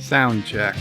Sound check.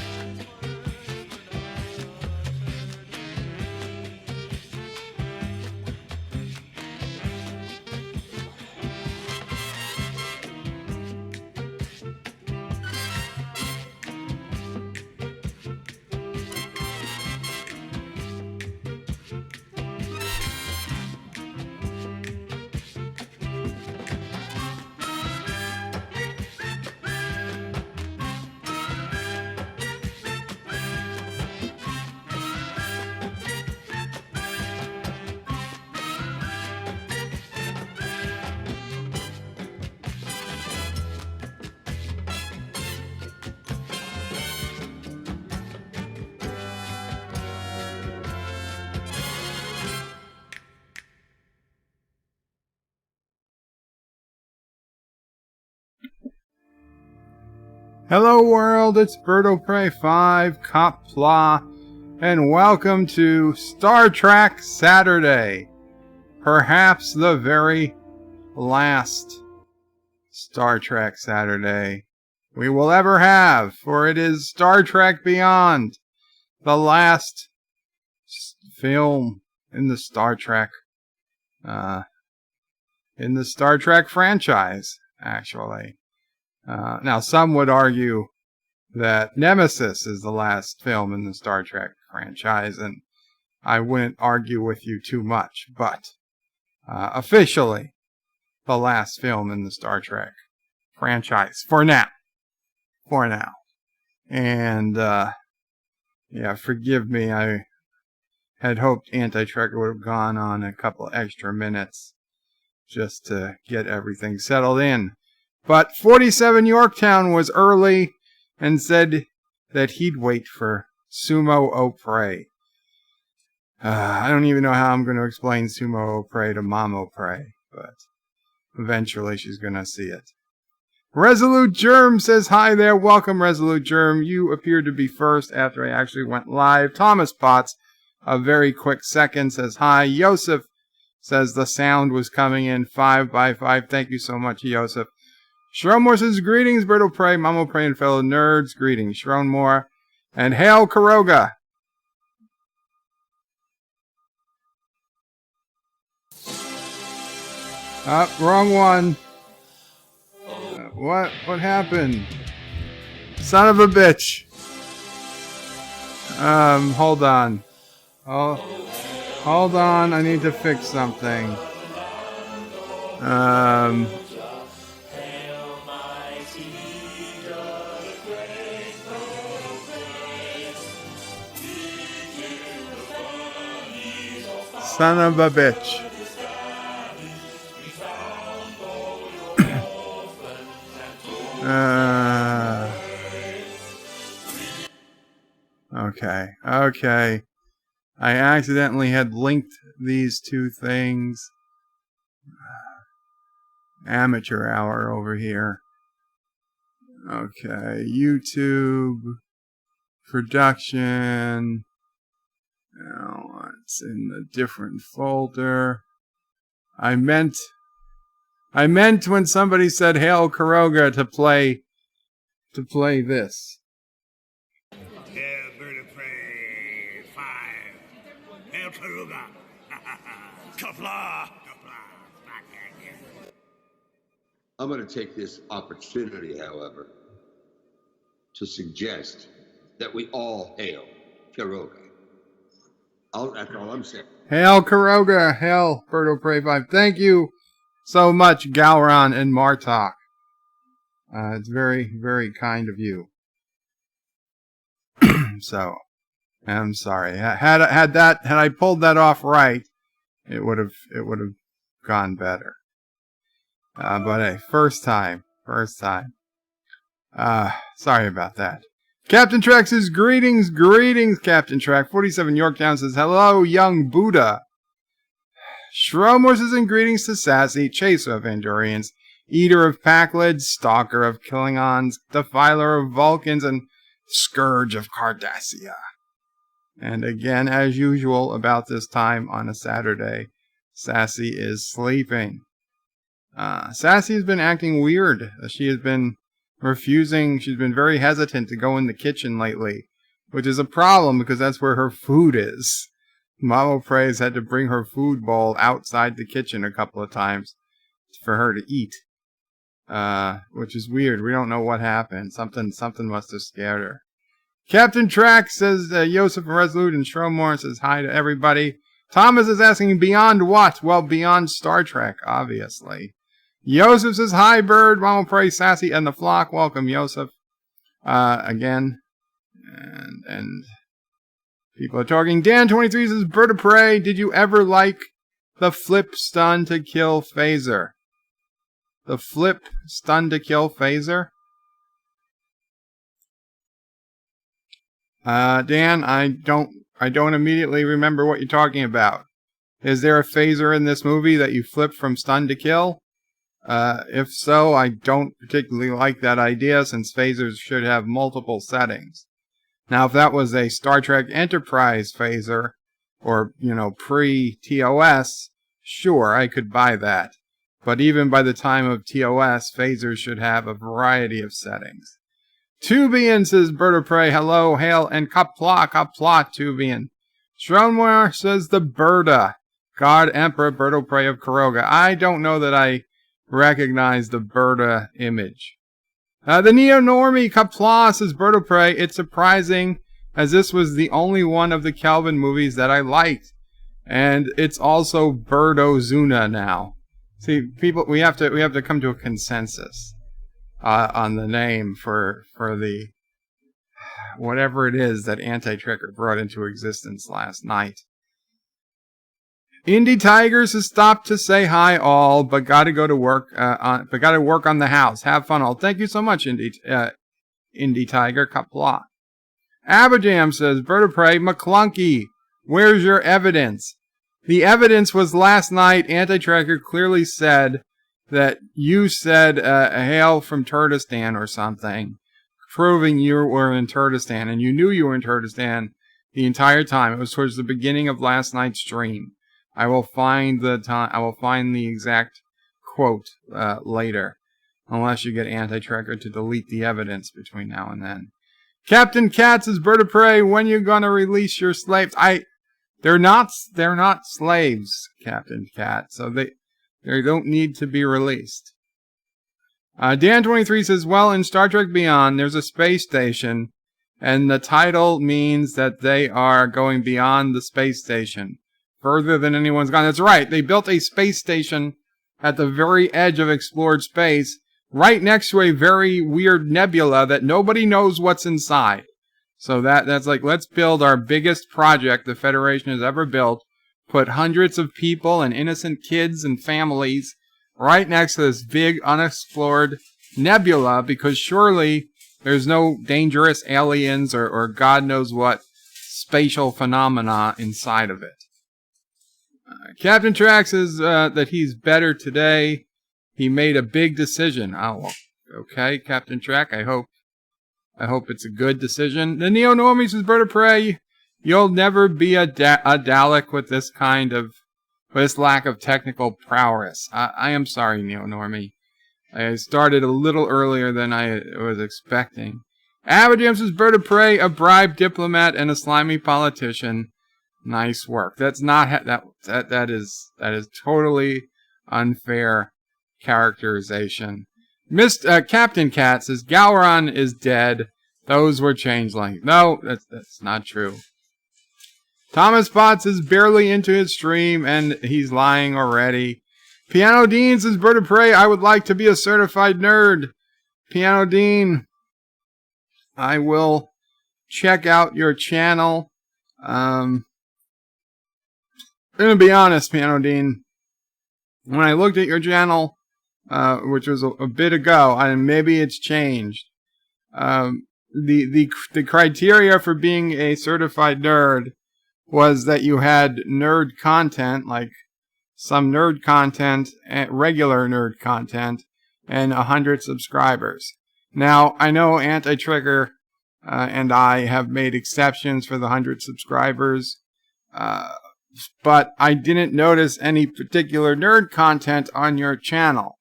Hello world, it's Birdo Prey 5, Qapla, and welcome to Star Trek Saturday. Perhaps the very last Star Trek Saturday we will ever have, for it is Star Trek Beyond, the last film in the Star Trek franchise, actually. Now, some would argue that Nemesis is the last film in the Star Trek franchise, and I wouldn't argue with you too much, but officially, the last film in the Star Trek franchise, for now. And, yeah, forgive me, I had hoped Anti-Trekker would have gone on a couple extra minutes just to get everything settled in. But 47 Yorktown was early and said that he'd wait for Sumo Opre. I don't even know how I'm going to explain Sumo Opre to Mom Opre, but eventually she's going to see it. Resolute Germ says hi there. Welcome, Resolute Germ. You appeared to be first after I actually went live. Thomas Potts, a very quick second, says hi. Yosef says the sound was coming in 5x5. Thank you so much, Yosef. Shronmore says, greetings, Birdo Prey, Mamo Prey, and fellow nerds. Greetings, Shronmore. And hail, Karoga. Wrong one. What happened? Son of a bitch. Hold on. Hold on, I need to fix something. Son of a bitch. Okay. I accidentally had linked these two things. Amateur hour over here. Okay, YouTube production. Now it's in a different folder. I meant when somebody said Hail Karoga to play this. Hail Bird of Prey 5. Hail Karuga. Qapla. I'm going to take this opportunity, however, to suggest that we all hail Karoga. That's all I'm saying. Hail Karoga, hail Birdo Prey 5. Thank you so much, Galron and Martok. It's very, very kind of you. So, I'm sorry. Had I pulled that off right, it would have gone better. But hey, first time. Sorry about that. Captain Trek says, greetings, Captain Trek. 47 Yorktown says, hello, young Buddha. Shromor says, and greetings to Sassy, chaser of Andorians, eater of Packlids, stalker of Klingons, defiler of Vulcans, and scourge of Cardassia. And again, as usual, about this time on a Saturday, Sassy is sleeping. Sassy has been acting weird. She has been refusing. She's been very hesitant to go in the kitchen lately, which is a problem because that's where her food is. Mama Praise had to bring her food bowl outside the kitchen a couple of times for her to eat, which is weird. We don't know what happened. Something must have scared her. Captain Track says Yosef and Resolute and Stromore says hi to everybody. Thomas is asking beyond what? Well, beyond Star Trek, obviously. Yosef says hi, Bird. Mama Praise, Sassy, and the Flock. Welcome, Yosef. Again. And people are talking. Dan23 says, Bird of Prey, did you ever like the flip stun to kill phaser? The flip stun to kill phaser? Dan, I don't immediately remember what you're talking about. Is there a phaser in this movie that you flip from stun to kill? If so, I don't particularly like that idea since phasers should have multiple settings. Now, if that was a Star Trek Enterprise phaser, or, pre-TOS, sure, I could buy that. But even by the time of TOS, phasers should have a variety of settings. Tubian says, Bird of Prey, hello, hail, and Qapla, Tubian. Stroneware says, the Birda, God Emperor, Bird of Prey of Karoga. I don't know that I recognize the Birda image. The Neo-Normie Qapla says, Bird of Prey, it's surprising, as this was the only one of the Kelvin movies that I liked. And it's also Birdozuna now. See, people, we have to come to a consensus on the name for the whatever it is that Anti-Trekker brought into existence last night. Indie Tigers has stopped to say hi all, but gotta go to work gotta work on the house. Have fun all. Thank you so much, Indie Tiger Qapla. Abadam says, Bird of Prey, McClunky, where's your evidence? The evidence was last night. Anti-Trekker clearly said that you said hail from Turdistan or something, proving you were in Turdistan, and you knew you were in Turdistan the entire time. It was towards the beginning of last night's stream. I will find the exact quote later, unless you get Anti-Trekker to delete the evidence between now and then. Captain Katz is Bird of Prey. When you gonna release your slaves? They're not slaves, Captain Katz. So they don't need to be released. Dan23 says, well, in Star Trek Beyond, there's a space station, and the title means that they are going beyond the space station, further than anyone's gone. That's right. They built a space station at the very edge of explored space, right next to a very weird nebula that nobody knows what's inside. So that's like, let's build our biggest project the Federation has ever built, put hundreds of people and innocent kids and families right next to this big unexplored nebula, because surely there's no dangerous aliens or God knows what spatial phenomena inside of it. Captain Trax says that he's better today. He made a big decision. Oh, okay, Captain Track. I hope it's a good decision. The Neo-Normie says, Bird of Prey, you'll never be a Dalek with this lack of technical prowess. I am sorry, Neo-Normie. I started a little earlier than I was expecting. Abadam says, Bird of Prey, a bribed diplomat and a slimy politician. Nice work. That's not that is totally unfair characterization. Captain Cat says, Gowron is dead. Those were changelings. No, that's not true. Thomas Potts is barely into his stream, and he's lying already. Piano Dean says, Bird of Prey, I would like to be a certified nerd. Piano Dean, I will check out your channel. I'm going to be honest, Piano Dean. When I looked at your channel, which was a bit ago, and maybe it's changed, the criteria for being a certified nerd was that you had nerd content, like some nerd content, regular nerd content, and 100 subscribers. Now, I know Anti-Trekker and I have made exceptions for the 100 subscribers, but I didn't notice any particular nerd content on your channel.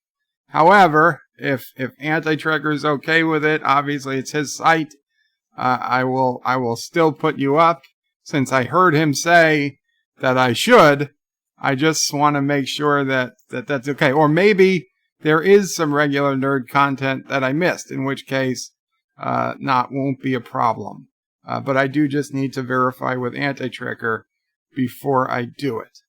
However, if Anti-Trekker is okay with it, obviously it's his site. I will still put you up, since I heard him say that I should. I just want to make sure that's okay. Or maybe there is some regular nerd content that I missed, in which case, won't be a problem. But I do just need to verify with Anti-Trekker before I do it.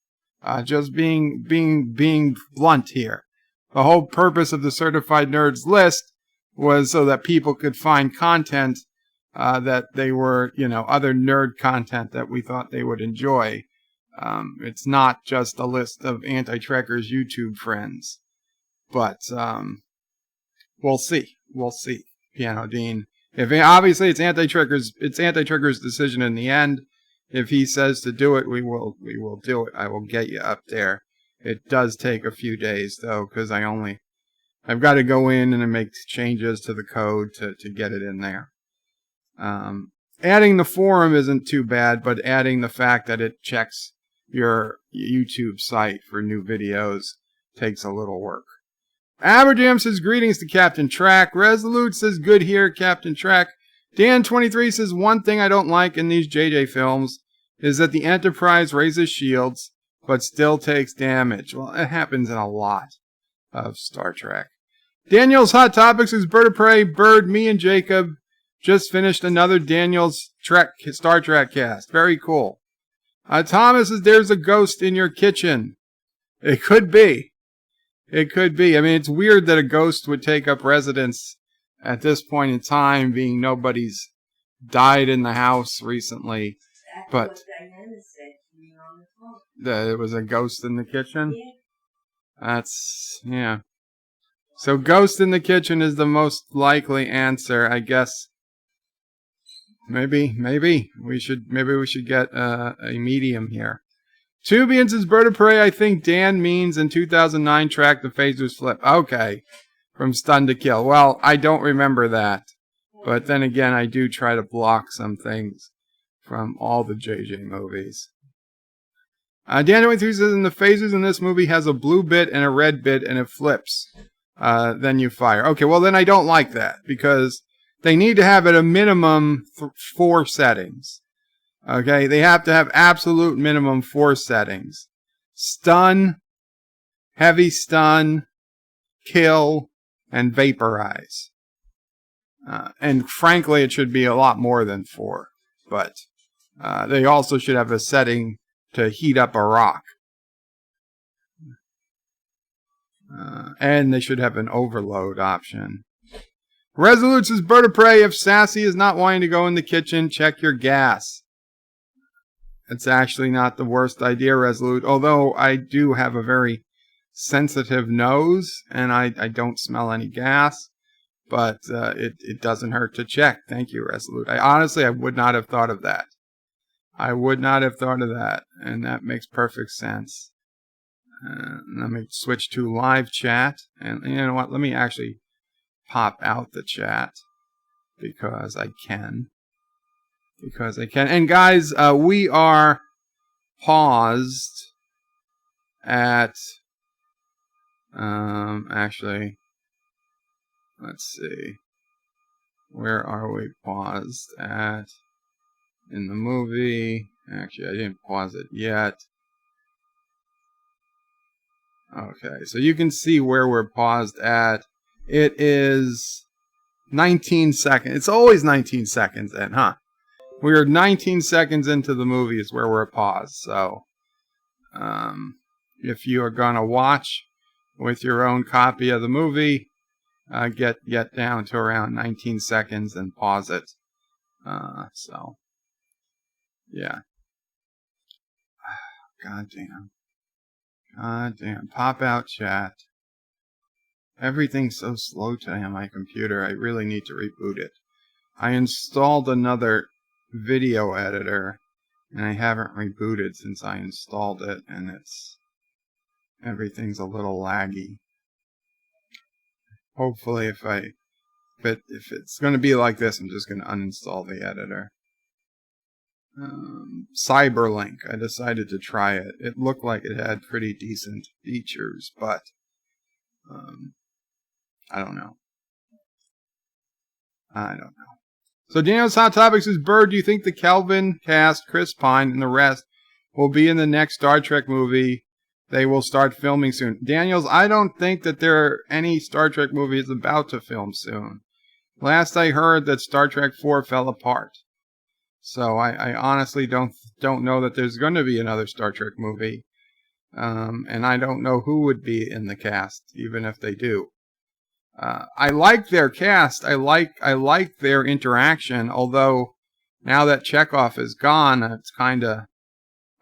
Just being blunt here. The whole purpose of the Certified Nerds list was so that people could find content that they were, other nerd content that we thought they would enjoy. It's not just a list of Anti-Trekker's YouTube friends. But we'll see. We'll see, Piano Dean. If obviously it's Anti-Trekker's decision in the end. If he says to do it, we will do it. I will get you up there. It does take a few days though, because I've got to go in and make changes to the code to get it in there. Adding the forum isn't too bad, but adding the fact that it checks your YouTube site for new videos takes a little work. Aberjam says, greetings to Captain Track. Resolute says, good here, Captain Track. Dan23 says, one thing I don't like in these JJ films is that the Enterprise raises shields, but still takes damage. Well, it happens in a lot of Star Trek. Daniel's Hot Topics is Bird of Prey, Bird, me and Jacob just finished another Daniel's Star Trek cast. Very cool. Thomas says, there's a ghost in your kitchen. It could be. It could be. I mean, it's weird that a ghost would take up residence at this point in time, being nobody's died in the house recently. But there was a ghost in the kitchen? Yeah. So ghost in the kitchen is the most likely answer, I guess. Maybe we should get a medium here. Tubians is Bird of Prey. I think Dan means in 2009 track the phasers flip. Okay. From Stun to Kill. Well, I don't remember that. But then again, I do try to block some things from all the JJ movies. Dan 23 says, in the phasers in this movie has a blue bit and a red bit and it flips. Then you fire. Okay, well then I don't like that because they need to have at a minimum 4 settings. Okay, they have to have absolute minimum 4 settings. Stun, heavy stun, kill, and vaporize. And frankly, it should be a lot more than 4. But they also should have a setting to heat up a rock. And they should have an overload option. Resolute says, Bird of Prey, if Sassy is not wanting to go in the kitchen, check your gas. It's actually not the worst idea, Resolute. Although I do have a very sensitive nose, and I don't smell any gas. But it doesn't hurt to check. Thank you, Resolute. I would not have thought of that. I would not have thought of that. And that makes perfect sense. Let me switch to live chat. And you know what? Let me actually pop out the chat. Because I can. And guys, we are paused at... actually... Let's see. Where are we paused at in the movie? Actually, I didn't pause it yet. Okay, so you can see where we're paused at. It is 19 seconds. It's always 19 seconds in, huh? We're 19 seconds into the movie is where we're paused. So, if you are going to watch with your own copy of the movie, get down to around 19 seconds and pause it. So, yeah. God damn. Pop out chat. Everything's so slow today on my computer. I really need to reboot it. I installed another video editor, and I haven't rebooted since I installed it, and everything's a little laggy. Hopefully, if it's going to be like this, I'm just going to uninstall the editor. Cyberlink. I decided to try it. It looked like it had pretty decent features, but I don't know. So Daniel's Hot Topics is, Bird, do you think the Kelvin cast, Chris Pine, and the rest will be in the next Star Trek movie they will start filming soon? Daniels, I don't think that there are any Star Trek movies about to film soon. Last I heard that Star Trek 4 fell apart. So I honestly don't know that there's going to be another Star Trek movie. And I don't know who would be in the cast, even if they do. I like their cast. I like their interaction. Although now that Chekhov is gone, it's kind of,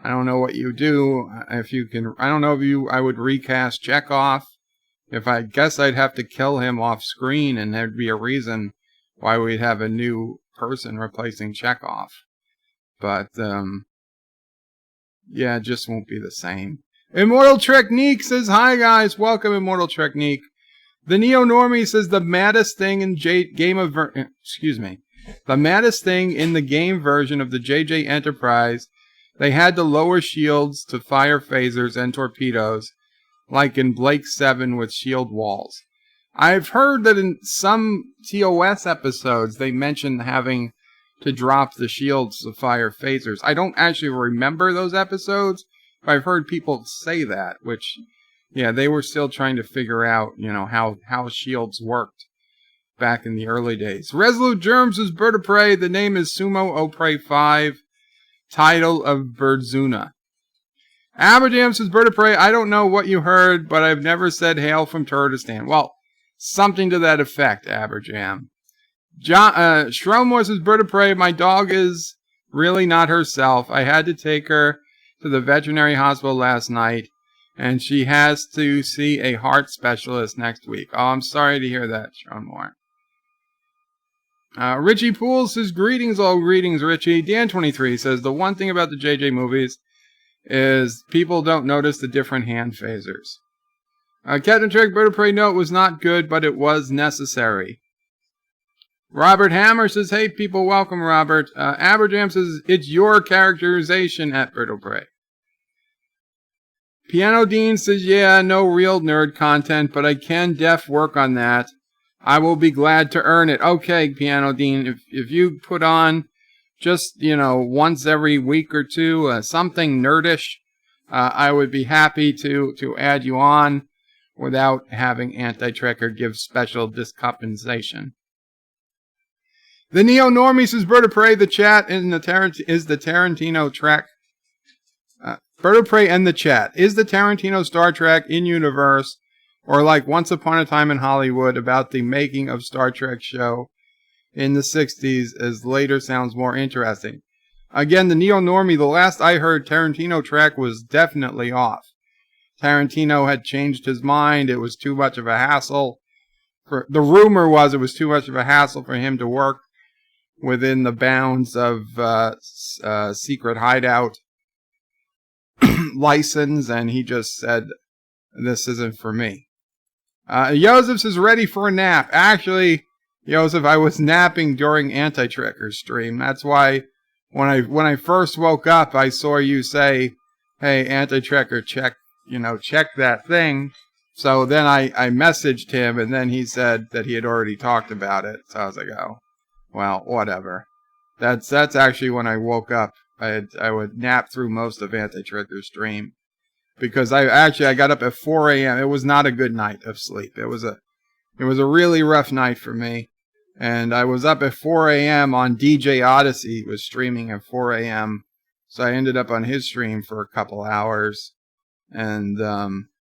I don't know what you do if you can. I don't know if I would recast Chekhov. I guess I'd have to kill him off screen, and there'd be a reason why we'd have a new person replacing Chekhov. But yeah, it just won't be the same. Immortal Technique says, hi guys, welcome Immortal Technique. The Neo-Normie says the maddest thing in the maddest thing in the game version of the JJ Enterprise, they had to lower shields to fire phasers and torpedoes, like in Blake 7 with shield walls. I've heard that in some TOS episodes they mentioned having to drop the shields to fire phasers. I don't actually remember those episodes, but I've heard people say that, which, yeah, they were still trying to figure out, how shields worked back in the early days. Resolute Germs is Bird of Prey. The name is Sumo O Prey 5. Title of Birdzuna. Aberdam says, Bird of Prey, I don't know what you heard, but I've never said hail from Turkestan. Well, something to that effect, Aberjam. Shromore says, Bird of Prey, my dog is really not herself. I had to take her to the veterinary hospital last night, and she has to see a heart specialist next week. Oh, I'm sorry to hear that, Shromore. Richie Poole says, greetings, all greetings, Richie. Dan23 says, the one thing about the JJ movies is people don't notice the different hand phasers. Captain Trek, Bird of Prey, no, it was not good, but it was necessary. Robert Hammer says, hey people, welcome Robert. Aberjam says, it's your characterization at Bird of Prey. Piano Dean says, yeah, no real nerd content, but I can work on that. I will be glad to earn it. Okay, Piano Dean, if you put on just, once every week or two, something nerdish, I would be happy to add you on without having Anti-Trekker give special discompensation. The Neo-Normie says, Bird of Prey, the chat is the Tarantino Trek. Bird of Prey and the chat. Is the Tarantino Star Trek in universe, or like Once Upon a Time in Hollywood about the making of Star Trek show in the 60s, as later sounds more interesting? Again, the Neo-Normie, the last I heard, Tarantino Trek was definitely off. Tarantino had changed his mind. It was too much of a hassle. The rumor was it was too much of a hassle for him to work within the bounds of Secret Hideout license, and he just said, this isn't for me. Joseph is ready for a nap. Actually, Joseph, I was napping during Anti-Trekker's stream. That's why when I first woke up, I saw you say, hey, Anti-Trekker, check that thing. So then I messaged him, and then he said that he had already talked about it. So I was like, oh, well, whatever. That's actually when I woke up. I would nap through most of Anti-Trekker's stream, because I got up at 4 a.m. It was not a good night of sleep. It was a really rough night for me. And I was up at 4 a.m. on DJ Odyssey. It was streaming at 4 a.m. So I ended up on his stream for a couple hours. And,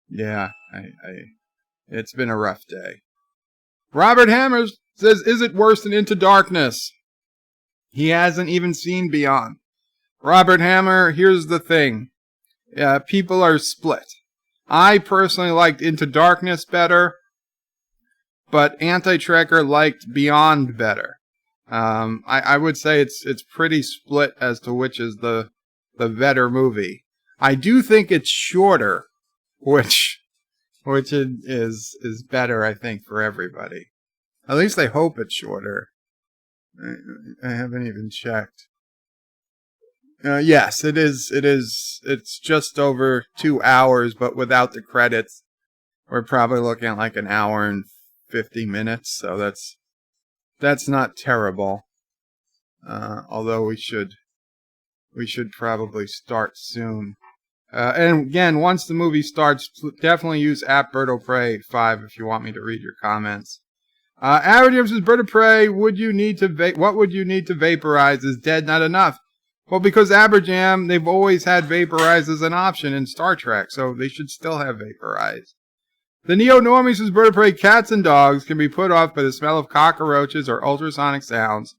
yeah, it's been a rough day. Robert Hammers says, is it worse than Into Darkness? He hasn't even seen Beyond. Robert Hammer, here's the thing. People are split. I personally liked Into Darkness better, but Anti-Trekker liked Beyond better. I would say it's pretty split as to which is the better movie. I do think it's shorter, which is better, I think, for everybody. At least I hope it's shorter. I haven't even checked. Yes, it is. It's just over 2 hours, but without the credits, we're probably looking at like an hour and 50 minutes, so that's not terrible. Although we should probably start soon. And again, once the movie starts, definitely use @BirdOPrey5 if you want me to read your comments. Average Jim says, Bird of Prey, what would you need to vaporize? Is dead not enough? Well, because Aberjam, they've always had vaporize as an option in Star Trek, so they should still have vaporize. The Neo-Normie says, Bird of Prey, cats and dogs can be put off by the smell of cockroaches or ultrasonic sounds,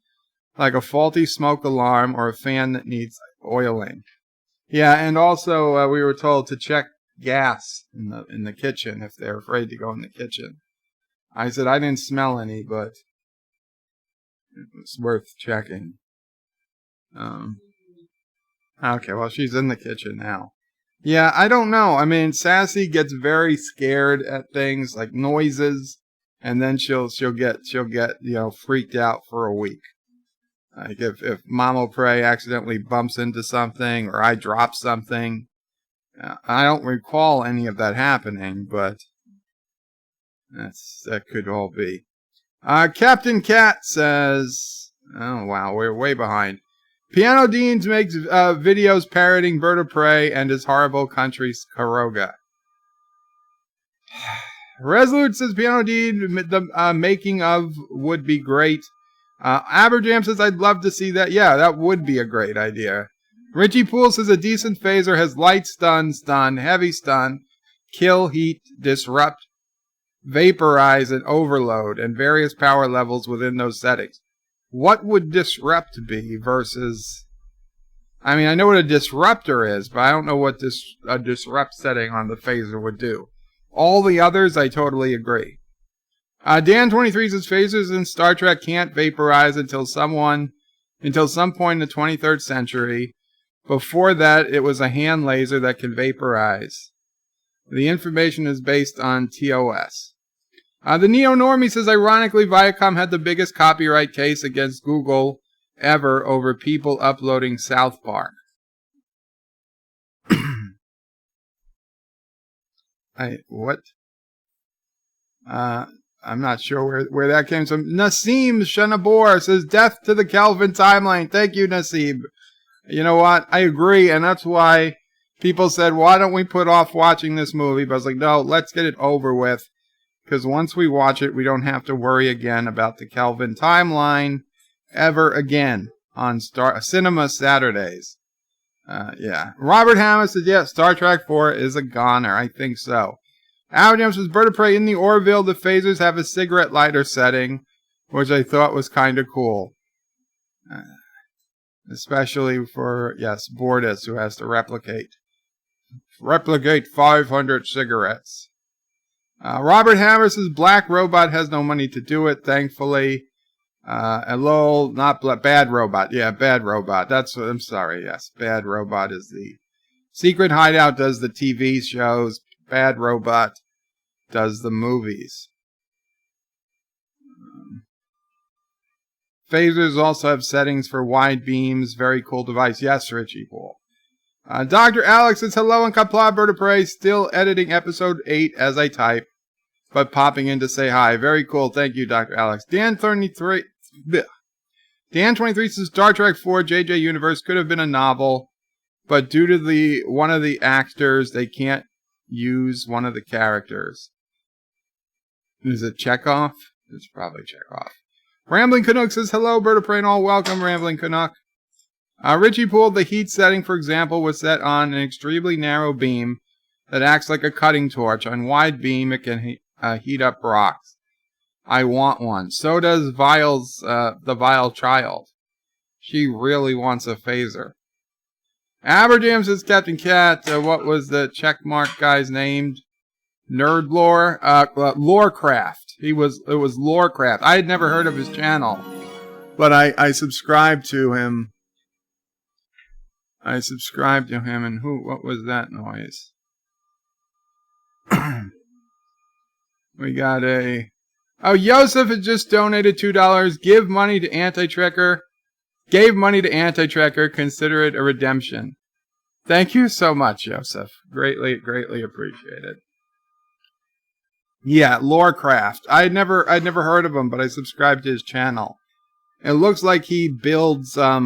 like a faulty smoke alarm or a fan that needs oiling. Yeah, and also we were told to check gas in the kitchen if they're afraid to go in the kitchen. I said I didn't smell any, but it was worth checking. Okay, well, she's in the kitchen now. Yeah, I don't know. I mean, Sassy gets very scared at things like noises, and then she'll get freaked out for a week. Like if Mama Prey accidentally bumps into something or I drop something, I don't recall any of that happening, but that could all be. Captain Cat says, oh wow, we're way behind. Piano Deans makes videos parroting Bird of Prey and his horrible country's Karoga. Resolute says Piano Dean, the making of would be great. Aberjam says I'd love to see that. Yeah, that would be a great idea. Richie Poole says a decent phaser has light stun, heavy stun, kill, heat, disrupt, vaporize, and overload, and various power levels within those settings. What would disrupt be versus... I mean, I know what a disruptor is, but I don't know what a disrupt setting on the phaser would do. All the others, I totally agree. Dan23 says phasers in Star Trek can't vaporize until some point in the 23rd century. Before that, it was a hand laser that can vaporize. The information is based on TOS. The Neo-Normie says, ironically, Viacom had the biggest copyright case against Google ever over people uploading South Park. What? I'm not sure where that came from. Nassim Shanabor says, death to the Kelvin timeline. Thank you, Nassim. You know what? I agree, and that's why people said, why don't we put off watching this movie? But I was like, no, let's get it over with. Because once we watch it, we don't have to worry again about the Kelvin timeline ever again on Cinema Saturdays. Yeah. Robert Hammond says, yeah, Star Trek 4 is a goner. I think so. Alan says, Bird of Prey, in the Orville, the phasers have a cigarette lighter setting, which I thought was kind of cool. Especially for, yes, Bordas, who has to replicate 500 cigarettes. Robert Hammer says, Black Robot has no money to do it, thankfully. Lol, not Bad Robot. Yeah, Bad Robot. I'm sorry, yes. Bad Robot is the... Secret Hideout does the TV shows. Bad Robot does the movies. Phasers also have settings for wide beams. Very cool device. Yes, Richie Paul. Dr. Alex says, hello and Qapla Bird of Prey. Still editing episode 8 as I type, but popping in to say hi. Very cool. Thank you, Dr. Alex. Dan23 says, Star Trek 4 JJ Universe could have been a novel, but due to one of the actors, they can't use one of the characters. Is it Chekhov? It's probably Chekhov. Rambling Canuck says, hello, Bird of Prey and all. Welcome, Rambling Canuck. Richie Poole, the heat setting, for example, was set on an extremely narrow beam that acts like a cutting torch. On wide beam, it can heat up rocks. I want one. So does the Vile Child. She really wants a phaser. Aberjam says, Captain Cat, what was the checkmark guy's name? Nerdlore? Lorecraft. It was Lorecraft. I had never heard of his channel, but I subscribed to him. And what was that noise? We got Yosef has just donated $2. Gave money to Anti-Trekker. Consider it a redemption. Thank you so much, Yosef. Greatly, greatly appreciated. Yeah, Lorecraft. I'd never heard of him, but I subscribed to his channel. It looks like he builds, I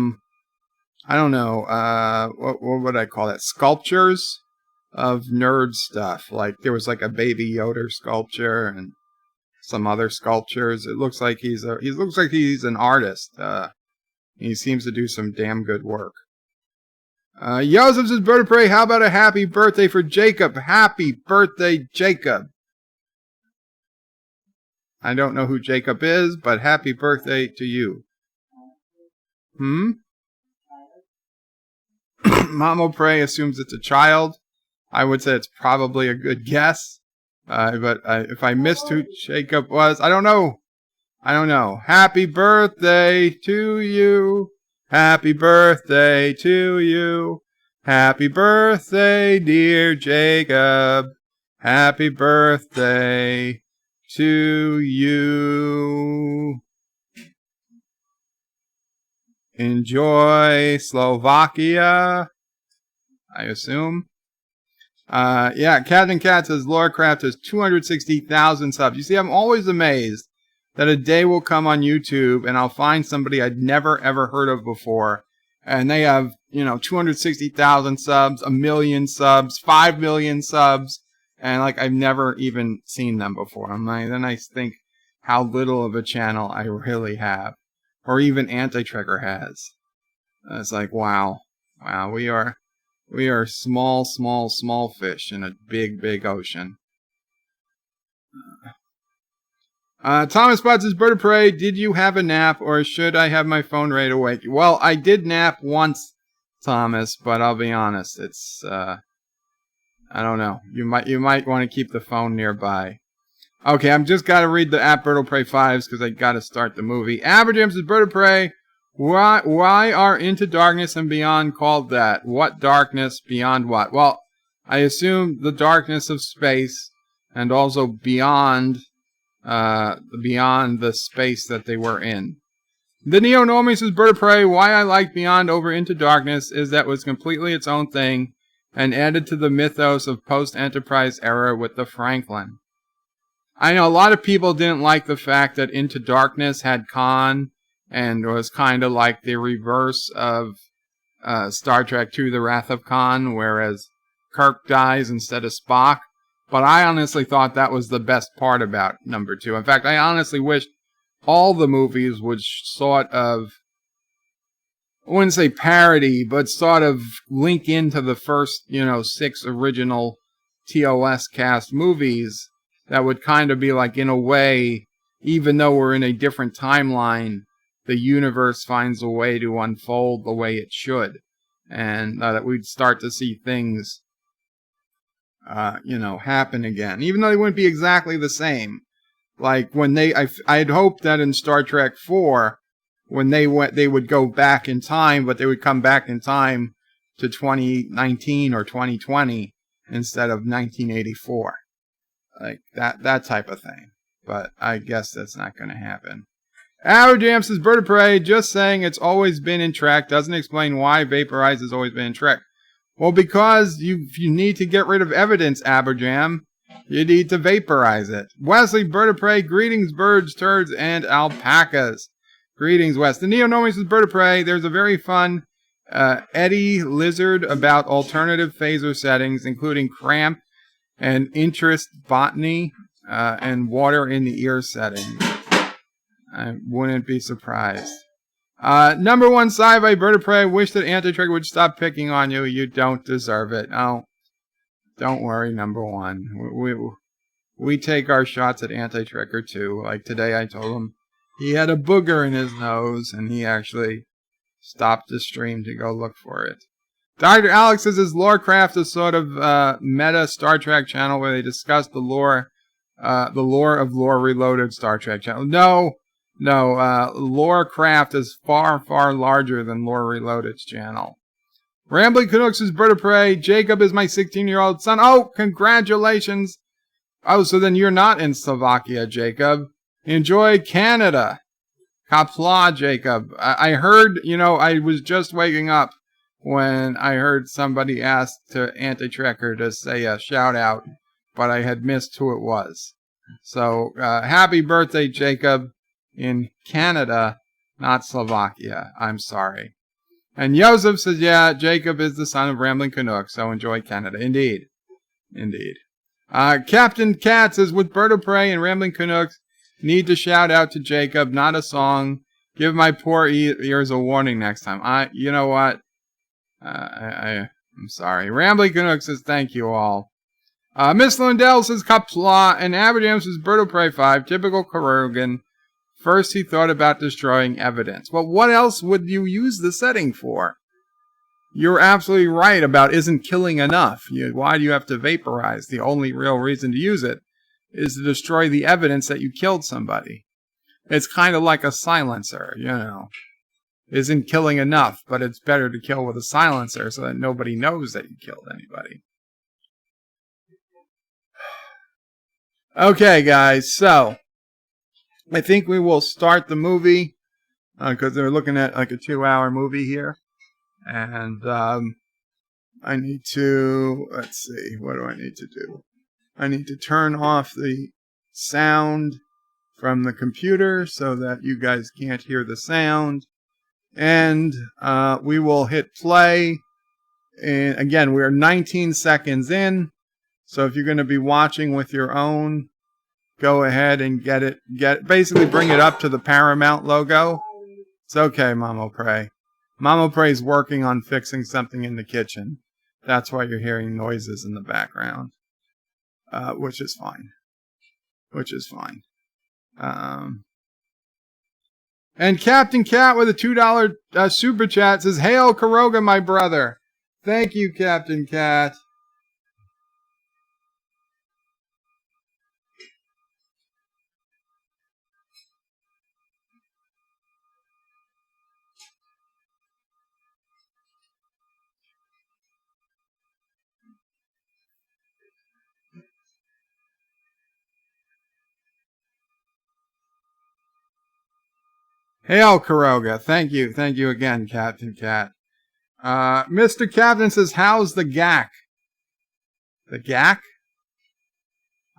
don't know, what would I call that? Sculptures of nerd stuff. Like, there was like a Baby Yoda sculpture and some other sculptures. It looks like he looks like he's an artist. He seems to do some damn good work. Joseph says, Bird of Prey, how about a happy birthday for Jacob? Happy birthday, Jacob. I don't know who Jacob is, but happy birthday to you. Mamo Prey assumes it's a child. I would say it's probably a good guess. But if I missed who Jacob was, I don't know. Happy birthday to you. Happy birthday to you. Happy birthday, dear Jacob. Happy birthday to you. Enjoy Slovakia, I assume. Yeah, Captain Cat says Lorecraft has 260,000 subs. You see, I'm always amazed that a day will come on YouTube and I'll find somebody I'd never ever heard of before. And they have, 260,000 subs, 1 million subs, 5 million subs. And like, I've never even seen them before. Then I think how little of a channel I really have. Or even Anti-Trekker has. It's like, wow. We are small fish in a big, big ocean. Thomas Potts says, Bird of Prey, did you have a nap or should I have my phone ready to wake you? Well, I did nap once, Thomas, but I'll be honest, it's, I don't know. You might want to keep the phone nearby. Okay, I'm just got to read the at Bird of Prey 5s because I got to start the movie. Aberjam says, Bird of Prey, why are Into Darkness and Beyond called that? What darkness, beyond what? Well, I assume the darkness of space and also beyond the space that they were in. The Neo-Normie says, Bird of Prey, why I like Beyond over Into Darkness is that it was completely its own thing and added to the mythos of post-Enterprise era with the Franklin. I know a lot of people didn't like the fact that Into Darkness had Khan and was kind of like the reverse of Star Trek II, The Wrath of Khan, whereas Kirk dies instead of Spock. But I honestly thought that was the best part about number 2. In fact, I honestly wished all the movies would sort of, I wouldn't say parody, but sort of link into the first, 6 original TOS cast movies. That would kind of be like, in a way, even though we're in a different timeline, the universe finds a way to unfold the way it should. And that we'd start to see things, happen again. Even though they wouldn't be exactly the same. Like, when I'd hoped that in Star Trek IV, when they would go back in time, but they would come back in time to 2019 or 2020 instead of 1984. Like, that type of thing. But I guess that's not going to happen. Our Jam says, Bird of Prey, just saying it's always been in Trek doesn't explain why Vaporize has always been in Trek. Well, because you need to get rid of evidence, Aberjam. You need to vaporize it. Wesley, Bird of Prey, greetings, birds, turds, and alpacas. Greetings, Wes. The Neo-Normie says, Bird of Prey, there's a very fun Eddie Lizard about alternative phaser settings, including cramp and interest botany and water in the ear setting. I wouldn't be surprised. Number 1 sci-fi, Bird of Prey. I wish that Anti-Trekker would stop picking on you. You don't deserve it. Oh, don't worry, number 1. We take our shots at Anti-Trekker too. Like today I told him he had a booger in his nose and he actually stopped the stream to go look for it. Dr. Alex says, is Lorecraft a sort of meta Star Trek channel where they discuss the lore of Lore Reloaded Star Trek channel? No, Lorecraft is far, far larger than Lore Reloaded's channel. Rambling Canucks is Bird of Prey. Jacob is my 16-year-old son. Oh, congratulations. Oh, so then you're not in Slovakia, Jacob. Enjoy Canada. Qapla, Jacob. I heard, I was just waking up when I heard somebody ask to Anti-Trekker to say a shout out, but I had missed who it was. So, happy birthday, Jacob, in Canada, not Slovakia. I'm sorry. And Joseph says, yeah, Jacob is the son of Rambling Canuck, so enjoy Canada. Indeed. Indeed. Captain Cat says, with Bird of Prey and Rambling Canucks, need to shout out to Jacob, not a song. Give my poor ears a warning next time. You know what? I'm sorry. Rambling Canuck says, thank you all. Miss Lundell says, Qapla, and Aberdam says, Bird of Prey 5, typical Karugan. First he thought about destroying evidence. Well, what else would you use the setting for? You're absolutely right about isn't killing enough. Why do you have to vaporize? The only real reason to use it is to destroy the evidence that you killed somebody. It's kind of like a silencer, you know. Isn't killing enough, but it's better to kill with a silencer so that nobody knows that you killed anybody. Okay, guys, so I think we will start the movie because they're looking at like a 2-hour movie here. And I need to, let's see, what do I need to do? I need to turn off the sound from the computer so that you guys can't hear the sound. And we will hit play. And again, we are 19 seconds in. So if you're going to be watching with your own, go ahead and basically bring it up to the Paramount logo. It's okay, Mama Pray. Mama Pray's working on fixing something in the kitchen. That's why you're hearing noises in the background. Which is fine. And Captain Cat with a $2 super chat says, Hail Karoga, my brother. Thank you, Captain Cat. Hail, Karoga. Thank you again, Captain Cat. Mr. Captain says, how's the GAC? The GAC?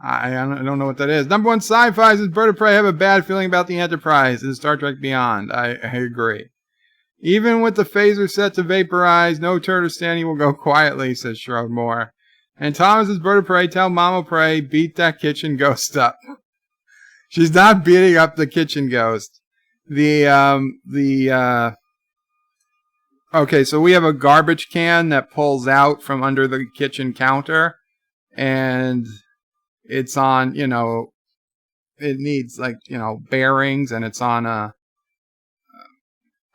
I don't know what that is. Number one sci-fi says, Bird of Prey have a bad feeling about the Enterprise in Star Trek Beyond. I agree. Even with the phaser set to vaporize, no turtle standing will go quietly, says Schrodmore. And Thomas says, Bird of Prey, tell Mama Prey, beat that kitchen ghost up. She's not beating up the kitchen ghost. Okay, so we have a garbage can that pulls out from under the kitchen counter, and it's on, it needs bearings, and it's on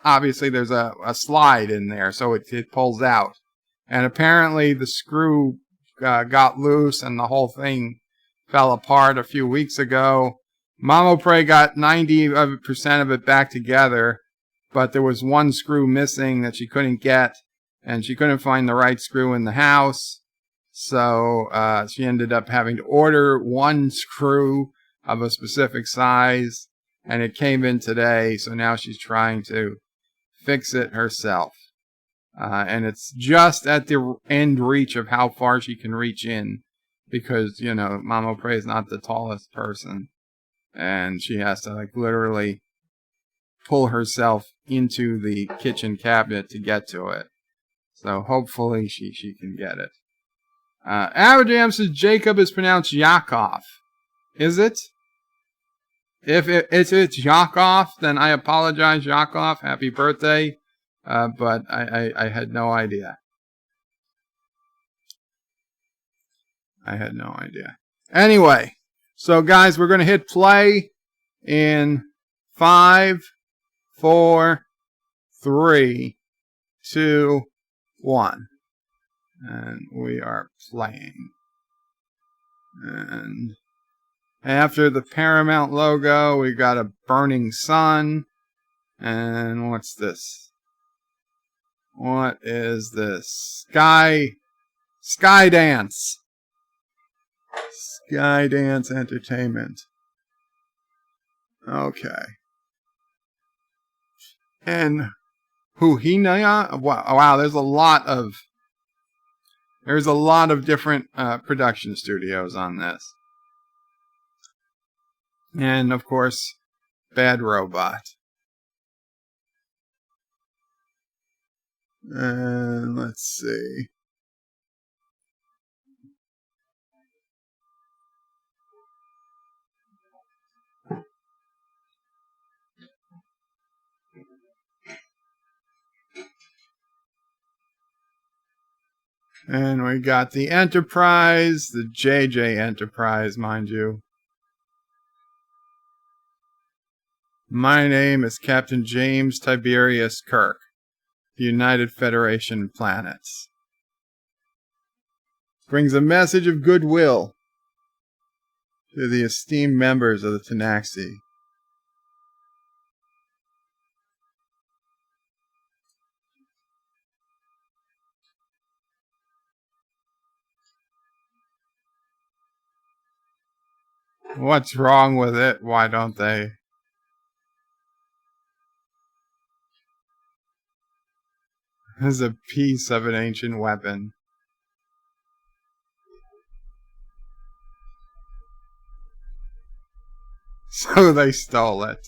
obviously there's a slide in there, so it pulls out. And apparently the screw got loose and the whole thing fell apart a few weeks ago. Mama Prey got 90% of it back together, but there was one screw missing that she couldn't get, and she couldn't find the right screw in the house. So she ended up having to order one screw of a specific size, and it came in today, so now she's trying to fix it herself. And it's just at the end reach of how far she can reach in, because, Mama Prey is not the tallest person. And she has to literally pull herself into the kitchen cabinet to get to it. So hopefully she can get it. Aberdam says Jacob is pronounced Yakov. Is it? If it's Yakov, then I apologize, Yakov. Happy birthday. But I had no idea. Anyway. So, guys, we're going to hit play in 5, 4, 3, 2, 1. And we are playing. And after the Paramount logo, we got a burning sun. And what's this? What is this? Skydance. Skydance Entertainment. Okay. And Huhinaya? Wow, there's a lot of different production studios on this. And, of course, Bad Robot. And let's see. And we got the Enterprise, the JJ Enterprise, mind you. My name is Captain James Tiberius Kirk, the United Federation of Planets. Brings a message of goodwill to the esteemed members of the Tanaxi. What's wrong with it? Why don't they? This is a piece of an ancient weapon. So they stole it.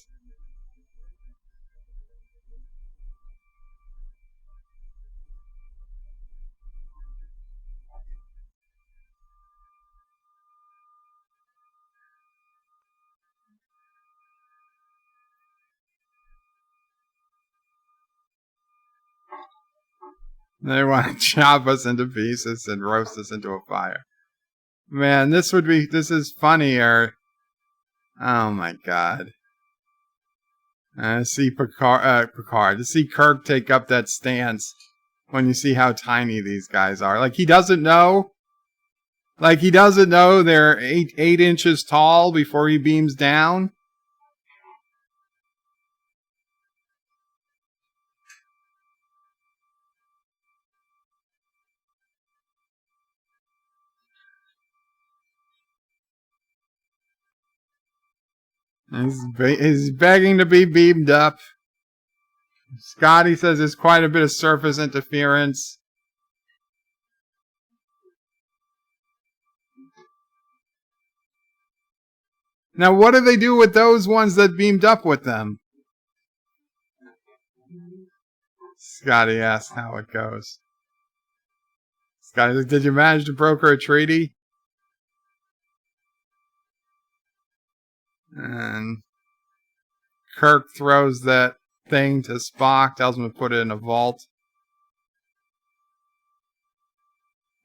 They want to chop us into pieces and roast us into a fire. Man, this is funnier. Oh my god. To see Picard. To see Kirk take up that stance when you see how tiny these guys are. Like, he doesn't know. Like, he doesn't know they're 8 inches tall before he beams down. He's begging to be beamed up. Scotty says there's quite a bit of surface interference. Now, what do they do with those ones that beamed up with them? Scotty asks how it goes. Scotty says, did you manage to broker a treaty? And Kirk throws that thing to Spock, tells him to put it in a vault.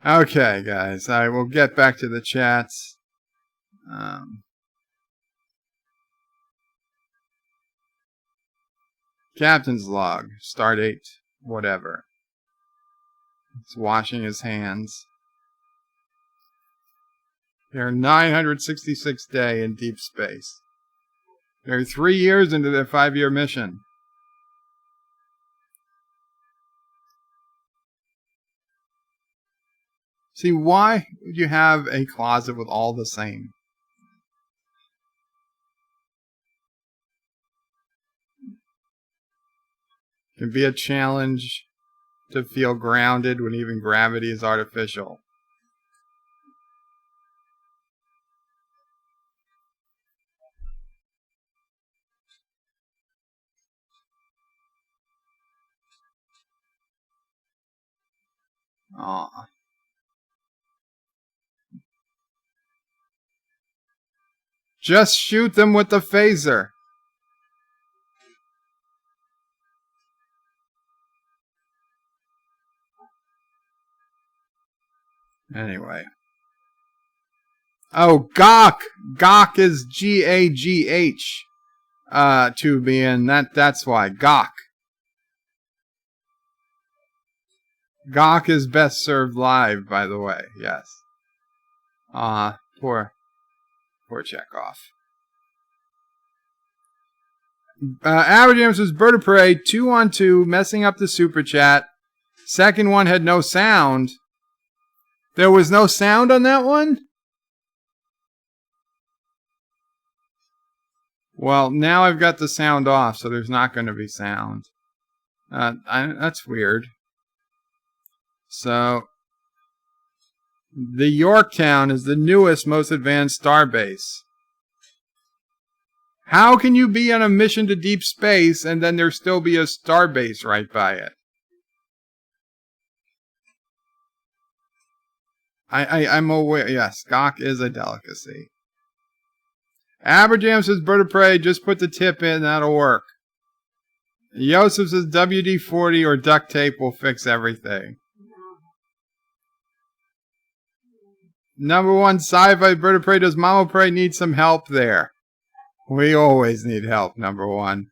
Okay, guys, I will get back to the chats. Captain's log, stardate, whatever. He's washing his hands. They're 966th day in deep space. They're 3 years into their 5-year mission. See, why would you have a closet with all the same? It can be a challenge to feel grounded when even gravity is artificial. Aw. Just shoot them with the phaser. Anyway. Oh, Gawk! Gawk is G-A-G-H. To be in. That's why. Gawk. Gawk is best served live, by the way. Yes. Poor Chekhov. Average says Bird of Prey, 2-on-2, messing up the super chat. Second one had no sound. There was no sound on that one? Well, now I've got the sound off, so there's not going to be sound. That's weird. So, the Yorktown is the newest, most advanced starbase. How can you be on a mission to deep space and then there still be a starbase right by it? I'm aware. Yes, Gok is a delicacy. Aberjam says, Bird of Prey, just put the tip in, that'll work. Yosef says, WD-40 or duct tape will fix everything. Number one, sci-fi Bird of Prey, does Mama Prey need some help there? We always need help, number one.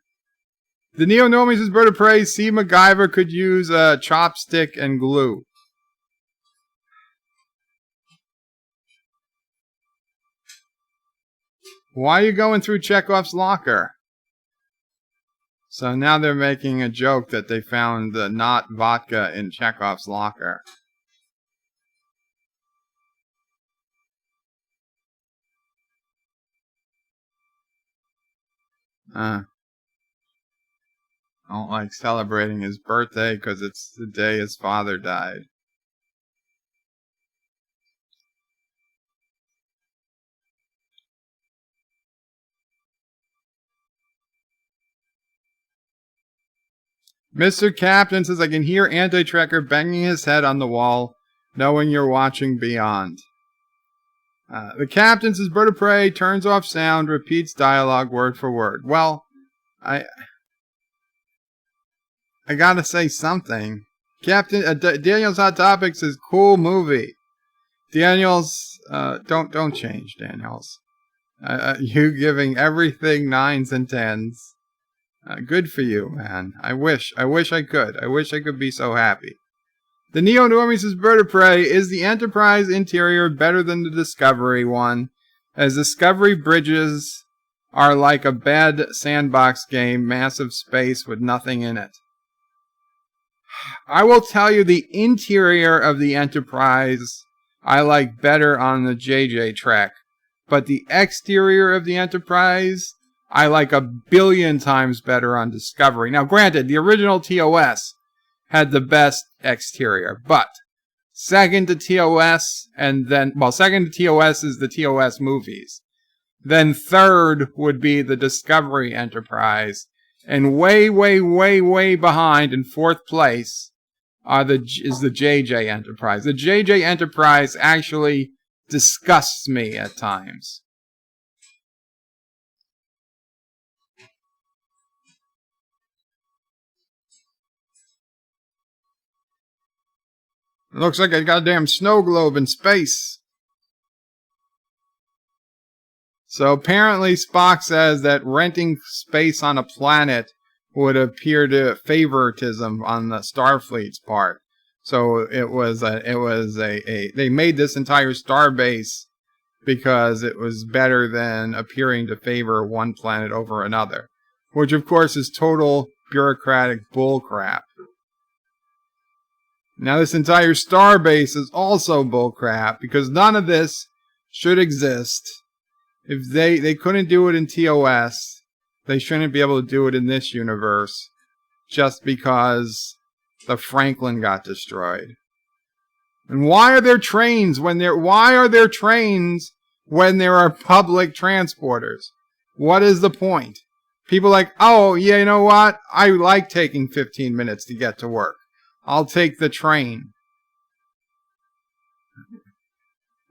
The Neo-Normies says, Bird of Prey, see MacGyver could use a chopstick and glue. Why are you going through Chekhov's locker? So now they're making a joke that they found the not vodka in Chekhov's locker. I don't like celebrating his birthday because it's the day his father died. Mr. Captain says, I can hear Anti-Tracker banging his head on the wall, knowing you're watching beyond. The Captain says, Bird of Prey, turns off sound, repeats dialogue word for word. Well, I gotta say something. Captain Daniel's Hot Topics is cool movie. Daniels, don't change, Daniels. You giving everything 9s and 10s. Good for you, man. I wish I could. I wish I could be so happy. The Neo-Normies says, Bird of Prey, is the Enterprise interior better than the Discovery one? As Discovery bridges are like a bad sandbox game, massive space with nothing in it. I will tell you the interior of the Enterprise I like better on the JJ Trek. But the exterior of the Enterprise I like 1,000,000,000 times better on Discovery. Now, granted, the original TOS had the best exterior, but second to TOS, and then, well, second to TOS is the TOS movies. Then third would be the Discovery Enterprise, and way, way, way, way behind in fourth place is the JJ Enterprise. The JJ Enterprise actually disgusts me at times. It looks like a goddamn snow globe in space. So apparently Spock says that renting space on a planet would appear to favoritism on the Starfleet's part. So they made this entire starbase because it was better than appearing to favor one planet over another, which of course is total bureaucratic bullcrap. Now this entire starbase is also bullcrap because none of this should exist. If they couldn't do it in TOS, they shouldn't be able to do it in this universe just because the Franklin got destroyed. And why are there trains when there are public transporters? What is the point? People are like, oh, yeah, you know what? I like taking 15 minutes to get to work. I'll take the train.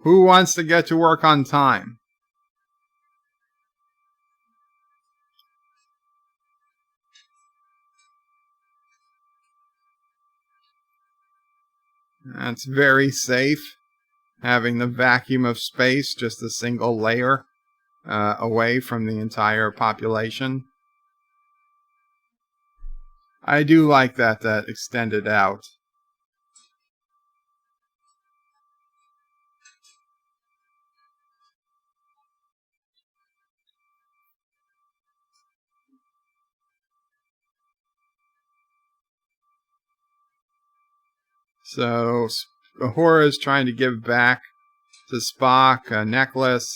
Who wants to get to work on time? That's very safe. Having the vacuum of space, just a single layer away from the entire population. I do like that extended out. So Uhura is trying to give back to Spock a necklace,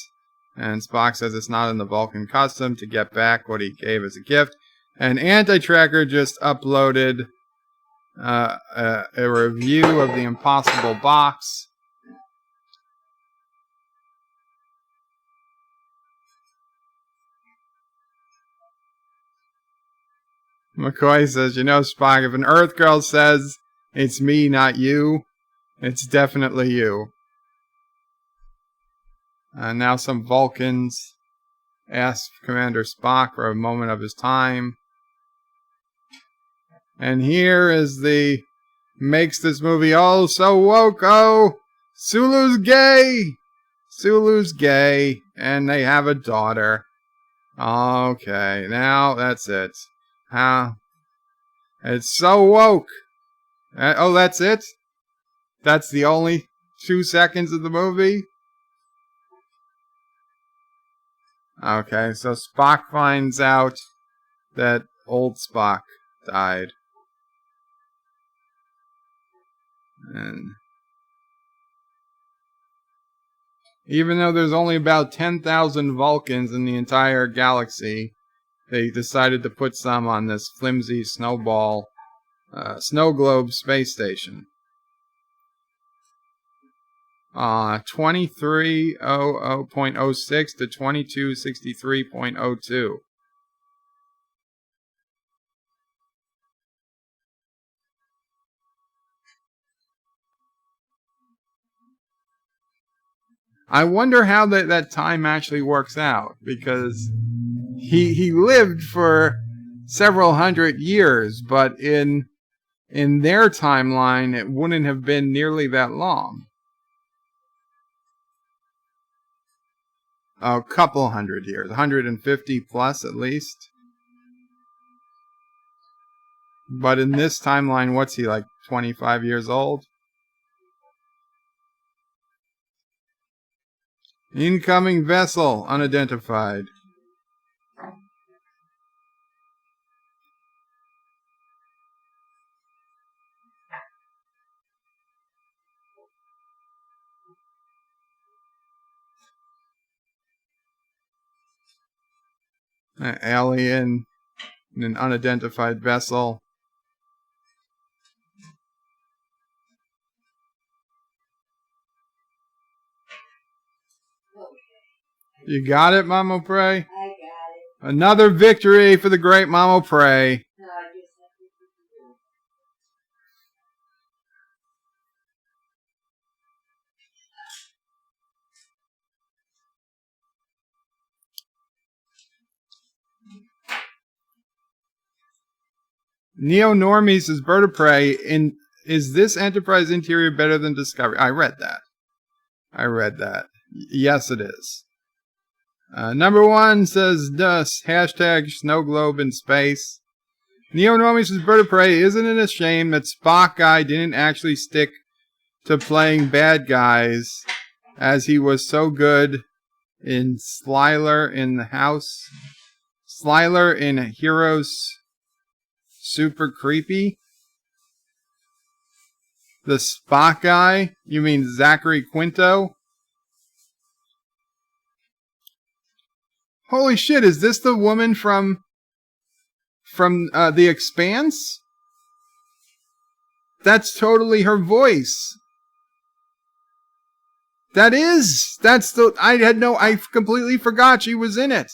and Spock says it's not in the Vulcan custom to get back what he gave as a gift. And Anti-Tracker just uploaded a review of the Impossible Box. McCoy says, you know, Spock, if an Earth girl says it's me, not you, it's definitely you. Now some Vulcans ask Commander Spock for a moment of his time. And here is the makes this movie oh so woke. Oh, Sulu's gay. Sulu's gay. And they have a daughter. Okay, now that's it. How? It's so woke. Oh, that's it? That's the only 2 seconds of the movie? Okay, so Spock finds out that old Spock died. And even though there's only about 10,000 Vulcans in the entire galaxy, they decided to put some on this flimsy snow globe space station. 2300.06 to 2263.02. I wonder how that time actually works out, because he lived for several hundred years, but in their timeline it wouldn't have been nearly that long. A couple hundred years, 150 plus at least. But in this timeline, what's he, like 25 years old? Incoming vessel, unidentified. An alien in an unidentified vessel. You got it, Mamo Prey? I got it. Another victory for the great Mamo Prey. No, I just have to do Neo Normies says Bird of Prey. Is this Enterprise interior better than Discovery? I read that. Yes, it is. Number 1 says Dust. Hashtag Snow Globe in space. Neo Normies says Bird of Prey. Isn't it a shame that Spock guy didn't actually stick to playing bad guys, as he was so good in Sliler in the House? Sliler in Heroes Super Creepy? The Spock guy? You mean Zachary Quinto? Holy shit, is this the woman from The Expanse? That's totally her voice. I completely forgot she was in it.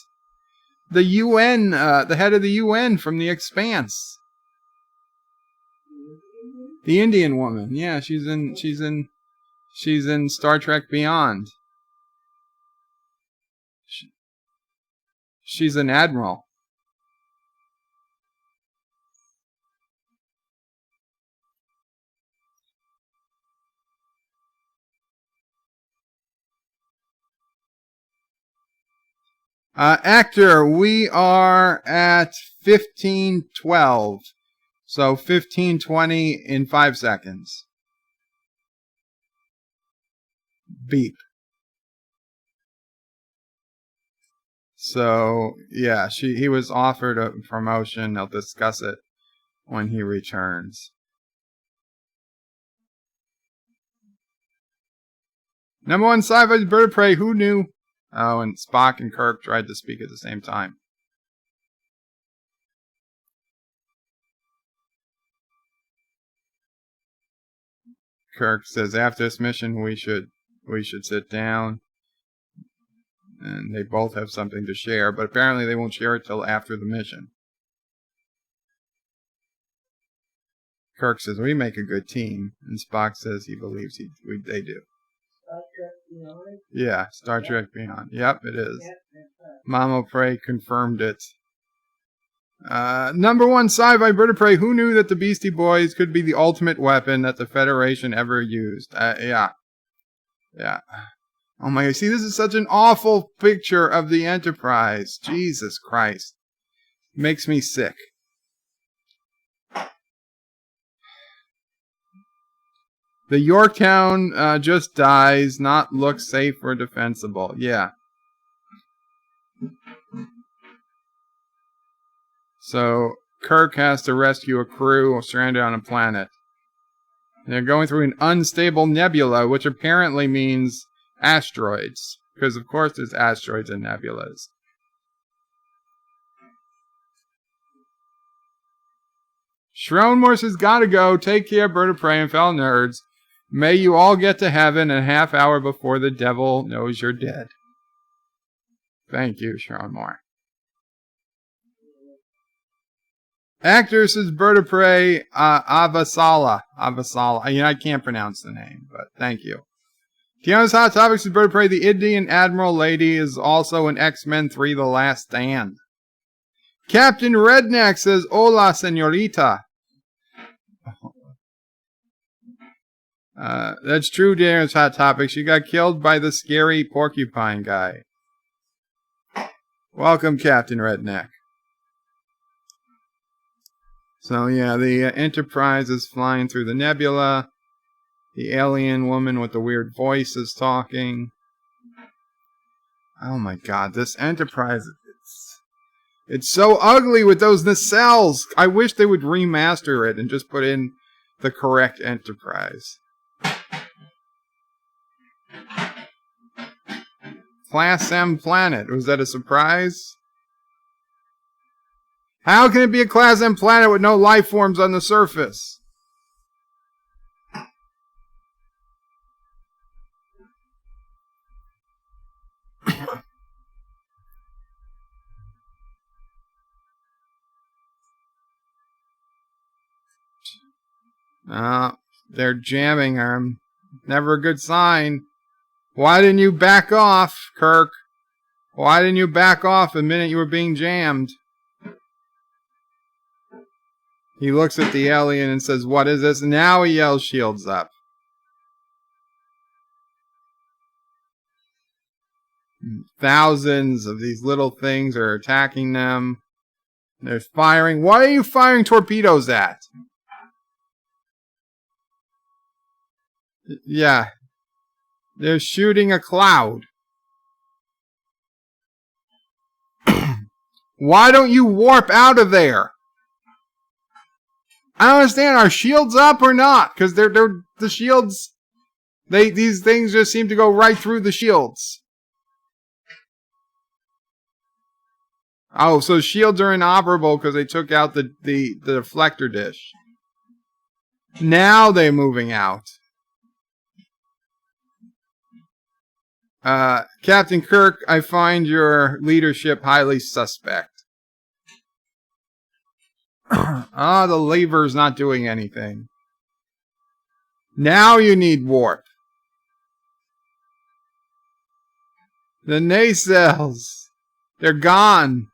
The UN, the head of the UN from The Expanse. The Indian woman. Yeah, she's in Star Trek Beyond. She's an admiral. Actor, we are at 15:12. So 15:20 in 5 seconds. Beep. So, yeah, he was offered a promotion. They'll discuss it when he returns. Number 1 sci-fi Bird of Prey. Who knew? Oh, and Spock and Kirk tried to speak at the same time. Kirk says, after this mission, we should sit down. And they both have something to share, but apparently they won't share it till after the mission. Kirk says, we make a good team. And Spock says he believes they do. Star Trek Beyond. Yeah, Star Trek Beyond. Yep, it is. Yep, Mama Prey confirmed it. Number one sci-fi bird of prey. Who knew that the Beastie Boys could be the ultimate weapon that the Federation ever used? Yeah. Oh my God. See, this is such an awful picture of the Enterprise. Jesus Christ. Makes me sick. The Yorktown just dies, not look safe or defensible. Yeah. So, Kirk has to rescue a crew stranded on a planet. They're going through an unstable nebula, which apparently means asteroids. Because, of course, there's asteroids and nebulas. Schroenmore says, gotta go. Take care, bird of prey and fellow nerds. May you all get to heaven a half hour before the devil knows you're dead. Thank you, Schroenmore. Actor says bird of prey, Avasala. I can't pronounce the name, but thank you. Tiana's Hot Topics says bird of prey. The Indian Admiral lady is also in X-Men 3 The Last Stand. Captain Redneck says, hola, señorita. That's true, Tiana's Hot Topics. She got killed by the scary porcupine guy. Welcome, Captain Redneck. So, yeah, the Enterprise is flying through the nebula. The alien woman with the weird voice is talking. Oh my God, this Enterprise, it's so ugly with those nacelles. I wish they would remaster it and just put in the correct Enterprise. Class M planet, was that a surprise? How can it be a Class M planet with no life forms on the surface? They're jamming her. Never a good sign. Why didn't you back off, Kirk? Why didn't you back off the minute you were being jammed? He looks at the alien and says, what is this? Now he yells, shields up. Thousands of these little things are attacking them. They're firing. What are you firing torpedoes at? Yeah. They're shooting a cloud. Why don't you warp out of there? I don't understand. Are shields up or not? Because they're the shields. These things just seem to go right through the shields. Oh, so shields are inoperable because they took out the deflector dish. Now they're moving out. Captain Kirk, I find your leadership highly suspect. The lever's not doing anything. Now you need warp. The nacelles, they're gone.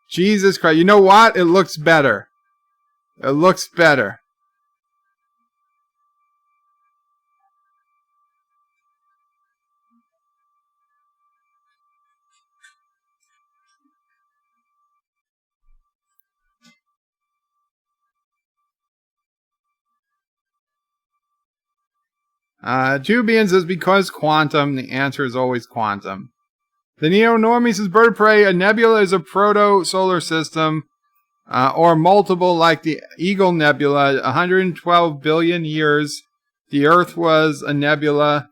Jesus Christ. You know what? It looks better. It looks better. Jubian says, because quantum, the answer is always quantum. The Neo-Normie says, bird of prey, a nebula is a proto-solar system, or multiple like the Eagle Nebula. 112 billion years, the Earth was a nebula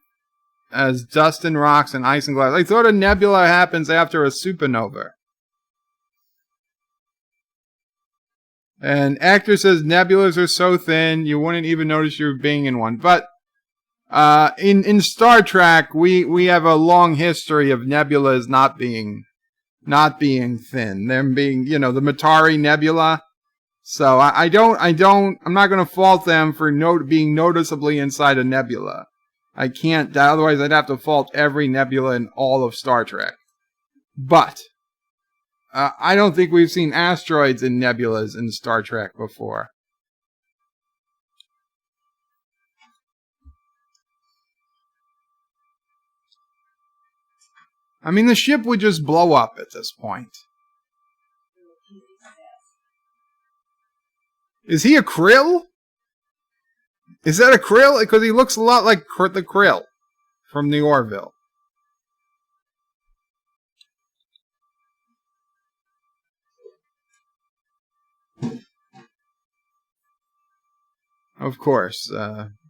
as dust and rocks and ice and glass. I thought a nebula happens after a supernova. And Actor says, nebulas are so thin, you wouldn't even notice you were being in one. But in Star Trek, we have a long history of nebulas not being thin. Them being, the Matari Nebula. So I'm not going to fault them for being noticeably inside a nebula. I can't, otherwise I'd have to fault every nebula in all of Star Trek. But I don't think we've seen asteroids in nebulas in Star Trek before. I mean, the ship would just blow up at this point. Is he a Krill? Is that a Krill? Because he looks a lot like the Krill from the Orville. Of course,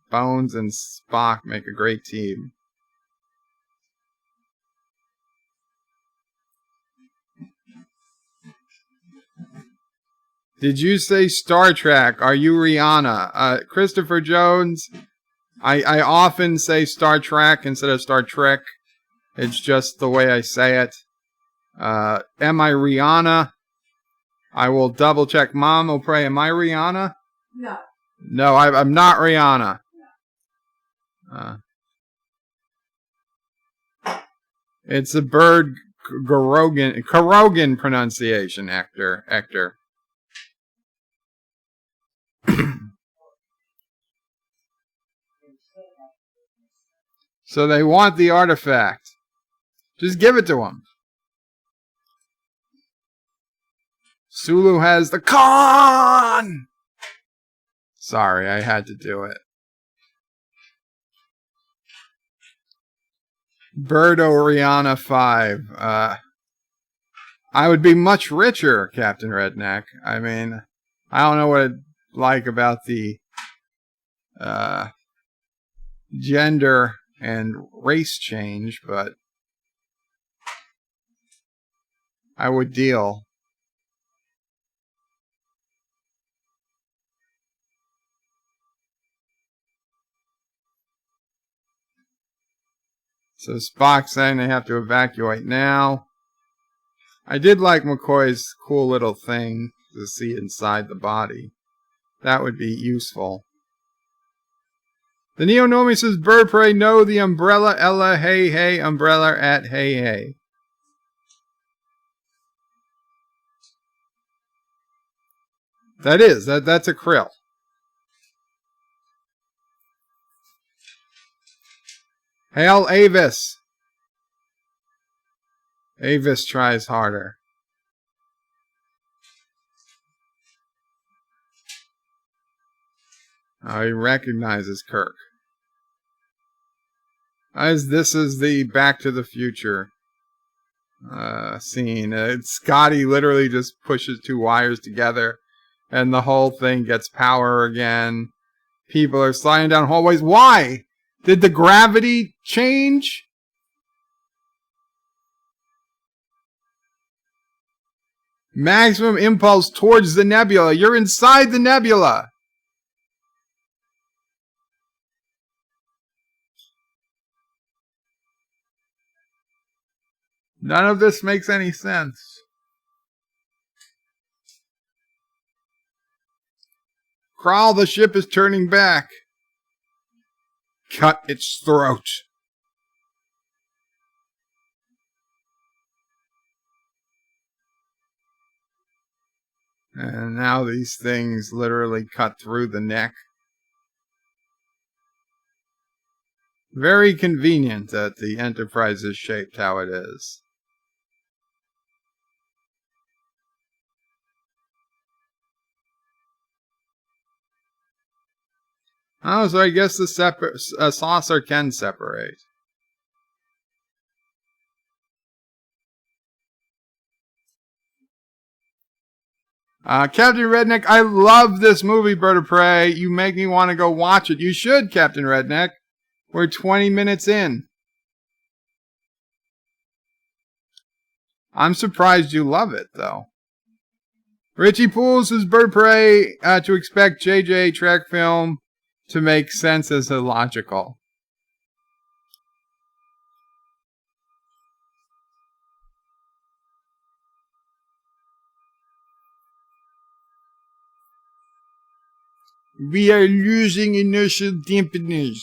Bones and Spock make a great team. Did you say Star Trek? Are you Rihanna? Christopher Jones, I often say Star Trek instead of Star Trek. It's just the way I say it. Am I Rihanna? I will double check. Mom will pray. Am I Rihanna? No. No, I'm not Rihanna. It's a bird Karogan pronunciation, Hector. So they want the artifact. Just give it to them. Sulu has the con! Sorry, I had to do it. Birdo Rihanna 5. I would be much richer, Captain Redneck. I mean, I don't know what it's like about the gender and race change, but I would deal. So Spock saying they have to evacuate now. I did like McCoy's cool little thing to see inside the body. That would be useful. The Neonomi says, Bird Prey, no, the umbrella, Ella, hey, hey, umbrella at hey, hey. That's a krill. Hail Avis. Avis tries harder. Oh, he recognizes Kirk. As this is the Back to the Future scene. Scotty literally just pushes two wires together and the whole thing gets power again. People are sliding down hallways. Why? Did the gravity change? Maximum impulse towards the nebula. You're inside the nebula. None of this makes any sense. Crawl, the ship is turning back. Cut its throat. And now these things literally cut through the neck. Very convenient that the Enterprise is shaped how it is. Oh, so I guess the saucer can separate. Captain Redneck, I love this movie, Bird of Prey. You make me want to go watch it. You should, Captain Redneck. We're 20 minutes in. I'm surprised you love it, though. Richie Pools is Bird of Prey to expect J.J. Trek film to make sense as illogical. We are losing inertial dampeners.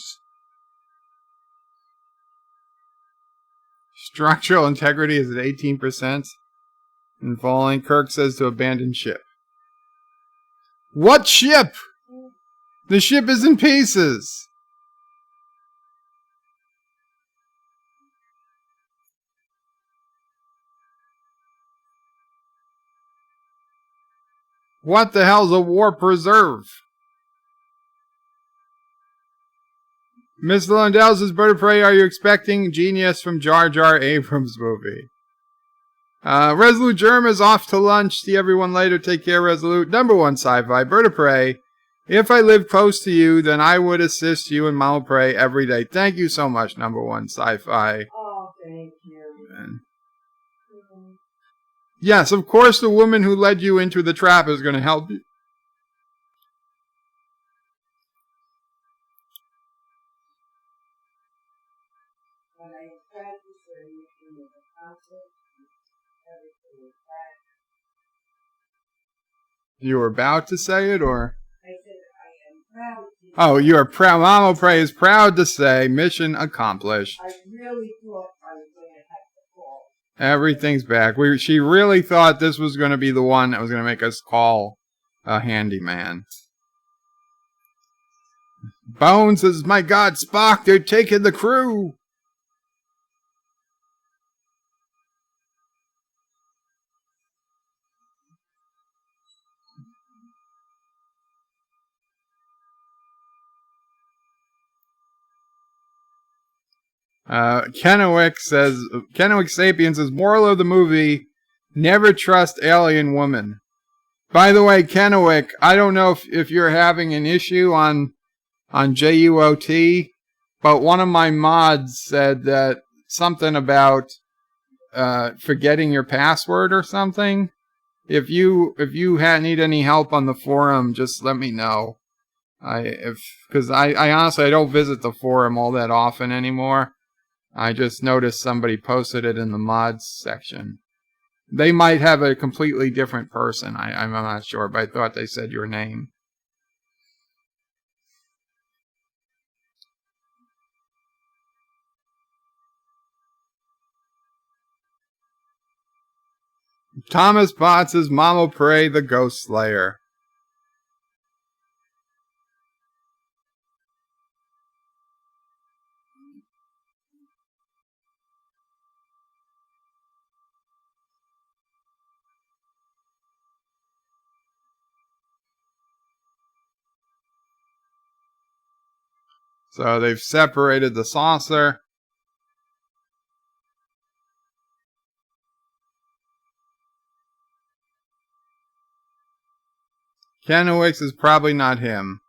Structural integrity is at 18%. And falling, Kirk says to abandon ship. What ship? The ship is in pieces. What the hell's a warp reserve? Miss Lundell says, Bird of Prey, are you expecting genius from Jar Jar Abrams movie? Resolute Germ is off to lunch. See everyone later. Take care, Resolute. Number one sci-fi, Bird of Prey. If I lived close to you, then I would assist you in Mama Prey every day. Thank you so much, number one sci-fi. Oh, thank you. And yes, of course the woman who led you into the trap is going to help you. When I tried to say in the concert, everything was back. You were about to say it, or? I said, I am proud to you. Oh, you are proud. Mama Prey is proud to say, mission accomplished. I really thought I was going to have to call. Everything's back. She really thought this was going to be the one that was going to make us call a handyman. Bones says, my God, Spock, they're taking the crew. Kennewick Sapien says, moral of the movie, never trust alien woman. By the way, Kennewick, I don't know if you're having an issue on JUOT, but one of my mods said that something about forgetting your password or something. If you need any help on the forum, just let me know. Because I honestly I don't visit the forum all that often anymore. I just noticed somebody posted it in the mods section. They might have a completely different person. I'm not sure, but I thought they said your name. Thomas Potts is Mama Prey, the Ghost Slayer. So they've separated the saucer. Kennewick's is probably not him.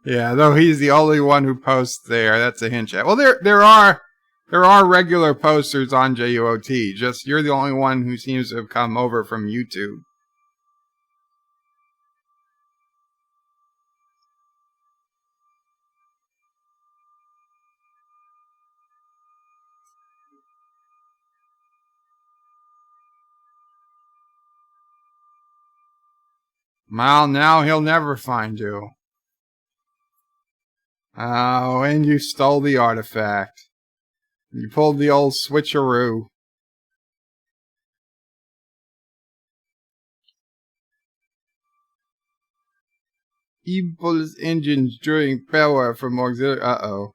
Yeah, though he's the only one who posts there. That's a hint. Well, there are regular posters on JUOT. Just you're the only one who seems to have come over from YouTube. Well, now he'll never find you. Oh, and you stole the artifact. You pulled the old switcheroo. Evil's engines drawing power from auxiliary. Uh-oh.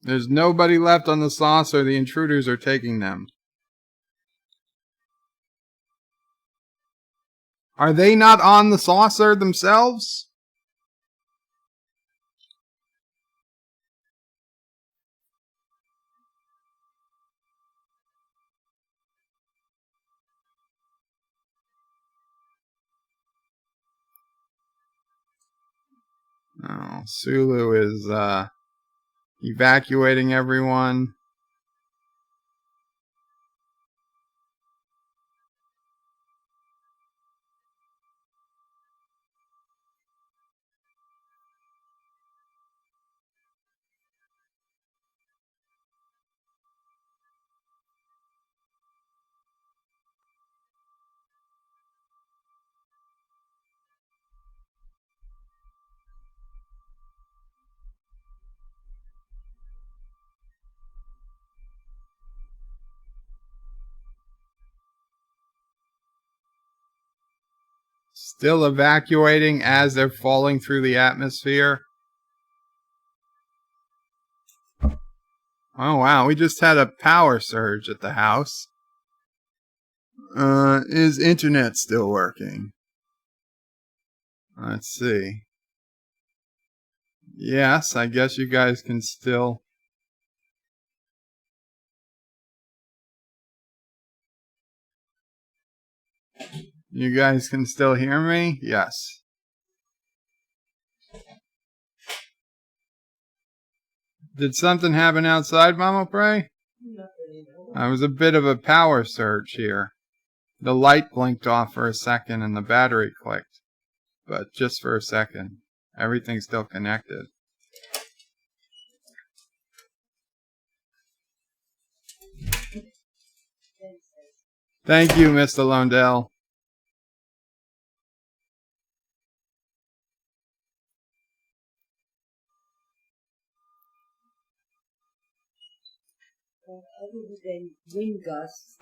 There's nobody left on the saucer. The intruders are taking them. Are they not on the saucer themselves? Oh, Sulu is Evacuating everyone. Still evacuating as they're falling through the atmosphere. Oh wow, we just had a power surge at the house. Is internet still working? Let's see. Yes, I guess you guys can still... You guys can still hear me? Yes. Did something happen outside, Mama Pray? There was a bit of a power surge here. The light blinked off for a second and the battery clicked. But just for a second. Everything's still connected. Thank you, Mr. Londell. Other than wind gusts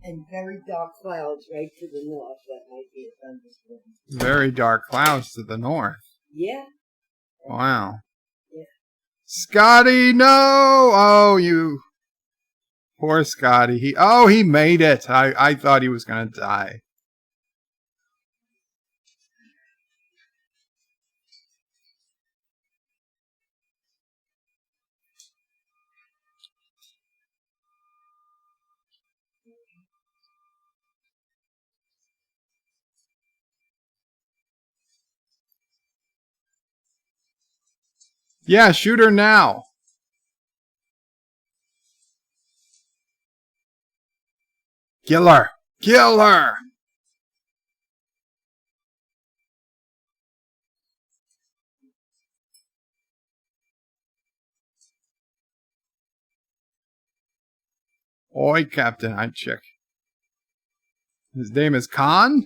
and very dark clouds right to the north, that might be a thunderstorm. Very dark clouds to the north. Yeah. Wow. Yeah. Scotty, no! Oh, you poor Scotty. He made it. I thought he was gonna die. Yeah, shoot her now. Kill her. Kill her. Oi, Captain, I check. His name is Khan?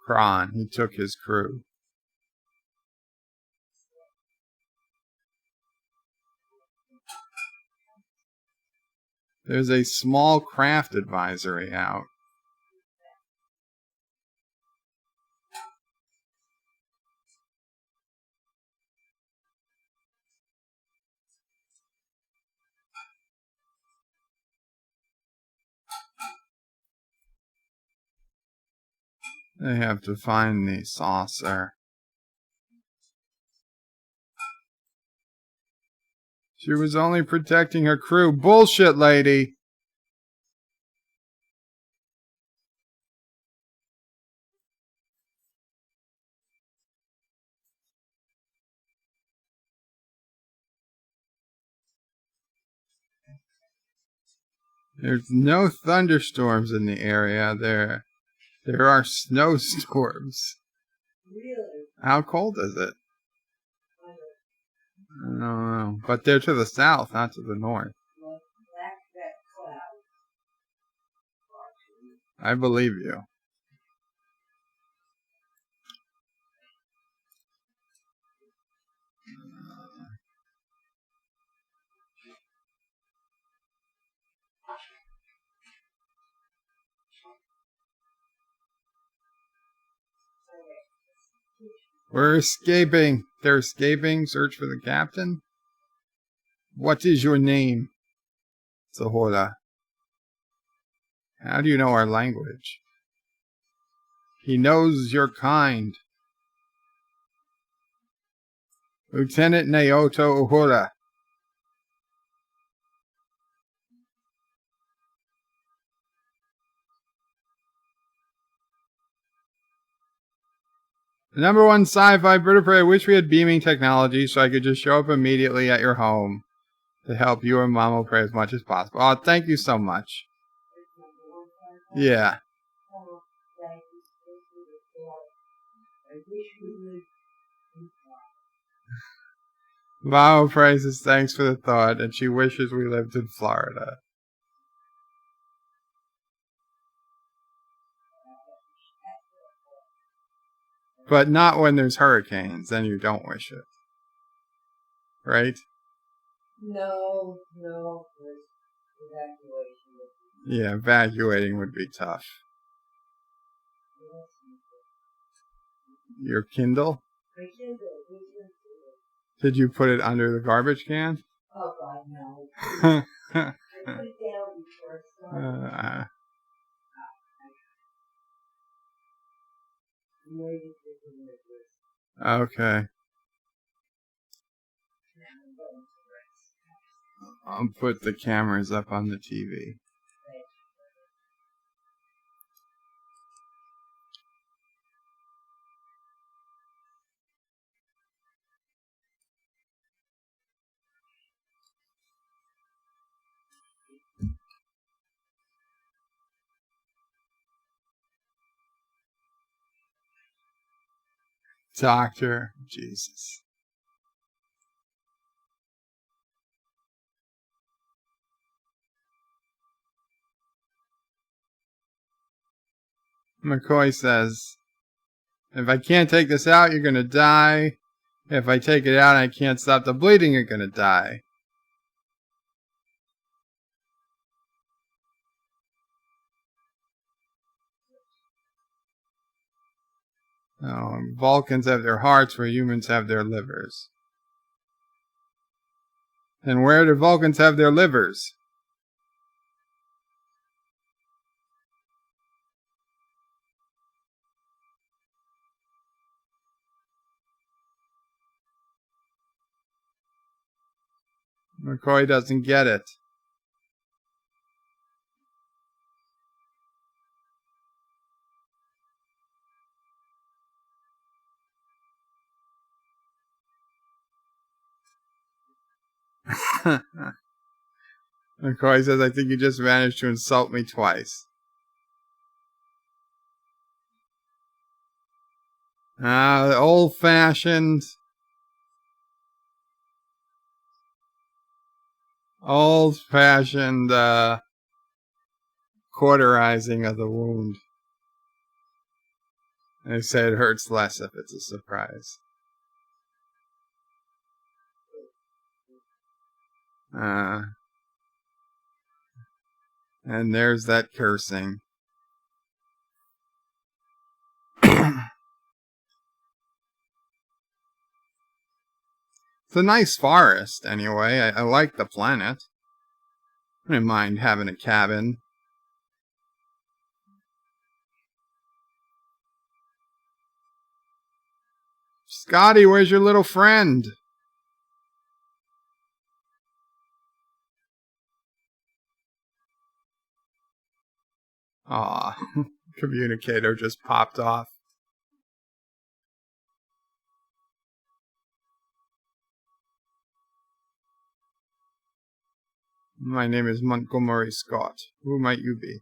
Kron. He took his crew. There's a small craft advisory out. They have to find the saucer. She was only protecting her crew. Bullshit, lady. There's no thunderstorms in the area. There are snowstorms. Really? How cold is it? I don't know. But they're to the south, not to the north. Well, that cloud. I believe you. We're escaping. They're escaping. Search for the captain. What is your name? Zahora. How do you know our language? He knows your kind. Lieutenant Naoto Uhura. Number one sci-fi bird of prey. I wish we had beaming technology so I could just show up immediately at your home to help you and Mama Prey as much as possible. Oh, thank you so much. Yeah. Oh, thank you. Thank you for that. I wish we would be Mama Prey says thanks for the thought, and she wishes we lived in Florida. But not when there's hurricanes, then you don't wish it. Right? No, there's evacuation. Yeah, evacuating would be tough. Your Kindle? My Kindle, who's going to Did you put it under the garbage can? Oh, God, no. I put it down before it started. I'm waiting for the delivery. Okay. I'll put the cameras up on the TV. Doctor, Jesus. McCoy says, if I can't take this out, you're going to die. If I take it out and I can't stop the bleeding, you're going to die. Oh, Vulcans have their hearts where humans have their livers. And where do Vulcans have their livers? McCoy doesn't get it. McCoy says, I think you just managed to insult me twice. The old-fashioned cauterizing of the wound. They say it hurts less if it's a surprise. And there's that cursing. It's a nice forest, anyway. I like the planet. I didn't mind having a cabin. Scotty, where's your little friend? Aw, communicator just popped off. My name is Montgomery Scott. Who might you be?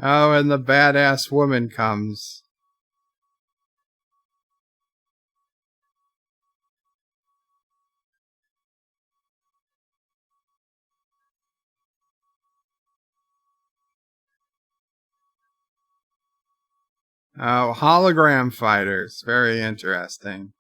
Oh, and the badass woman comes. Oh, hologram fighters. Very interesting.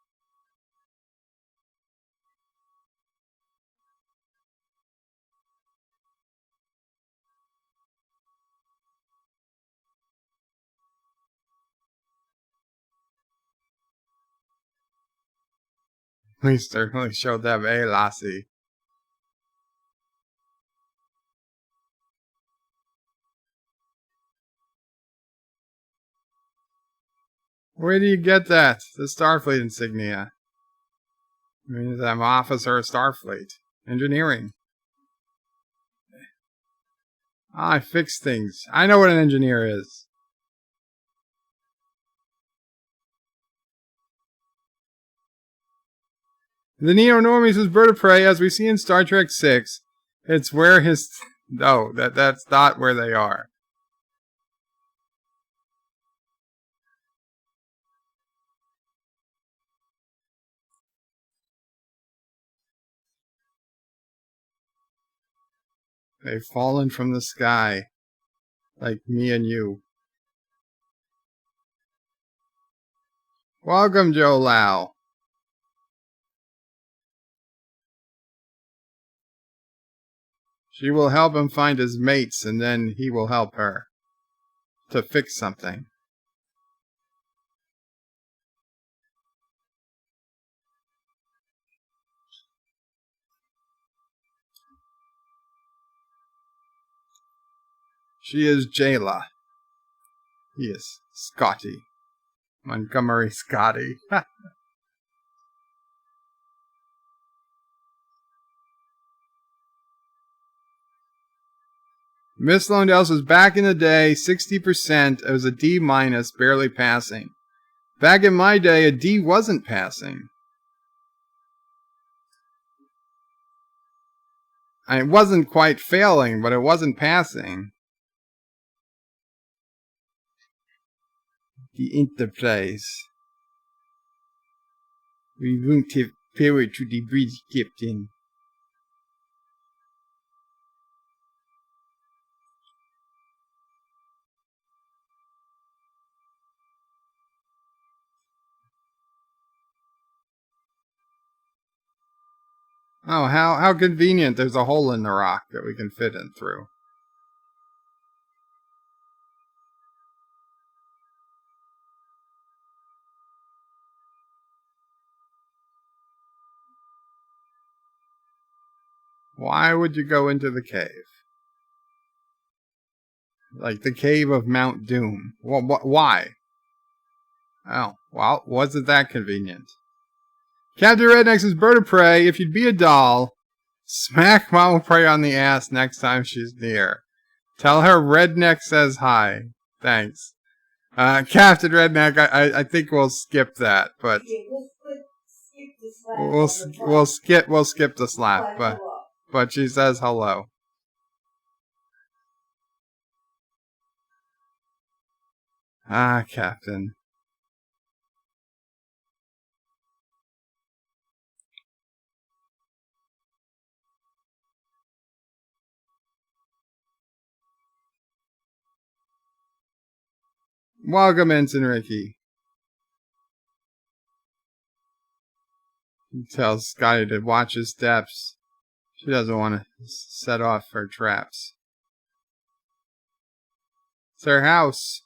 We certainly showed them a Lassie. Where do you get that? The Starfleet insignia. I mean, I'm officer of Starfleet. Engineering. I fix things. I know what an engineer is. The Neo-Normies is bird of prey, as we see in Star Trek VI. It's where his... No, that's not where they are. They've fallen from the sky. Like me and you. Welcome, Joe Lau. She will help him find his mates, and then he will help her. To fix something. She is Jayla. He is Scotty. Montgomery Scotty. Miss Londell says, back in the day, 60%, it was a D minus, barely passing. Back in my day, a D wasn't passing. It wasn't quite failing, but it wasn't passing. The Enterprise. We won't have power to the bridge, Captain. Oh, how convenient. There's a hole in the rock that we can fit in through. Why would you go into the cave? Like the cave of Mount Doom. Why? Oh, well, wasn't that convenient? Captain Redneck's bird of prey. If you'd be a doll, smack Mama Prey on the ass next time she's near. Tell her Redneck says hi. Thanks. Captain Redneck, I think we'll skip that, but we'll skip the slap, but she says hello. Captain. Welcome, Ensign Ricky. He tells Scotty to watch his steps. She doesn't want to set off her traps. It's her house.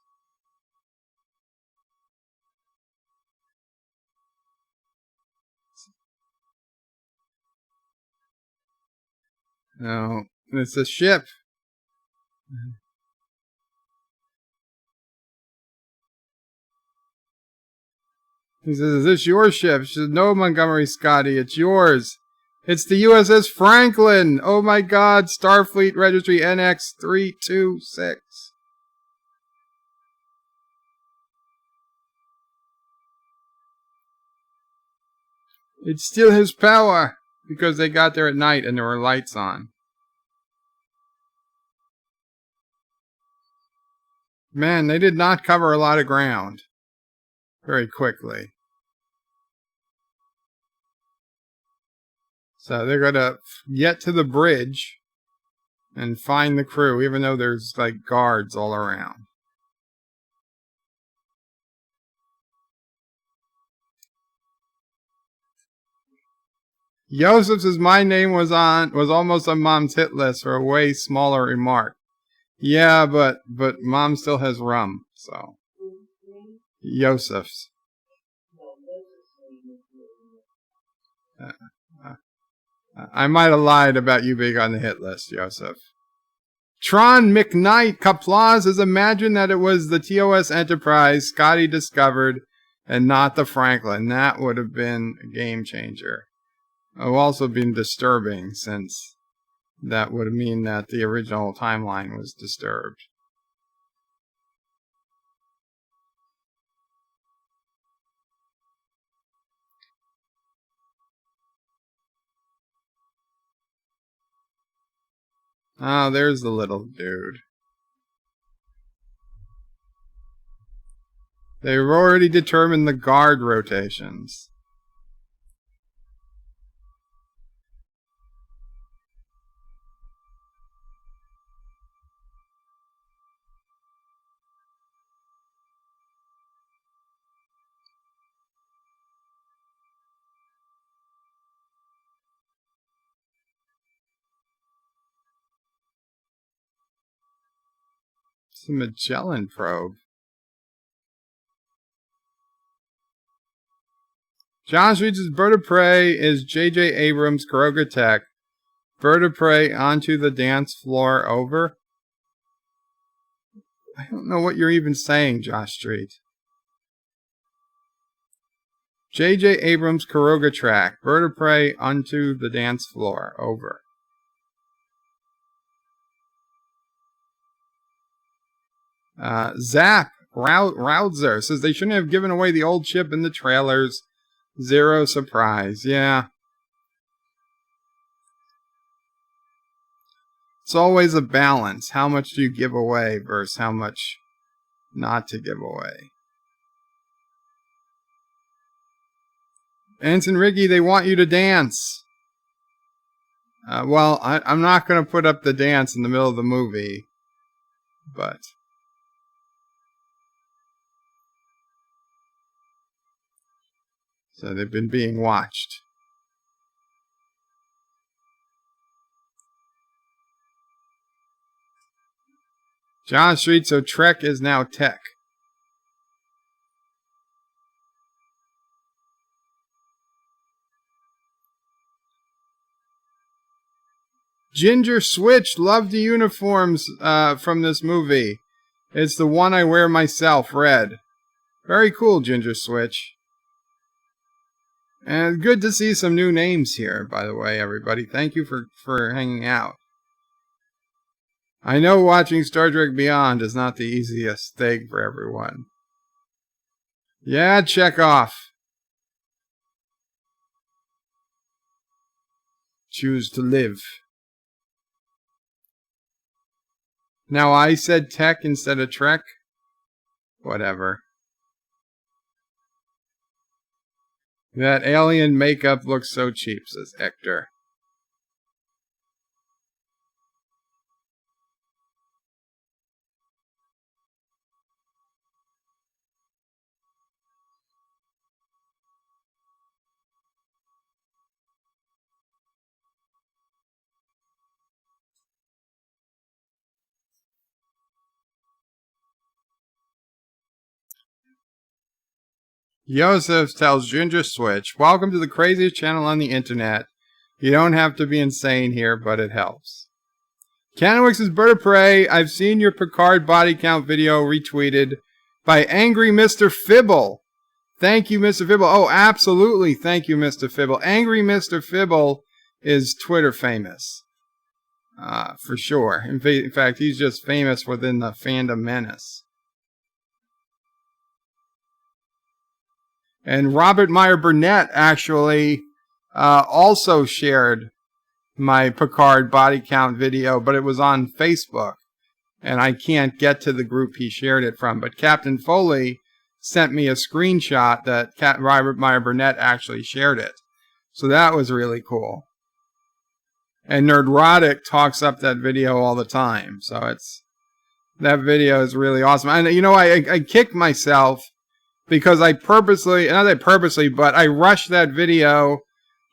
No, it's a ship. He says, is this your ship? She says, no, Montgomery Scotty, it's yours. It's the USS Franklin. Oh my God, Starfleet Registry NX326. It's still his power, because they got there at night and there were lights on. Man, they did not cover a lot of ground very quickly. So they're going to get to the bridge and find the crew, even though there's like guards all around. Yosef says my name was almost on Mom's hit list for a way smaller remark. Yeah, but Mom still has rum, so. Yosef's. I might have lied about you being on the hit list, Joseph. Tron McKnight Qapla says, imagine that it was the TOS Enterprise Scotty discovered and not the Franklin. That would have been a game changer. It would also been disturbing, since that would mean that the original timeline was disturbed. Oh, there's the little dude. They've already determined the guard rotations. It's a Magellan probe. John Street's Bird of Prey is J.J. Abrams' Kuroga Tech. Bird of Prey onto the dance floor over. I don't know what you're even saying, Josh Street. J.J. Abrams' Kuroga track. Bird of Prey onto the dance floor over. Zap Routzer says they shouldn't have given away the old chip in the trailers. Zero surprise. Yeah. It's always a balance. How much do you give away versus how much not to give away? Ensign Ricky, they want you to dance. Well, I'm not going to put up the dance in the middle of the movie. But so they've been being watched. John Street, so Trek is now Tech. Ginger Switch, love the uniforms from this movie. It's the one I wear myself, red. Very cool, Ginger Switch. And good to see some new names here, by the way, everybody. Thank you for hanging out. I know watching Star Trek Beyond is not the easiest thing for everyone. Yeah, Chekhov. Choose to live. Now I said Tech instead of Trek. Whatever. That alien makeup looks so cheap, says Hector. Yosef tells Ginger Switch, welcome to the craziest channel on the internet. You don't have to be insane here, but it helps. Canowix's Bird of Prey, I've seen your Picard body count video retweeted by Angry Mr. Fibble. Thank you, Mr. Fibble. Oh, absolutely. Thank you, Mr. Fibble. Angry Mr. Fibble is Twitter famous. For sure. In fact, he's just famous within the fandom menace. And Robert Meyer Burnett actually also shared my Picard body count video, but it was on Facebook. And I can't get to the group he shared it from. But Captain Foley sent me a screenshot that Robert Meyer Burnett actually shared it. So that was really cool. And Nerdrotic talks up that video all the time. So that video is really awesome. And you know, I kicked myself because I but I rushed that video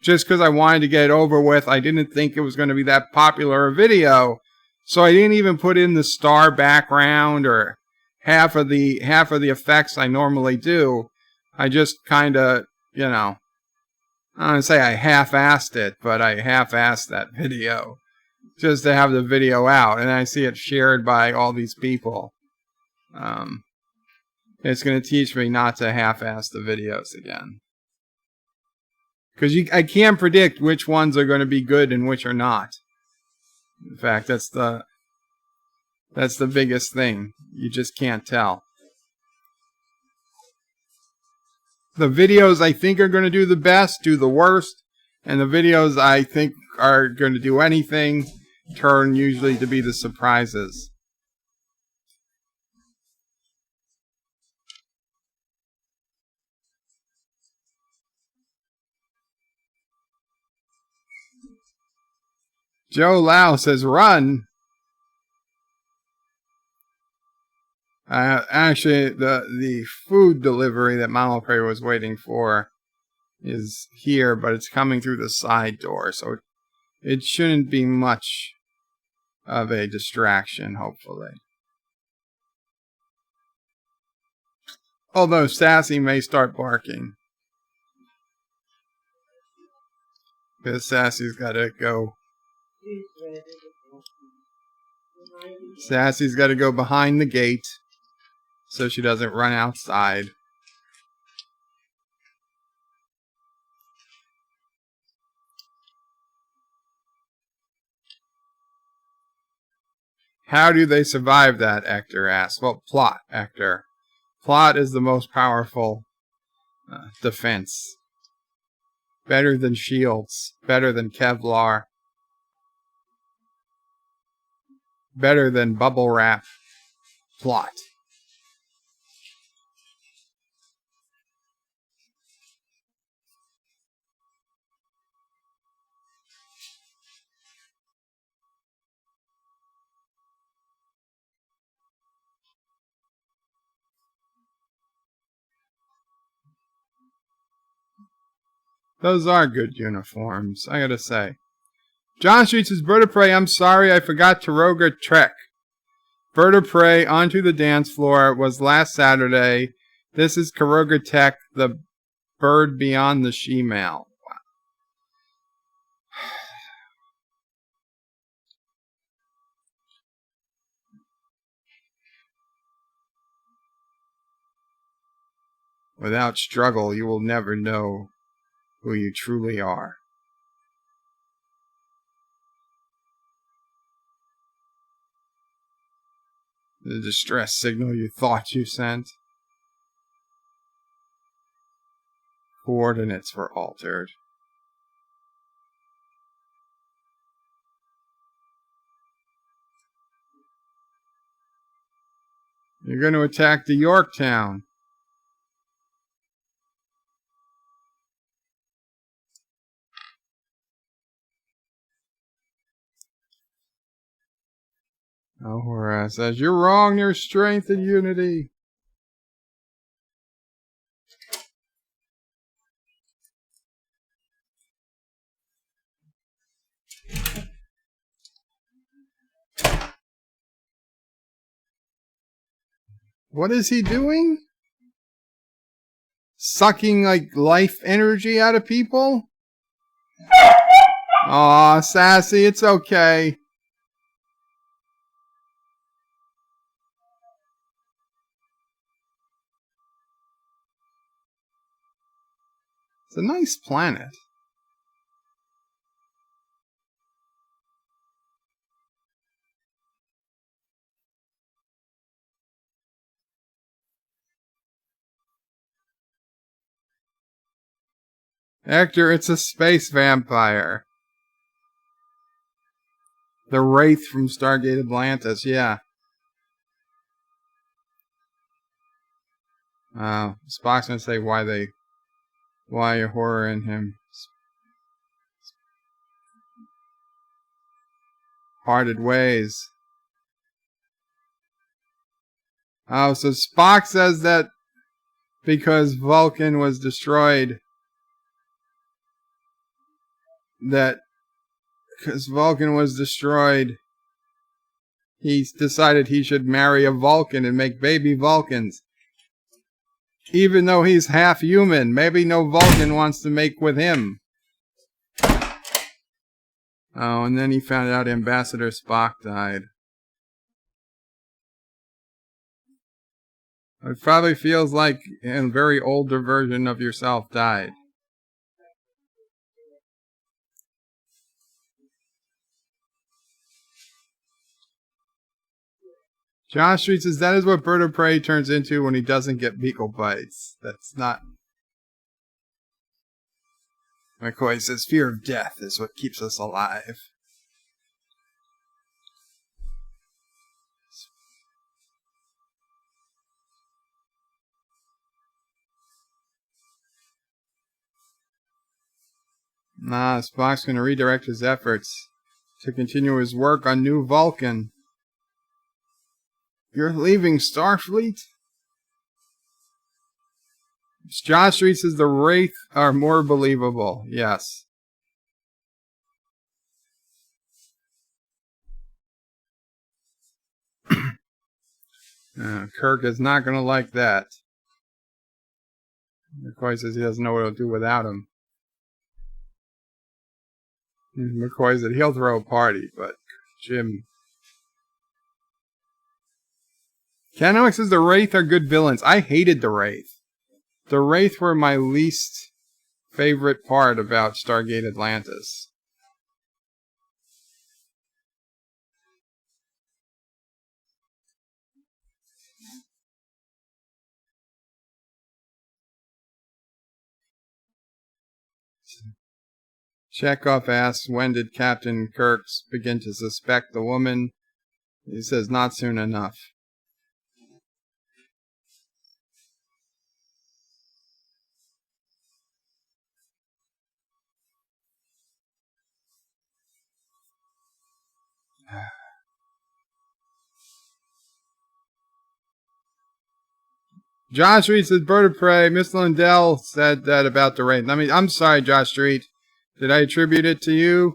just because I wanted to get it over with. I didn't think it was going to be that popular a video. So I didn't even put in the star background or half of the effects I normally do. I just kind of, you know, I don't want to say I half-assed it, but I half-assed that video just to have the video out. And I see it shared by all these people. It's going to teach me not to half-ass the videos again. Because I can't predict which ones are going to be good and which are not. In fact, that's the biggest thing. You just can't tell. The videos I think are going to do the best, do the worst. And the videos I think are going to do anything turn usually to be the surprises. Joe Lau says, run. Actually, the food delivery that Mama Prey was waiting for is here, but it's coming through the side door, so it shouldn't be much of a distraction, hopefully. Although Sassy may start barking. Because Sassy's got to go. Sassy's got to go behind the gate so she doesn't run outside. How do they survive that, Hector asks. Well, plot, Hector. Plot is the most powerful defense. Better than shields. Better than Kevlar. Better than bubble wrap. Plot. Those are good uniforms, I gotta say. John Street says, Bird of Prey, I'm sorry I forgot Taroga Trek. Bird of Prey onto the dance floor was last Saturday. This is Karoga Tech, the bird beyond the she-male. Wow. Without struggle, you will never know who you truly are. The distress signal you thought you sent. Coordinates were altered. You're going to attack the Yorktown. Ahura says, you're wrong, there's strength and unity. What is he doing? Sucking like life energy out of people? Aw, Sassy, it's okay. It's a nice planet. Hector, it's a space vampire. The Wraith from Stargate Atlantis, yeah. Spock's gonna say why a horror in him. Parted ways. Oh, so Spock says that because Vulcan was destroyed, he decided he should marry a Vulcan and make baby Vulcans. Even though he's half human, maybe no Vulcan wants to make with him. Oh, and then he found out Ambassador Spock died. It probably feels like a very older version of yourself died. John Street says that is what Bird of Prey turns into when he doesn't get beagle bites. That's not... McCoy says fear of death is what keeps us alive. Nah, Spock's going to redirect his efforts to continue his work on New Vulcan. You're leaving Starfleet? Josh Street says the Wraith are more believable. Yes. Kirk is not going to like that. McCoy says he doesn't know what he'll do without him. McCoy said he'll throw a party, but Jim... Canoic says the Wraith are good villains. I hated the Wraith. The Wraith were my least favorite part about Stargate Atlantis. Chekhov asks, when did Captain Kirk begin to suspect the woman? He says, not soon enough. Josh Street says, Bird of Prey. Miss Lindell said that about the Wraith. I mean, I'm sorry, Josh Street. Did I attribute it to you?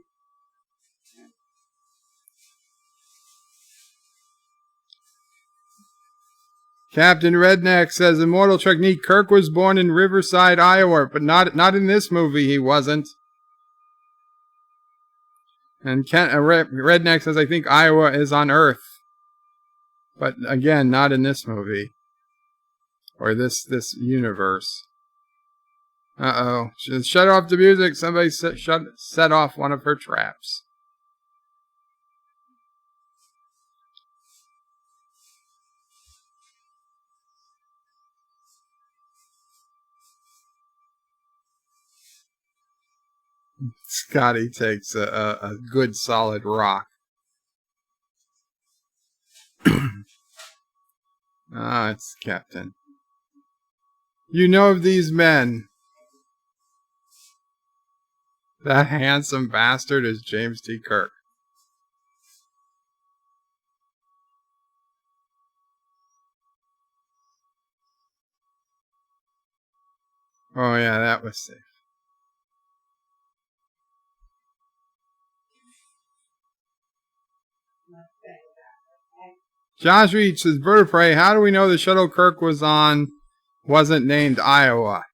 Captain Redneck says, Immortal Technique, Kirk was born in Riverside, Iowa, but not in this movie, he wasn't. And Redneck says, I think Iowa is on Earth. But again, not in this movie. Or this universe. Uh-oh. Shut off the music. Somebody set off one of her traps. Scotty takes a good solid rock. It's Captain. You know of these men. That handsome bastard is James T. Kirk. Oh yeah, that was safe. Josh Reed says, Bird of Prey, how do we know the shuttle Kirk was on wasn't named Iowa?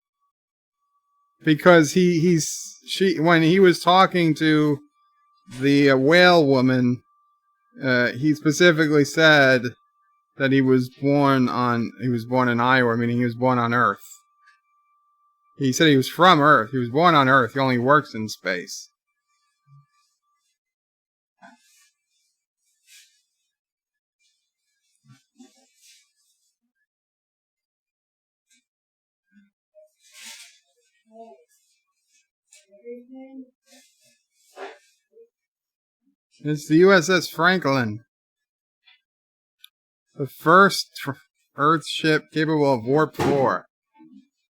Because when he was talking to the whale woman, he specifically said that he was born in Iowa, meaning he was born on Earth. He said he was from Earth. He was born on Earth. He only works in space. It's the USS Franklin. The first Earth ship capable of Warp 4.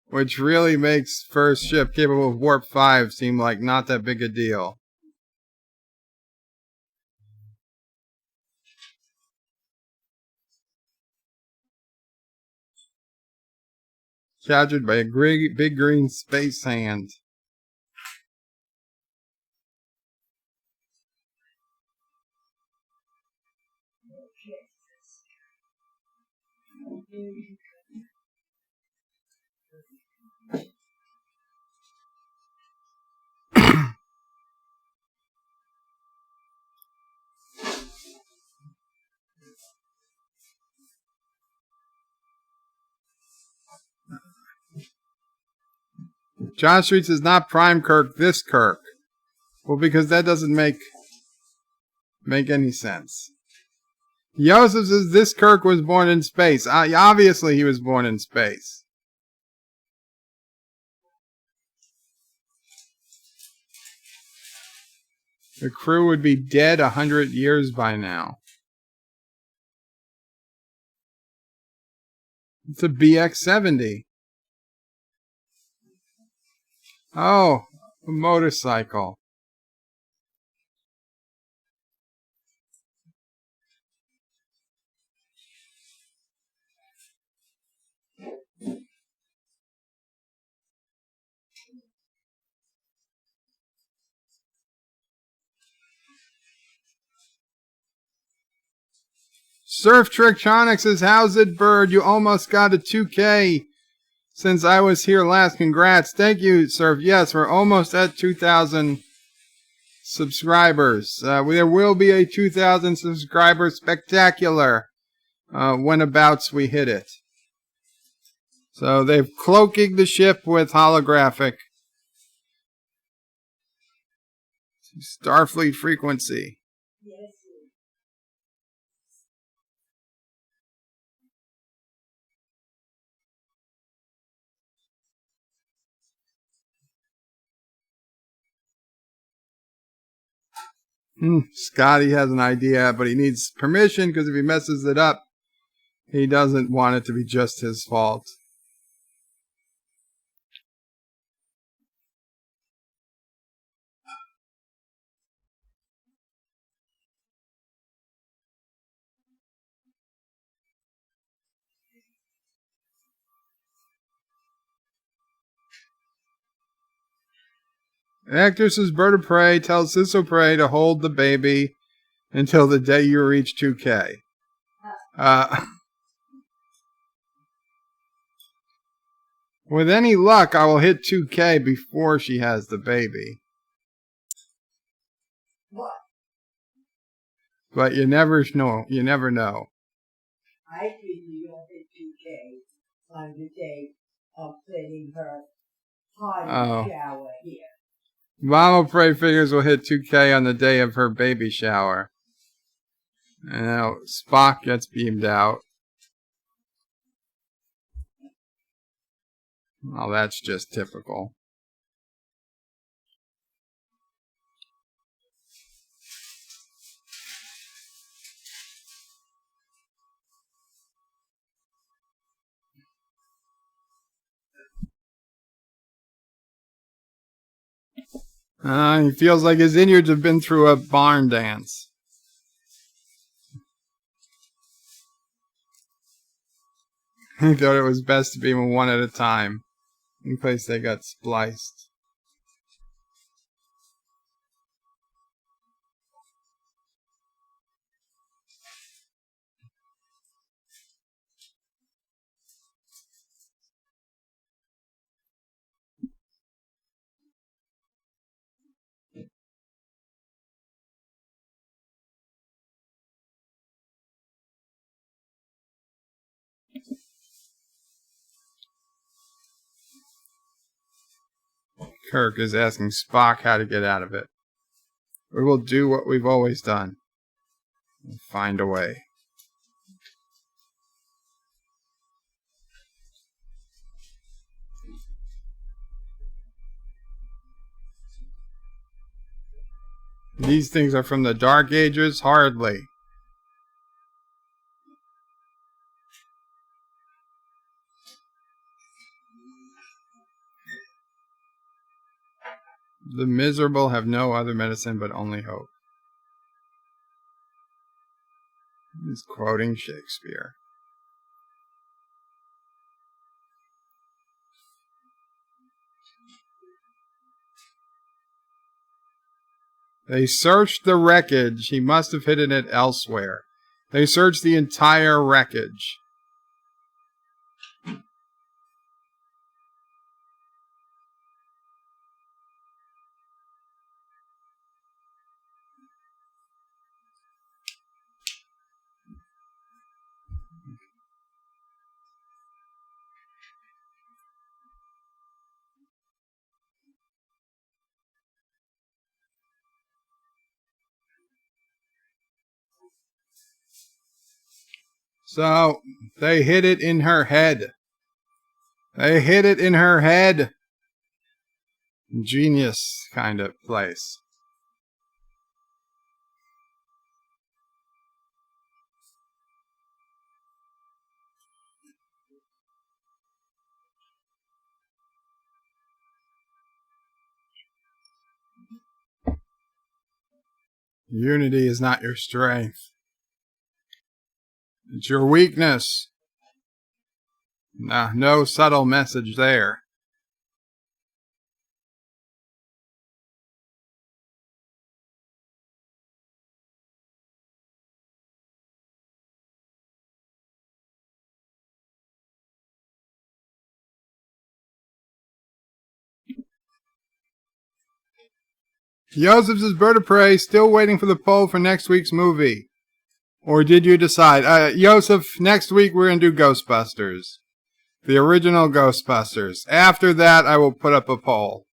Which really makes first ship capable of Warp 5 seem like not that big a deal. Captured by a big green space hand. John Street says not Prime Kirk, this Kirk. Well, because that doesn't make any sense. Joseph says this Kirk was born in space. Obviously, he was born in space. The crew would be dead 100 years by now. It's a BX-70. Oh, a motorcycle. Surf Tricktronix says, how's it, Bird? You almost got a 2K since I was here last. Congrats. Thank you, Surf. Yes, we're almost at 2,000 subscribers. There will be a 2,000 subscriber spectacular whenabouts we hit it. So they've cloaking the ship with holographic Starfleet frequency. Yes, Scotty has an idea, but he needs permission because if he messes it up, he doesn't want it to be just his fault. Actor says Bird of Prey tells Sisso Prey to hold the baby until the day you reach 2K. With any luck, I will hit 2K before she has the baby. what? But you never know. You never know. I think you're going to hit 2K on the day of letting her potty shower here. Mama Prey figures will hit 2K on the day of her baby shower. And now Spock gets beamed out. Oh, that's just typical. He feels like his innards have been through a barn dance. He thought it was best to be one at a time, in case they got spliced. Kirk is asking Spock how to get out of it. We will do what we've always done. We'll find a way. These things are from the Dark Ages? Hardly. The miserable have no other medicine but only hope. He's quoting Shakespeare. They searched the wreckage. He must have hidden it elsewhere. They searched the entire wreckage. So, they hid it in her head. They hid it in her head. Genius kind of place. Unity is not your strength. It's your weakness. No subtle message there. Joseph's Bird of Prey, still waiting for the poll for next week's movie. Or did you decide? Joseph, next week we're going to do Ghostbusters. The original Ghostbusters. After that, I will put up a poll.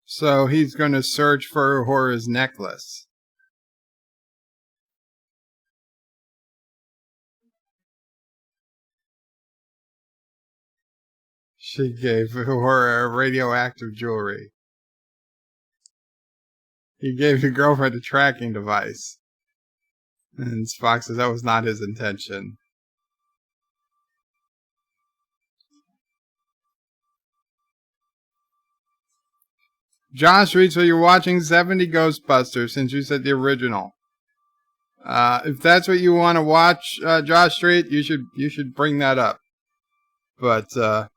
So he's going to search for Hora's necklace. She gave Hora radioactive jewelry. He gave the girlfriend a tracking device. And Spock says that was not his intention. Josh reads, so you're watching 70 Ghostbusters since you said the original. If that's what you want to watch, Josh Street, you should bring that up. But oh,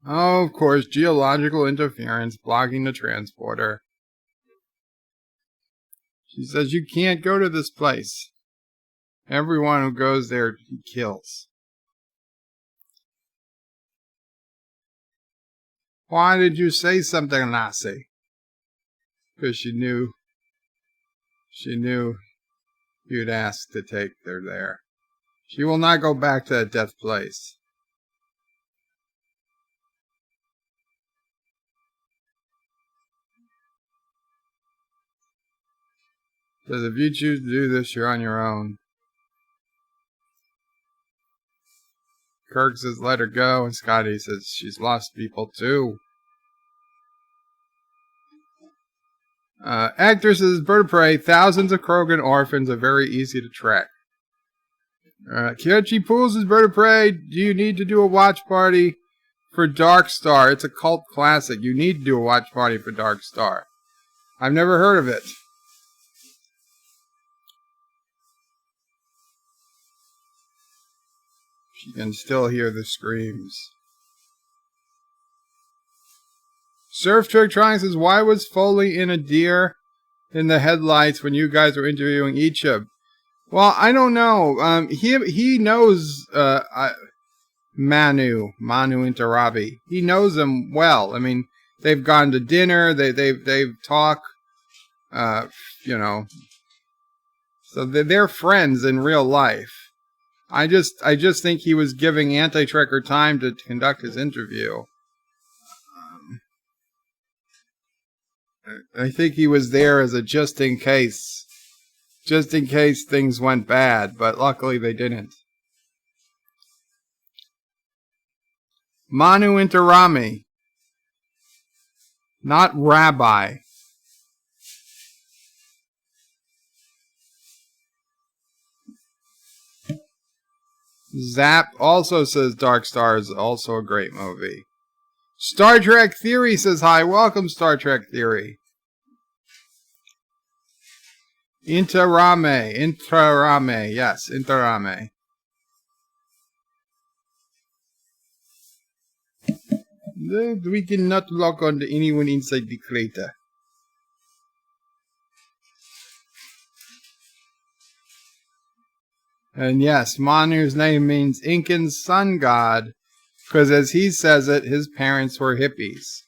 of course, geological interference blocking the transporter. She says you can't go to this place. Everyone who goes there, he kills. Why did you say something, Lassie? Because she knew you'd ask to take her there. She will not go back to that death place. Says if you choose to do this, you're on your own. Kirk says let her go, and Scotty says she's lost people too. Actor says Bird of Prey, thousands of Krogan orphans are very easy to track. Kyochi Pools says Bird of Prey, do you need to do a watch party for Dark Star? It's a cult classic. You need to do a watch party for Dark Star. I've never heard of it. She can still hear the screams. Surf Trick Trying says, why was Foley in a deer in the headlights when you guys were interviewing Ichib? Well, I don't know. He knows Manu Intarabi. He knows him well. I mean, they've gone to dinner. They've talked. You know, so they're friends in real life. I just think he was giving Anti-Trekker time to conduct his interview. I think he was there as a just in case things went bad, but luckily they didn't. Manu Intarami, not Rabbi. Zap also says Dark Star is also a great movie. Star Trek Theory says hi. Welcome, Star Trek Theory. Interame, yes, Interame. We cannot lock on anyone inside the crater. And yes, Manu's name means Incan sun god, because as he says it, his parents were hippies.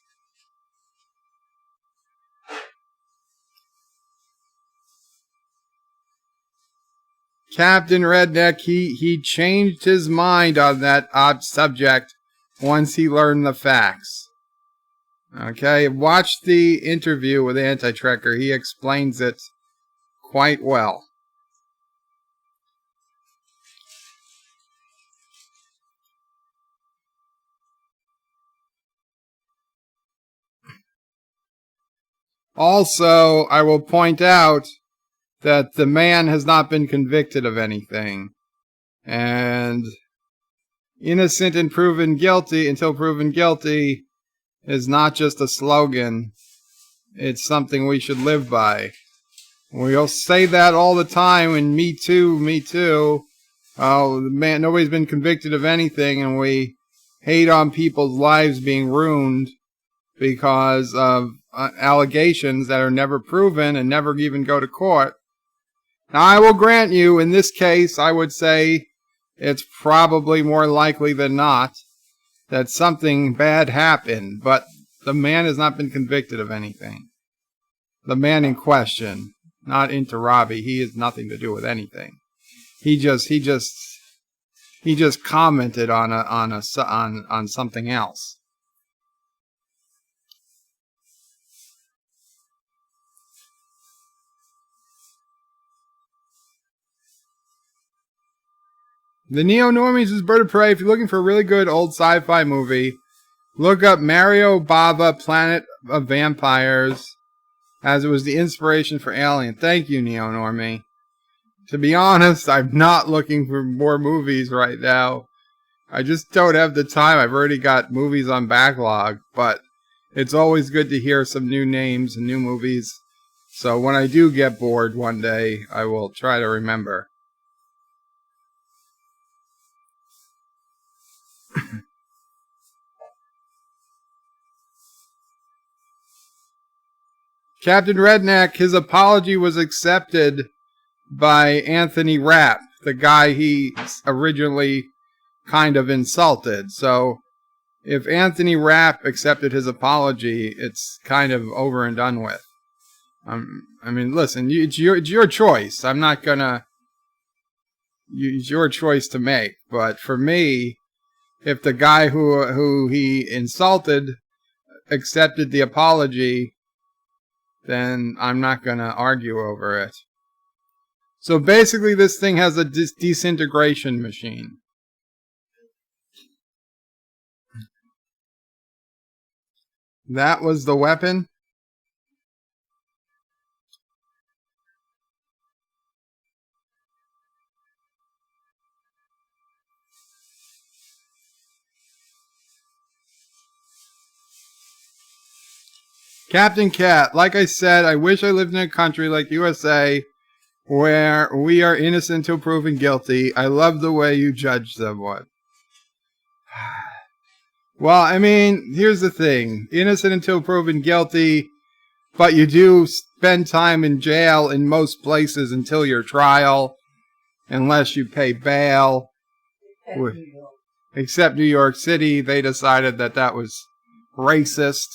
Captain Redneck, he changed his mind on that subject once he learned the facts. Okay, watch the interview with Anti-Trekker. He explains it quite well. Also, I will point out that the man has not been convicted of anything. And innocent and proven guilty until proven guilty is not just a slogan. It's something we should live by. We'll say that all the time, and me too, me too. Oh, man, nobody's been convicted of anything, and we hate on people's lives being ruined because of allegations that are never proven and never even go to court. Now, I will grant you, in this case, I would say it's probably more likely than not that something bad happened, but the man has not been convicted of anything. The man in question, not Interabi, he has nothing to do with anything. He just commented on something else. The Neo-Normies is Bird of Prey. If you're looking for a really good old sci-fi movie, look up Mario Bava, Planet of Vampires, as it was the inspiration for Alien. Thank you, Neo-Normie. To be honest, I'm not looking for more movies right now. I just don't have the time. I've already got movies on backlog, but it's always good to hear some new names and new movies. So when I do get bored one day, I will try to remember. Captain Redneck, his apology was accepted by Anthony Rapp, the guy he originally kind of insulted. So if Anthony Rapp accepted his apology, it's kind of over and done with. I mean, listen, it's your choice. I'm not gonna... It's your choice to make. But for me, if the guy who he insulted accepted the apology, then I'm not going to argue over it. So basically this thing has a disintegration machine. That was the weapon? Captain Cat, like I said, I wish I lived in a country like USA where we are innocent until proven guilty. I love the way you judge someone. Well, I mean, here's the thing. Innocent until proven guilty, but you do spend time in jail in most places until your trial, unless you pay bail. Except New York City, they decided that that was racist.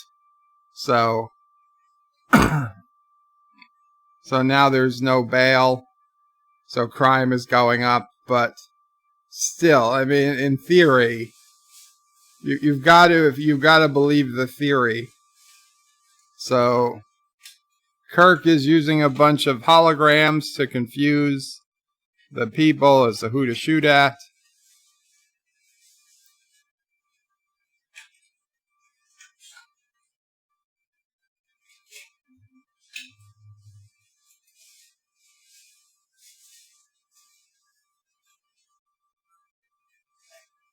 So now there's no bail. So crime is going up. But still, I mean, in theory, you've got to believe the theory. So Kirk is using a bunch of holograms to confuse the people as to who to shoot at.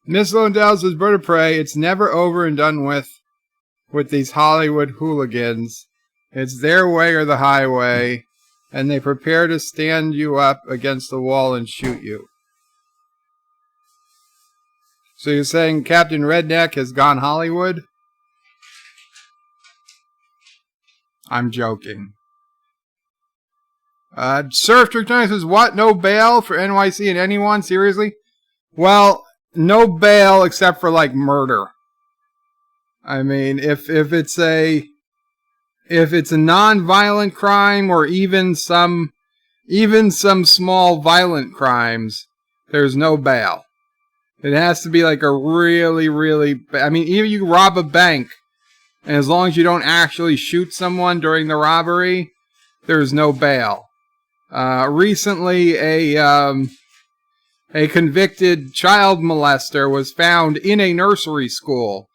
Miss Londell says, Bird of Prey, it's never over and done with these Hollywood hooligans. It's their way or the highway. and they prepare to stand you up against the wall and shoot you. So you're saying Captain Redneck has gone Hollywood? I'm joking. Surf Trick says, what? No bail for NYC and anyone? Seriously? Well, no bail except for like murder. I mean, if it's a non-violent crime or even some small violent crimes, there's no bail. It has to be like a really, really... I mean, even you rob a bank, and as long as you don't actually shoot someone during the robbery, there's no bail. Recently, a convicted child molester was found in a nursery school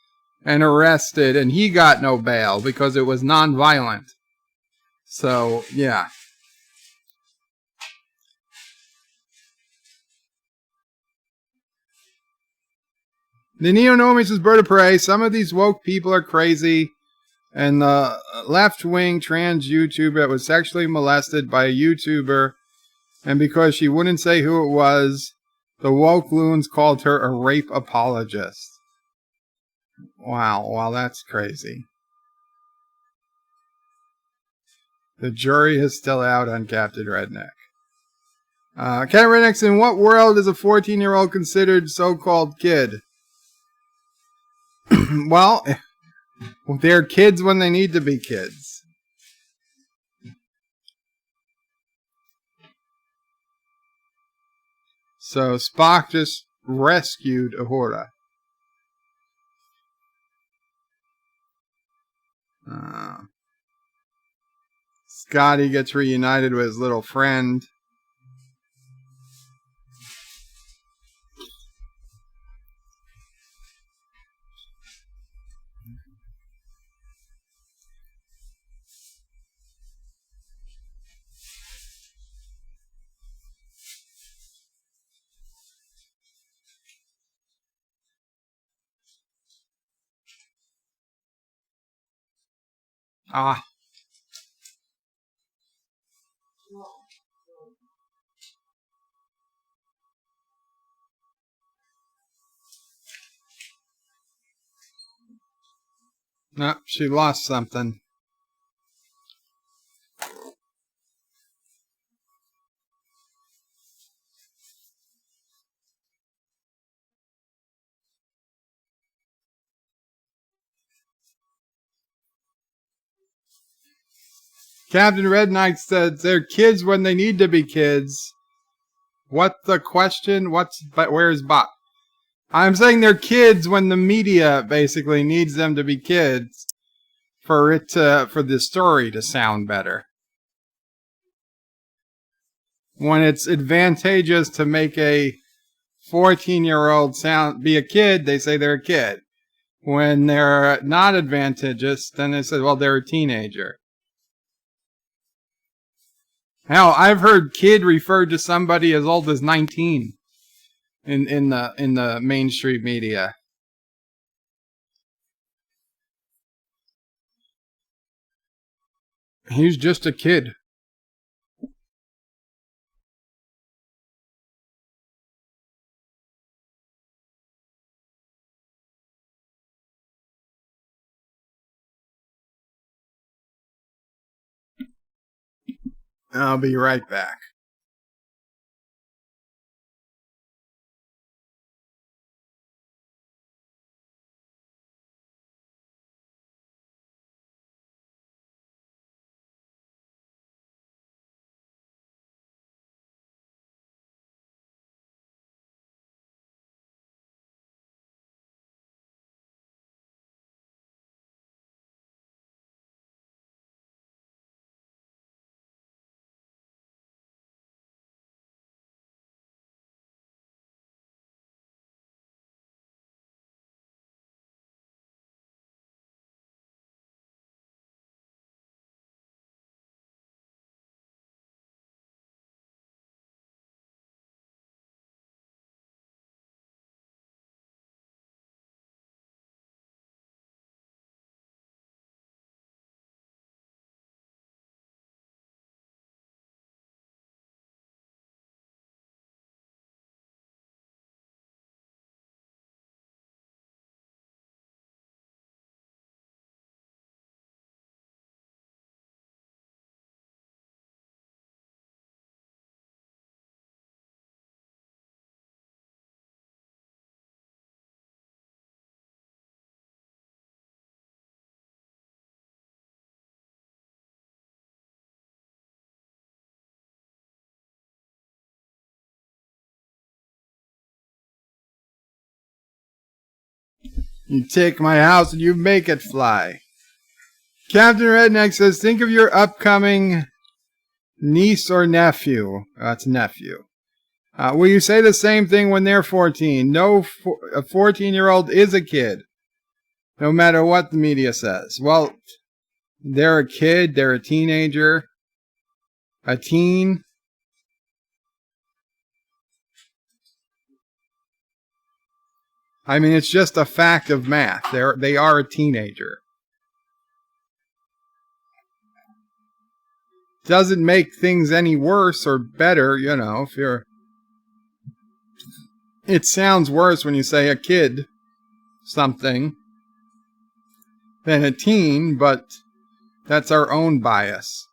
and arrested, and he got no bail because it was non-violent. So, yeah. The Neo-Nomi says, Bird of Prey, some of these woke people are crazy, and the left-wing trans YouTuber that was sexually molested by a YouTuber, and because she wouldn't say who it was, the woke loons called her a rape apologist. Wow, that's crazy. The jury is still out on Captain Redneck. Captain Redneck's, in what world is a 14-year-old considered so-called kid? Well, they're kids when they need to be kids. So Spock just rescued Uhura. Scotty gets reunited with his little friend. No, she lost something. Captain Red Knight said they're kids when they need to be kids. What the question? Where's Bob? I'm saying they're kids when the media basically needs them to be kids for the story to sound better. When it's advantageous to make a 14-year-old be a kid, they say they're a kid. When they're not advantageous, then they say, well, they're a teenager. Hell, I've heard kid referred to somebody as old as 19 in the mainstream media. He's just a kid. I'll be right back. You take my house and you make it fly. Captain Redneck says, think of your upcoming niece or nephew. That's nephew. Will you say the same thing when they're 14? No, a 14-year-old is a kid, no matter what the media says. Well, they're a kid, they're a teenager, a teen. I mean, it's just a fact of math. They are a teenager. Doesn't make things any worse or better, you know, if you're... It sounds worse when you say a kid something than a teen, but that's our own bias.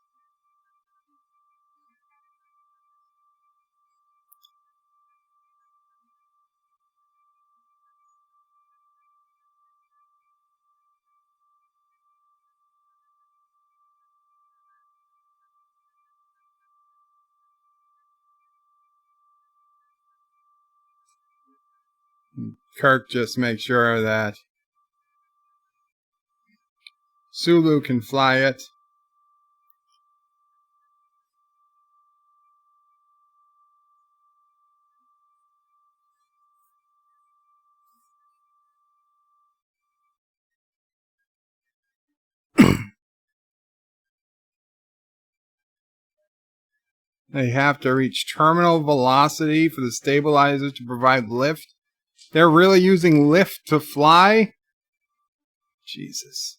Kirk just makes sure that Sulu can fly it. They have to reach terminal velocity for the stabilizers to provide lift. They're really using lift to fly? Jesus.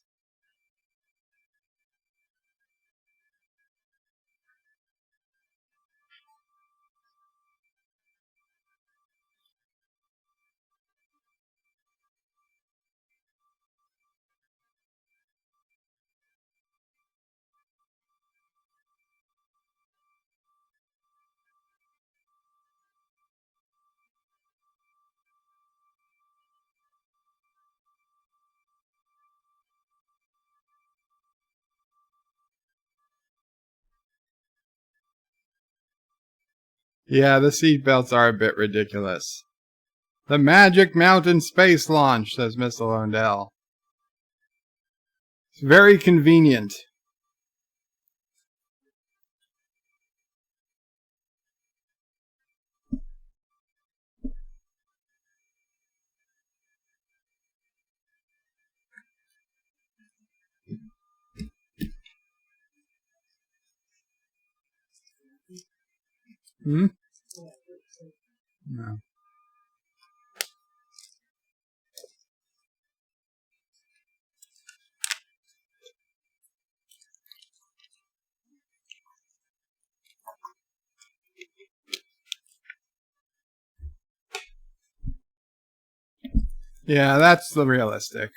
Yeah, the seatbelts are a bit ridiculous. The Magic Mountain Space Launch, says Mr. Londell. It's very convenient. Hmm? No. Yeah, that's the realistic.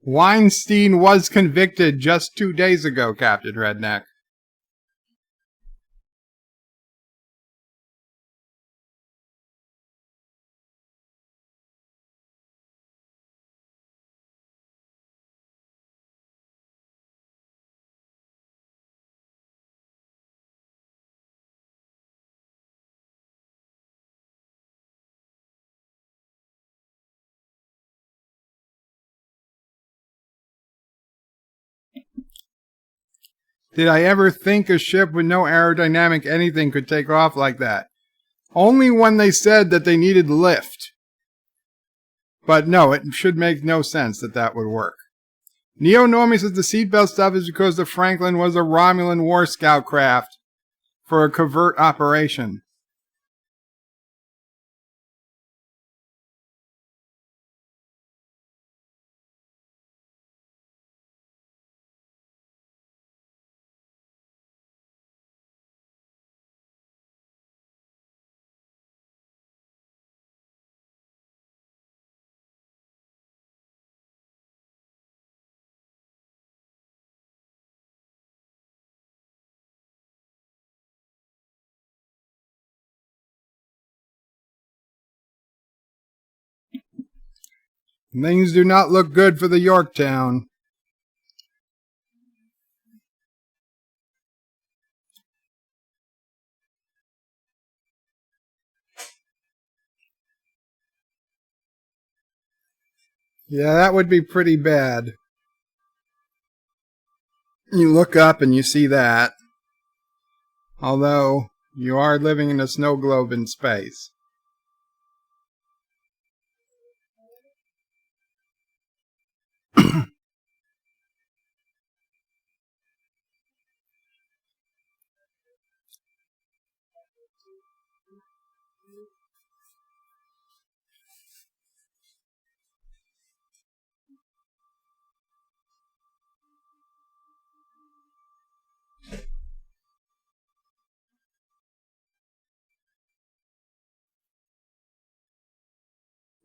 Weinstein was convicted just 2 days ago, Captain Redneck. Did I ever think a ship with no aerodynamic anything could take off like that? Only when they said that they needed lift. But no, it should make no sense that that would work. Neo Normie says the seatbelt stuff is because the Franklin was a Romulan war scout craft for a covert operation. Things do not look good for the Yorktown. Yeah, that would be pretty bad. You look up and you see that. Although, you are living in a snow globe in space.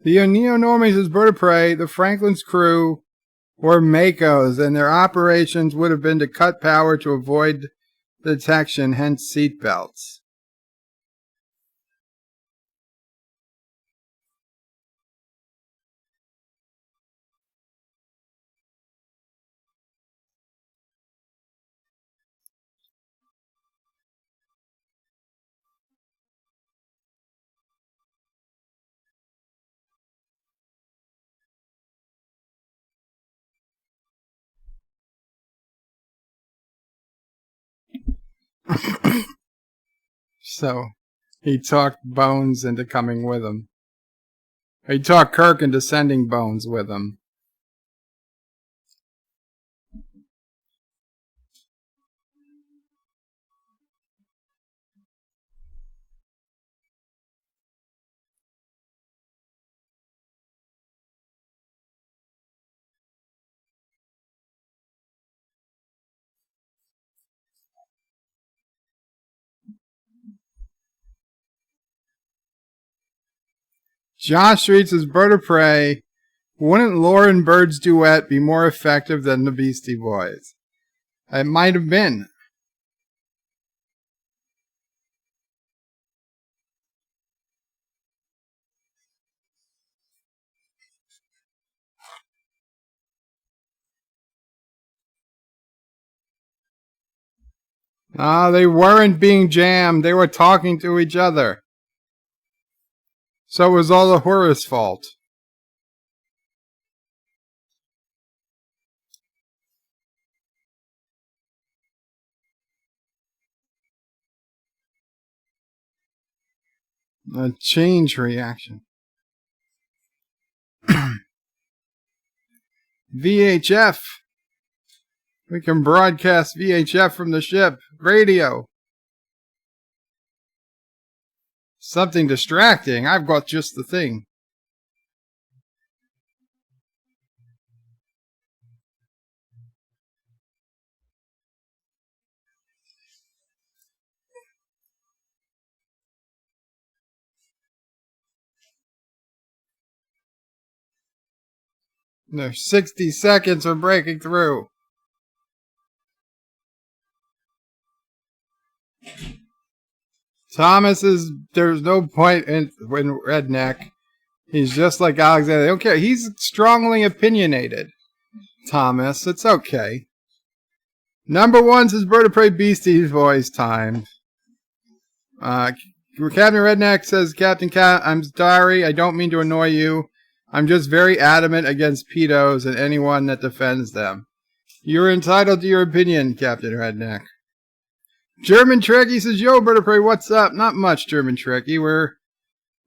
The Neonormies as bird of prey, the Franklin's crew were Makos, and their operations would have been to cut power to avoid detection, hence seatbelts. So, he talked Bones into coming with him. He talked Kirk into sending Bones with him. Josh treats as bird of prey. Wouldn't Lauren Bird's duet be more effective than the Beastie Boys? It might have been. Ah, they weren't being jammed. They were talking to each other. So it was all the Horus' fault. A change reaction. VHF. We can broadcast VHF from the ship. Radio. Something distracting. I've got just the thing. There's 60 seconds of breaking through. Thomas is, there's no point in Redneck. He's just like Alexander. They don't care. He's strongly opinionated. Thomas, it's okay. Number one's his bird of prey Beastie's voice time. Captain Redneck says, Captain Cat, I'm sorry. I don't mean to annoy you. I'm just very adamant against pedos and anyone that defends them. You're entitled to your opinion, Captain Redneck. German Trekkie says, yo, bird of prey, what's up? Not much, German Trekkie. We're,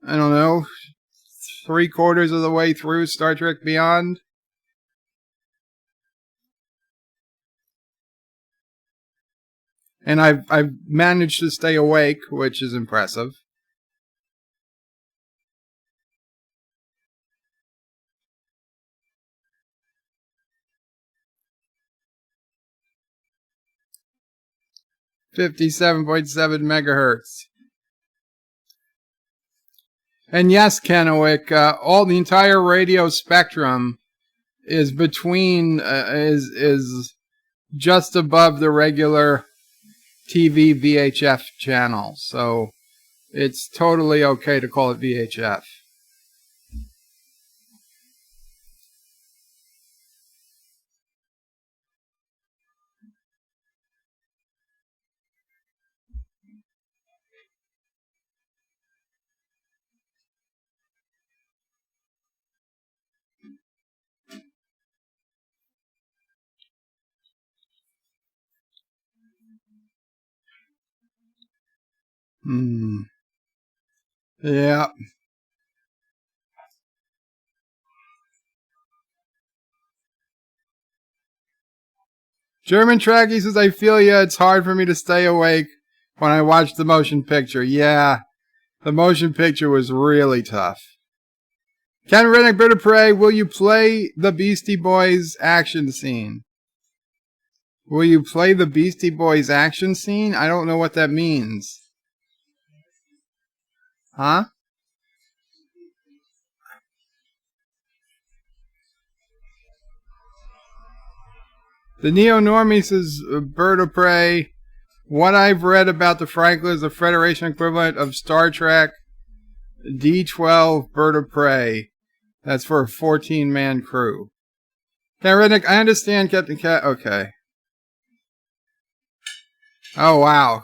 I don't know, 3/4 of the way through Star Trek Beyond. And I've managed to stay awake, which is impressive. .7 megahertz. And yes, Kennewick, all the entire radio spectrum is between is just above the regular TV VHF channel, so it's totally okay to call it VHF. Yeah. German Trekkie says, I feel ya. It's hard for me to stay awake when I watch the motion picture. Yeah, the motion picture was really tough. Ken Redneck, Bird of Prey, will you play the Beastie Boys action scene? Will you play the Beastie Boys action scene? I don't know what that means. Huh? The Neo-Normie says, Bird of Prey, what I've read about the Franklin is the Federation equivalent of Star Trek D12 Bird of Prey. That's for a 14-man crew. Ken Redneck, I understand, Captain Cat. Okay. Oh, wow.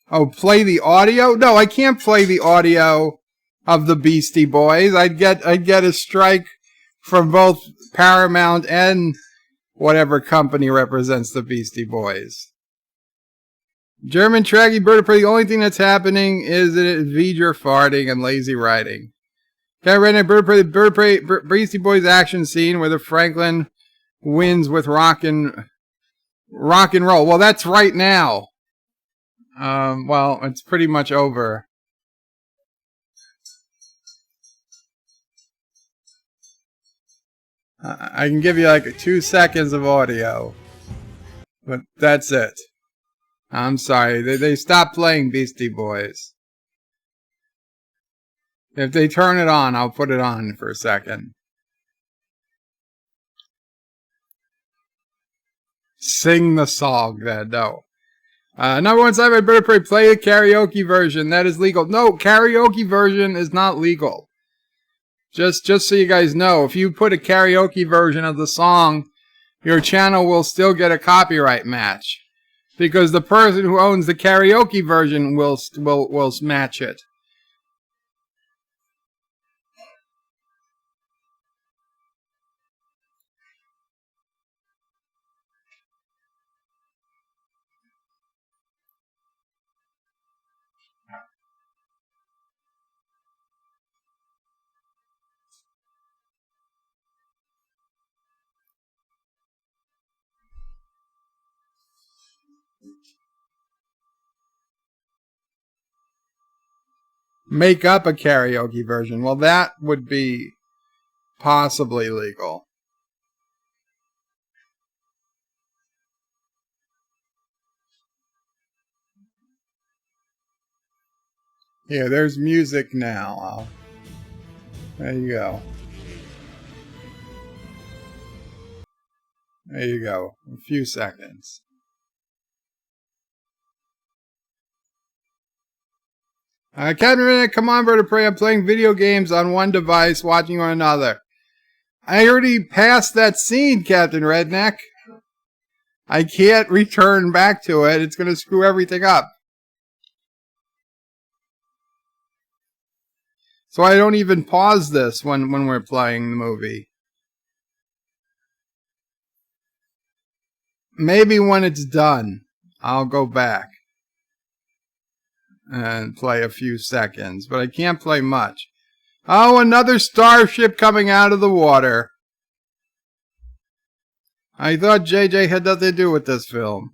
Oh, play the audio? No, I can't play the audio of the Beastie Boys. I'd get a strike from both Paramount and whatever company represents the Beastie Boys. German Trekkie, Bird of Prey, the only thing that's happening is that it's V'ger farting and lazy writing. Ken Redneck, Bird of Prey, Beastie Boys action scene where the Franklin wins with rock and roll. Well, that's right now. Well, it's pretty much over. I can give you like 2 seconds of audio, but that's it. I'm sorry, they stopped playing Beastie Boys. If they turn it on, I'll put it on for a second. Sing the song, then. No. Number one side by Bird of Prey, play the karaoke version. That is legal. No, karaoke version is not legal. Just so you guys know, if you put a karaoke version of the song, your channel will still get a copyright match. Because the person who owns the karaoke version will match it. Make up a karaoke version. Well, that would be possibly legal. Here, there's music now. There you go. There you go. A few seconds. Captain Redneck, come on, Bird of Prey. I'm playing video games on one device, watching on another. I already passed that scene, Captain Redneck. I can't return back to it. It's going to screw everything up. So I don't even pause this when we're playing the movie. Maybe when it's done, I'll go back and play a few seconds. But I can't play much. Oh, another starship coming out of the water. I thought JJ had nothing to do with this film.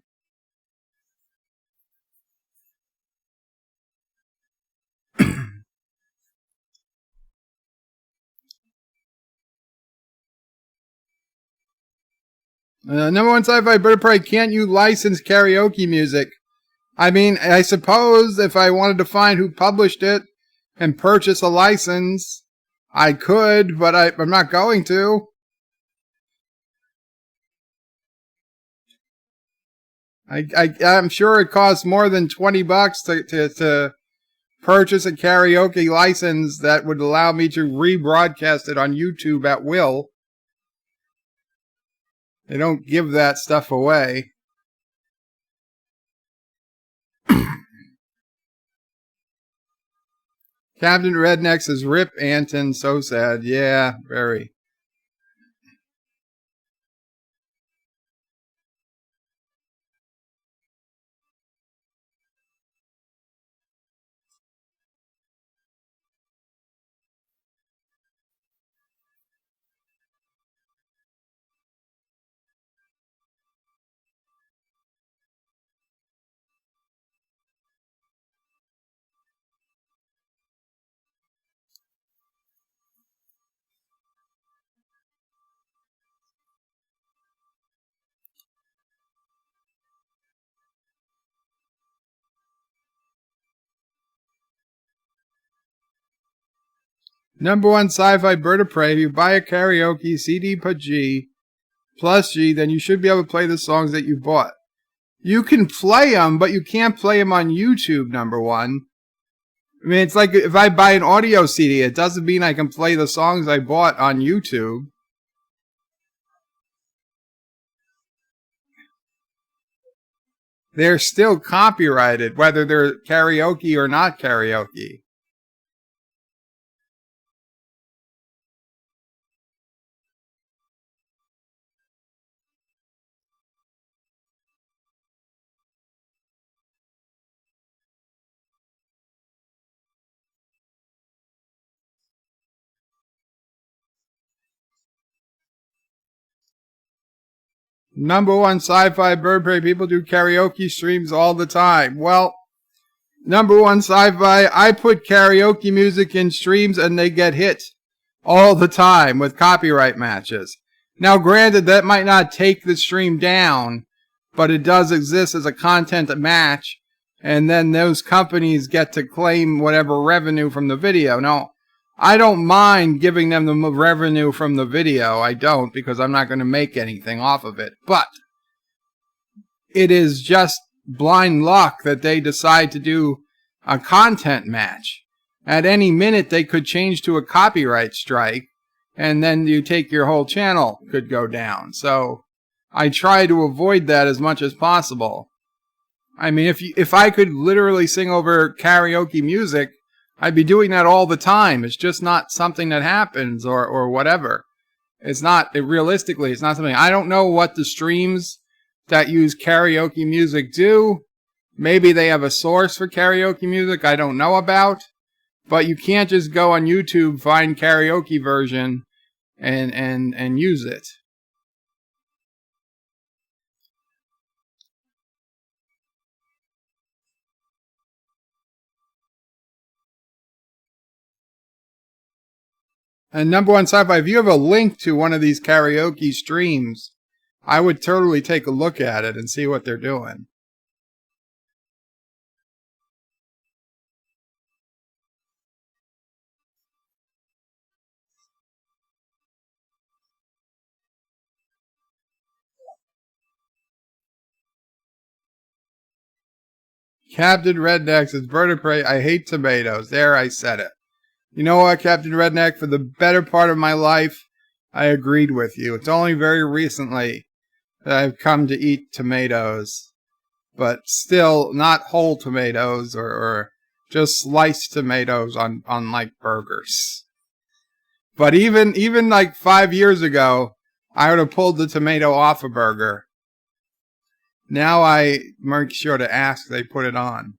Number one sci-fi Bird of Prey, can't you license karaoke music? I mean, I suppose if I wanted to find who published it and purchase a license, I could, but I'm not going to. I'm sure it costs more than $20 to purchase a karaoke license that would allow me to rebroadcast it on YouTube at will. They don't give that stuff away. Captain Redneck says, Rip Anton, so sad. Yeah, very. Number one sci-fi bird of prey. If you buy a karaoke CD plus G, then you should be able to play the songs that you bought. You can play them, but you can't play them on YouTube, number one. I mean, it's like if I buy an audio CD, it doesn't mean I can play the songs I bought on YouTube. They're still copyrighted, whether they're karaoke or not karaoke. Number one sci-fi bird prey. People do karaoke streams all the time. Well, number one sci-fi, I put karaoke music in streams and they get hit all the time with copyright matches. Now, granted, that might not take the stream down, but it does exist as a content match, and then those companies get to claim whatever revenue from the video. Now, I don't mind giving them the revenue from the video. I don't, because I'm not going to make anything off of it. But it is just blind luck that they decide to do a content match. At any minute, they could change to a copyright strike, and then you take your whole channel could go down. So I try to avoid that as much as possible. I mean, if I could literally sing over karaoke music, I'd be doing that all the time. It's just not something that happens or whatever. Realistically, it's not something. I don't know what the streams that use karaoke music do. Maybe they have a source for karaoke music I don't know about. But you can't just go on YouTube, find karaoke version, and use it. And number one sci-fi, if you have a link to one of these karaoke streams, I would totally take a look at it and see what they're doing. Captain Redneck says, bird of prey, I hate tomatoes. There, I said it. You know what, Captain Redneck? For the better part of my life, I agreed with you. It's only very recently that I've come to eat tomatoes. But still, not whole tomatoes or just sliced tomatoes on like burgers. But even like 5 years ago, I would have pulled the tomato off a burger. Now I make sure to ask they put it on.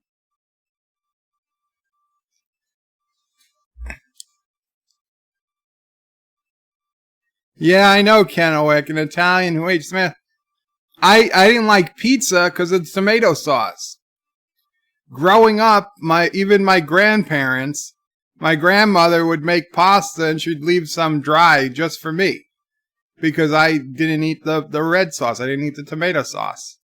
Yeah, I know, Kennewick, an Italian who hates Smith. I didn't like pizza because of the tomato sauce. Growing up, even my grandparents, my grandmother would make pasta and she'd leave some dry just for me. Because I didn't eat the red sauce. I didn't eat the tomato sauce.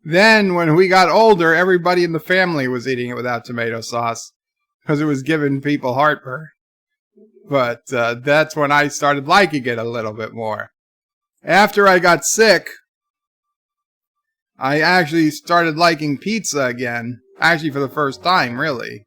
Then, when we got older, everybody in the family was eating it without tomato sauce. Because it was giving people heartburn. But that's when I started liking it a little bit more. After I got sick, I actually started liking pizza again. Actually, for the first time, really.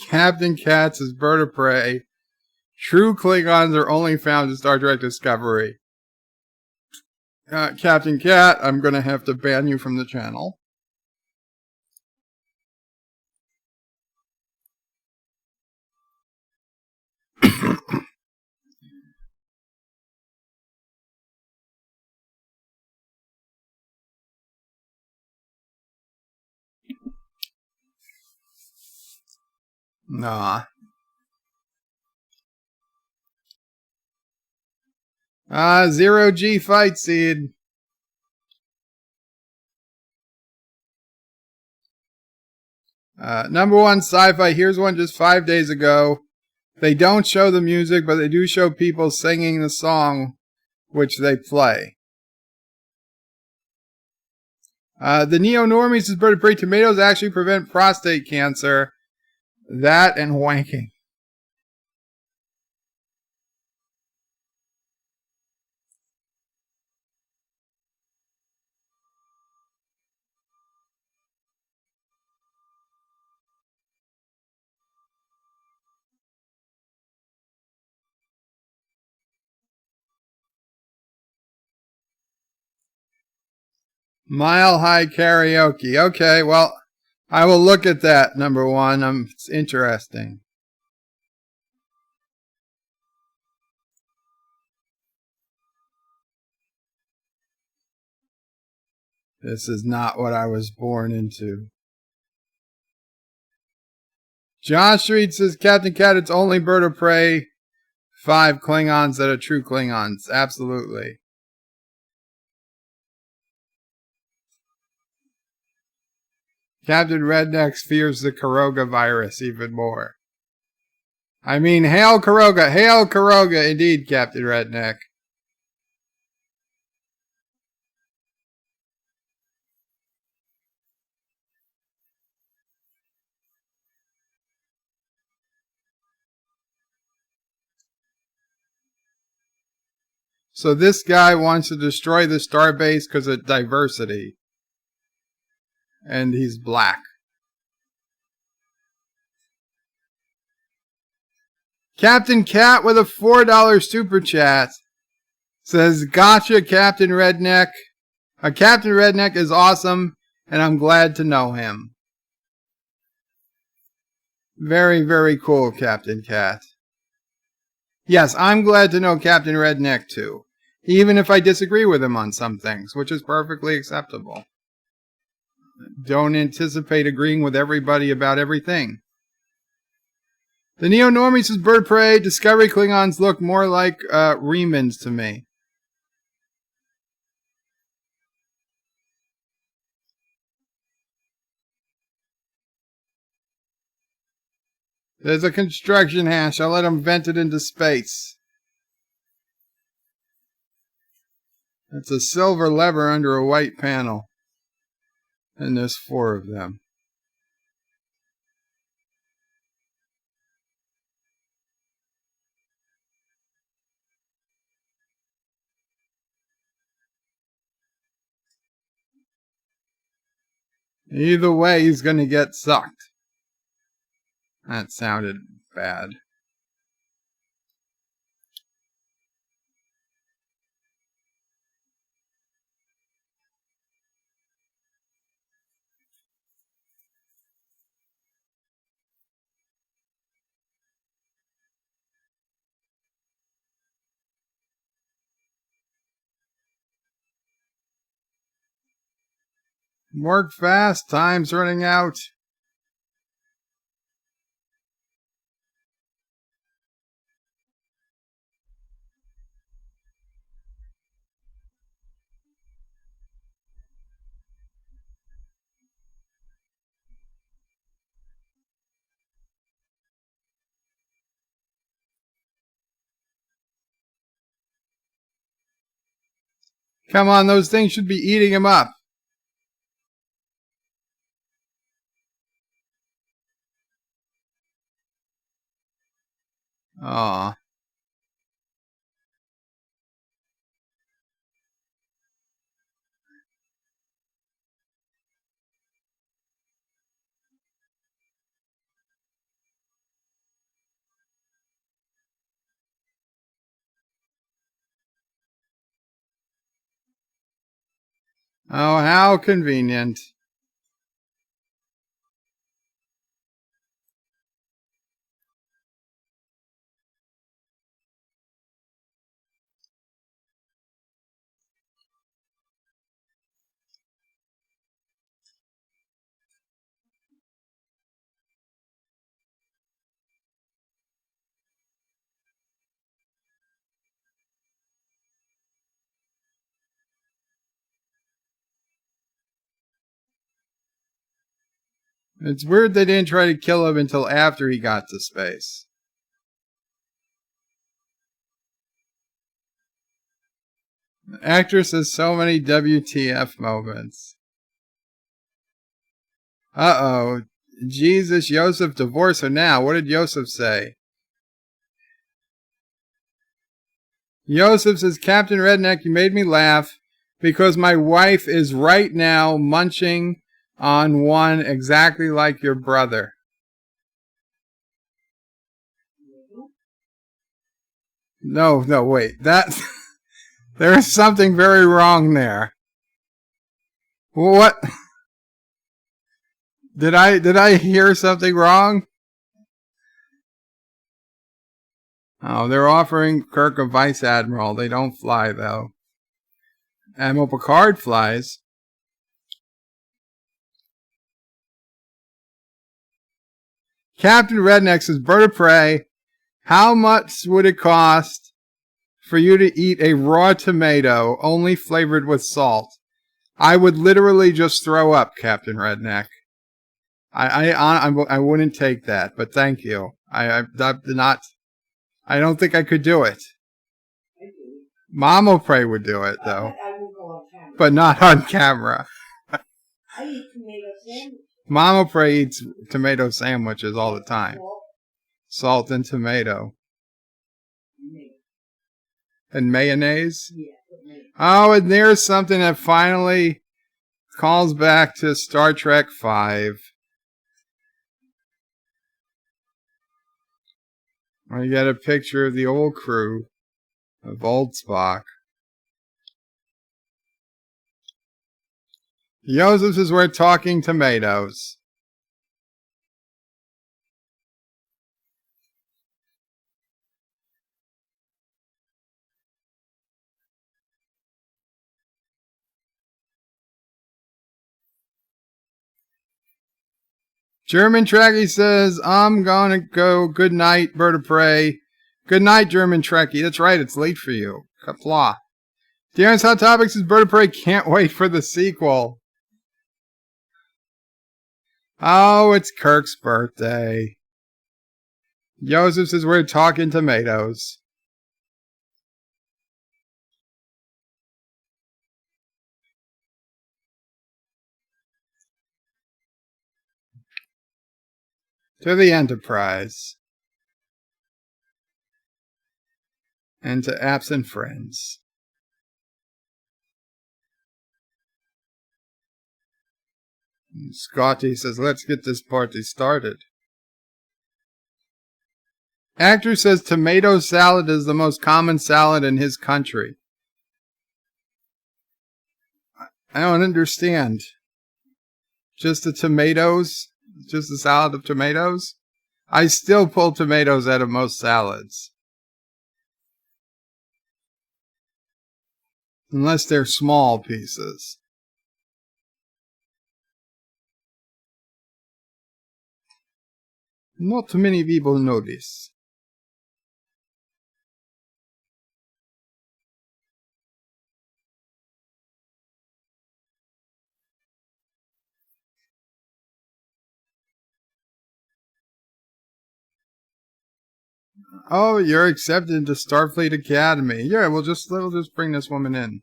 Captain Katz is bird of prey. True Klingons are only found in Star Trek Discovery. Captain Cat, I'm going to have to ban you from the channel. Nah. 0G fight seed. Number one, sci-fi. Here's one just 5 days ago. They don't show the music, but they do show people singing the song which they play. The neo-normies says bird of prey tomatoes actually prevent prostate cancer. That and wanking. Mile High Karaoke. Okay, well, I will look at that, number one. It's interesting. This is not what I was born into. John Street says, Captain Cat, it's only bird of prey. 5 Klingons that are true Klingons. Absolutely. Captain Redneck fears the Karoga virus even more. I mean, hail Karoga! Hail Karoga! Indeed, Captain Redneck. So this guy wants to destroy the starbase because of diversity. And he's black. Captain Cat with a $4 super chat says, gotcha, Captain Redneck. Captain Redneck is awesome, and I'm glad to know him. Very, very cool, Captain Cat. Yes, I'm glad to know Captain Redneck, too. Even if I disagree with him on some things, which is perfectly acceptable. Don't anticipate agreeing with everybody about everything. The neo-normies says bird prey. Discovery Klingons look more like Remans to me. There's a construction hash. I'll let him vent it into space. It's a silver lever under a white panel. And there's 4 of them. Either way, he's going to get sucked. That sounded bad. Work fast. Time's running out. Come on, those things should be eating him up. Aw. Oh, how convenient. It's weird they didn't try to kill him until after he got to space. The actress has so many WTF moments. Uh-oh. Jesus, Yosef, divorce her now. What did Yosef say? Yosef says, Captain Redneck, you made me laugh because my wife is right now munching on one exactly like your brother. No, wait. That there is something very wrong there. What? Did I hear something wrong? Oh, they're offering Kirk a vice admiral. They don't fly, though. Admiral Picard flies. Captain Redneck says, Bird of Prey, how much would it cost for you to eat a raw tomato only flavored with salt? I would literally just throw up, Captain Redneck. I wouldn't take that, but thank you. I don't think I could do it. Mama Prey would do it, though. I will go on camera. But not on camera. I eat tomato sandwiches. Mama Prey eats tomato sandwiches all the time. Salt and tomato. And mayonnaise? Yeah, mayonnaise. Oh, and there's something that finally calls back to Star Trek V. I get a picture of the old crew of old Spock. Joseph says we're talking tomatoes. German Trekkie says, I'm gonna go. Good night, Bird of Prey. Good night, German Trekkie. That's right, it's late for you. Qapla. Darren's Hot Topics says Bird of Prey can't wait for the sequel. Oh, it's Kirk's birthday. Joseph says we're talking tomatoes. To the Enterprise. And to absent friends. And Scotty says, let's get this party started. Actor says tomato salad is the most common salad in his country. I don't understand. Just the tomatoes? Just a salad of tomatoes? I still pull tomatoes out of most salads. Unless they're small pieces. Not many people know this. Oh, you're accepted to Starfleet Academy. Yeah, we'll just bring this woman in.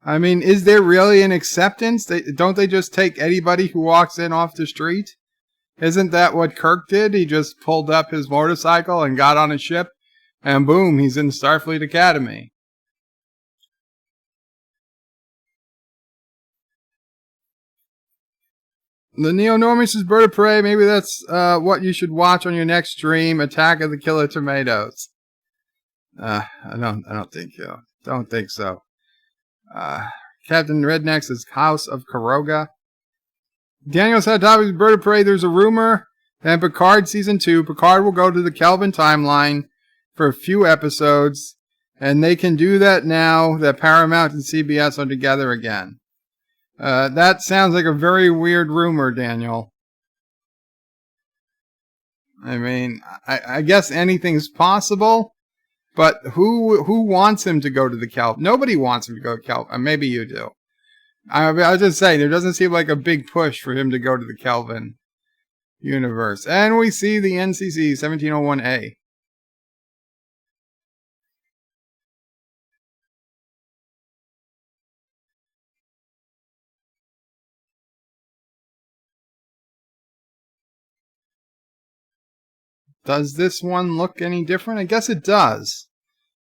I mean, is there really an acceptance? Don't they just take anybody who walks in off the street? Isn't that what Kirk did? He just pulled up his motorcycle and got on a ship, and boom, he's in Starfleet Academy. The Neo-Normie says, Bird of Prey, maybe that's what you should watch on your next stream, Attack of the Killer Tomatoes. I don't think so. Don't think so. Captain Redneck says, House of Karoga. Daniel's Hot Topics, Bird of Prey, there's a rumor that in Picard Season 2, Picard will go to the Kelvin timeline for a few episodes, and they can do that now that Paramount and CBS are together again. That sounds like a very weird rumor, Daniel. I mean, I guess anything's possible, But who wants him to go to the Kelvin? Nobody wants him to go to Kelvin. Maybe you do. I was just saying, there doesn't seem like a big push for him to go to the Kelvin universe. And we see the NCC 1701A. Does this one look any different? I guess it does.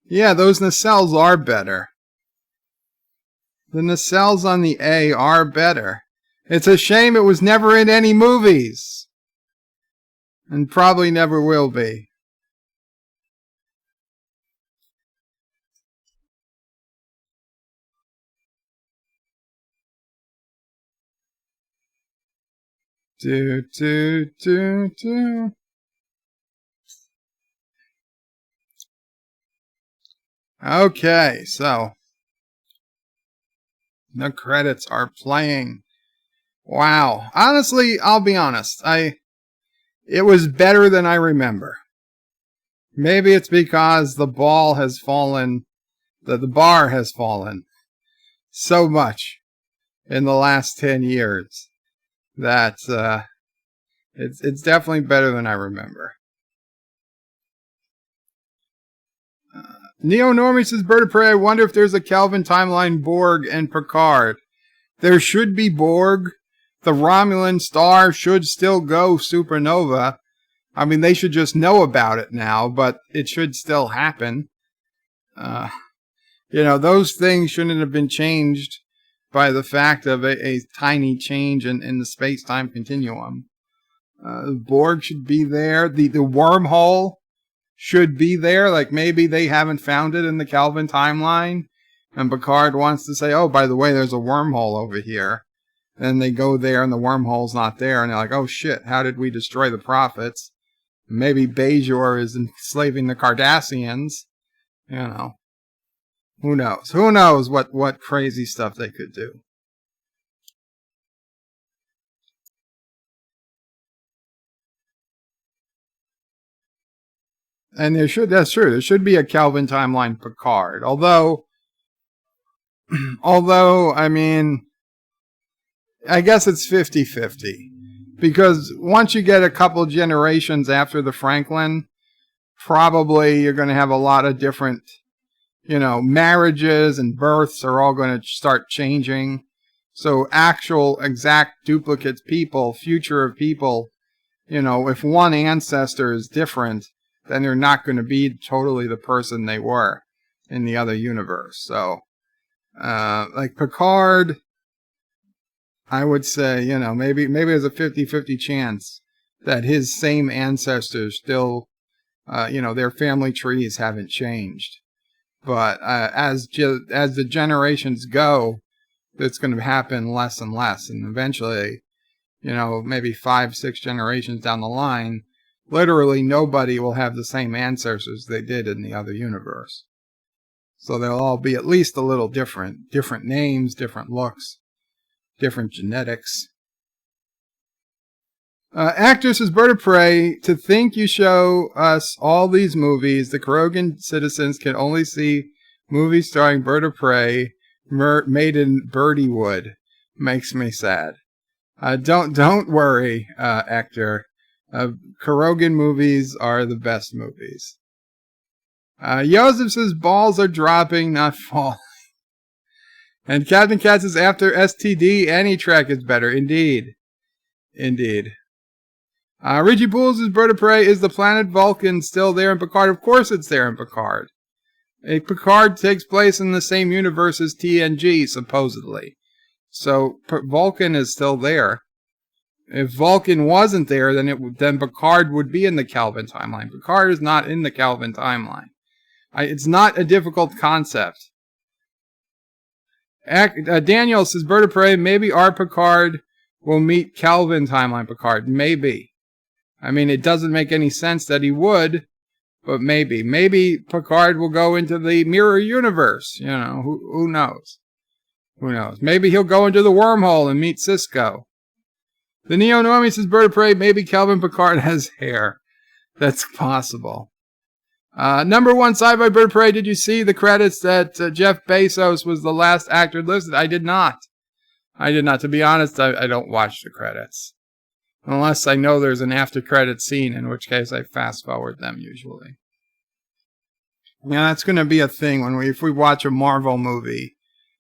Yeah, those nacelles are better. The nacelles on the A are better. It's a shame it was never in any movies. And probably never will be. Do, do, do, do. Okay, so the credits are playing. Wow. Honestly, I'll be honest. It was better than I remember. Maybe it's because the bar has fallen so much in the last 10 years that it's definitely better than I remember. Neo Normie says, Bird of Prey, I wonder if there's a Kelvin timeline Borg and Picard. There should be Borg. The Romulan star should still go supernova. I mean, they should just know about it now, but it should still happen. Those things shouldn't have been changed by the fact of a tiny change in the space-time continuum. Borg should be there. The wormhole should be there. Like, maybe they haven't found it in the Kelvin timeline, and Picard wants to say, oh, by the way, there's a wormhole over here. Then they go there, and the wormhole's not there, and they're like, oh, shit, how did we destroy the prophets? Maybe Bajor is enslaving the Cardassians. Who knows? Who knows what crazy stuff they could do. And that's true. There should be a Kelvin timeline Picard. Although, I mean, I guess it's 50-50. Because once you get a couple generations after the Franklin, probably you're going to have a lot of different, marriages and births are all going to start changing. So actual exact duplicate people, future of people, if one ancestor is different, then they're not going to be totally the person they were in the other universe. So, like Picard, I would say, maybe there's a 50-50 chance that his same ancestors still, their family trees haven't changed. But as the generations go, it's going to happen less and less. And eventually, maybe 5-6 generations down the line, literally nobody will have the same ancestors they did in the other universe. So they'll all be at least a little different. Different names, different looks, different genetics. Actor says, Bird of Prey, to think you show us all these movies, the Krogan citizens can only see movies starring Bird of Prey made in Birdiewood. Makes me sad. Don't worry, Actor. Krogan movies are the best movies. Joseph says, balls are dropping, not falling. And Captain Cat says, after STD, any track is better. Indeed. Richie Pools says, Bird of Prey, is the planet Vulcan still there in Picard? Of course it's there in Picard. Picard takes place in the same universe as TNG, supposedly. So Vulcan is still there. If Vulcan wasn't there, then Picard would be in the Kelvin timeline. Picard is not in the Kelvin timeline. It's not a difficult concept. Daniel says, Bird of Prey, maybe our Picard will meet Kelvin timeline Picard. Maybe. I mean, it doesn't make any sense that he would, but maybe. Maybe Picard will go into the mirror universe. Who knows? Who knows? Maybe he'll go into the wormhole and meet Cisco. The Neo Normie says, Bird of Prey, maybe Kelvin Picard has hair. That's possible. Number one sci-fi bird of prey. Did you see the credits that Jeff Bezos was the last actor listed? I did not. To be honest, I don't watch the credits. Unless I know there's an after credit scene, in which case I fast forward them usually. Yeah, that's going to be a thing if we watch a Marvel movie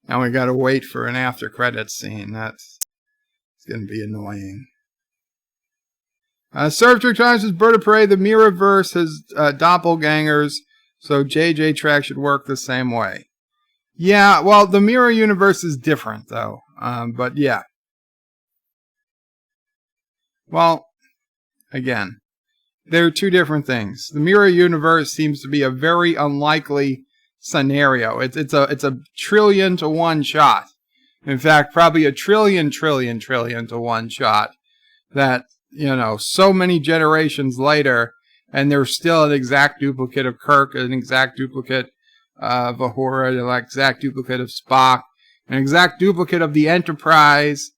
and we got to wait for an after credit scene. That's going to be annoying. Sir Times is Bird of Prey. The Mirrorverse has doppelgangers, so JJ Track should work the same way. Yeah, well, the Mirror Universe is different, though. But yeah. Well, again, they're two different things. The Mirror Universe seems to be a very unlikely scenario. It's a trillion to one shot. In fact, probably a trillion to one shot. That, so many generations later, and there's still an exact duplicate of Kirk, an exact duplicate of Uhura, an exact duplicate of Spock, an exact duplicate of the Enterprise,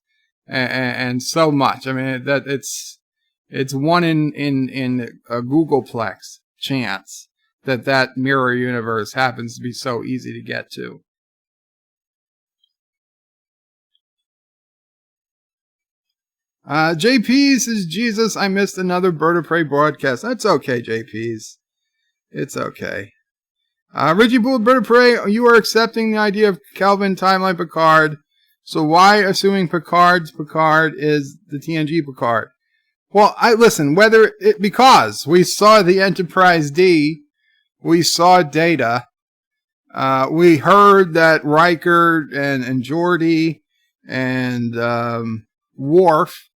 and so much. I mean, that it's one in a Googleplex chance that mirror universe happens to be so easy to get to. JP says, Jesus, I missed another Bird of Prey broadcast. That's okay, JP's. It's okay. Richie Bull, Bird of Prey, you are accepting the idea of Kelvin Timeline Picard. So why, assuming Picard is the TNG Picard? Well, because we saw the Enterprise D, we saw Data, we heard that Riker and Geordi and Worf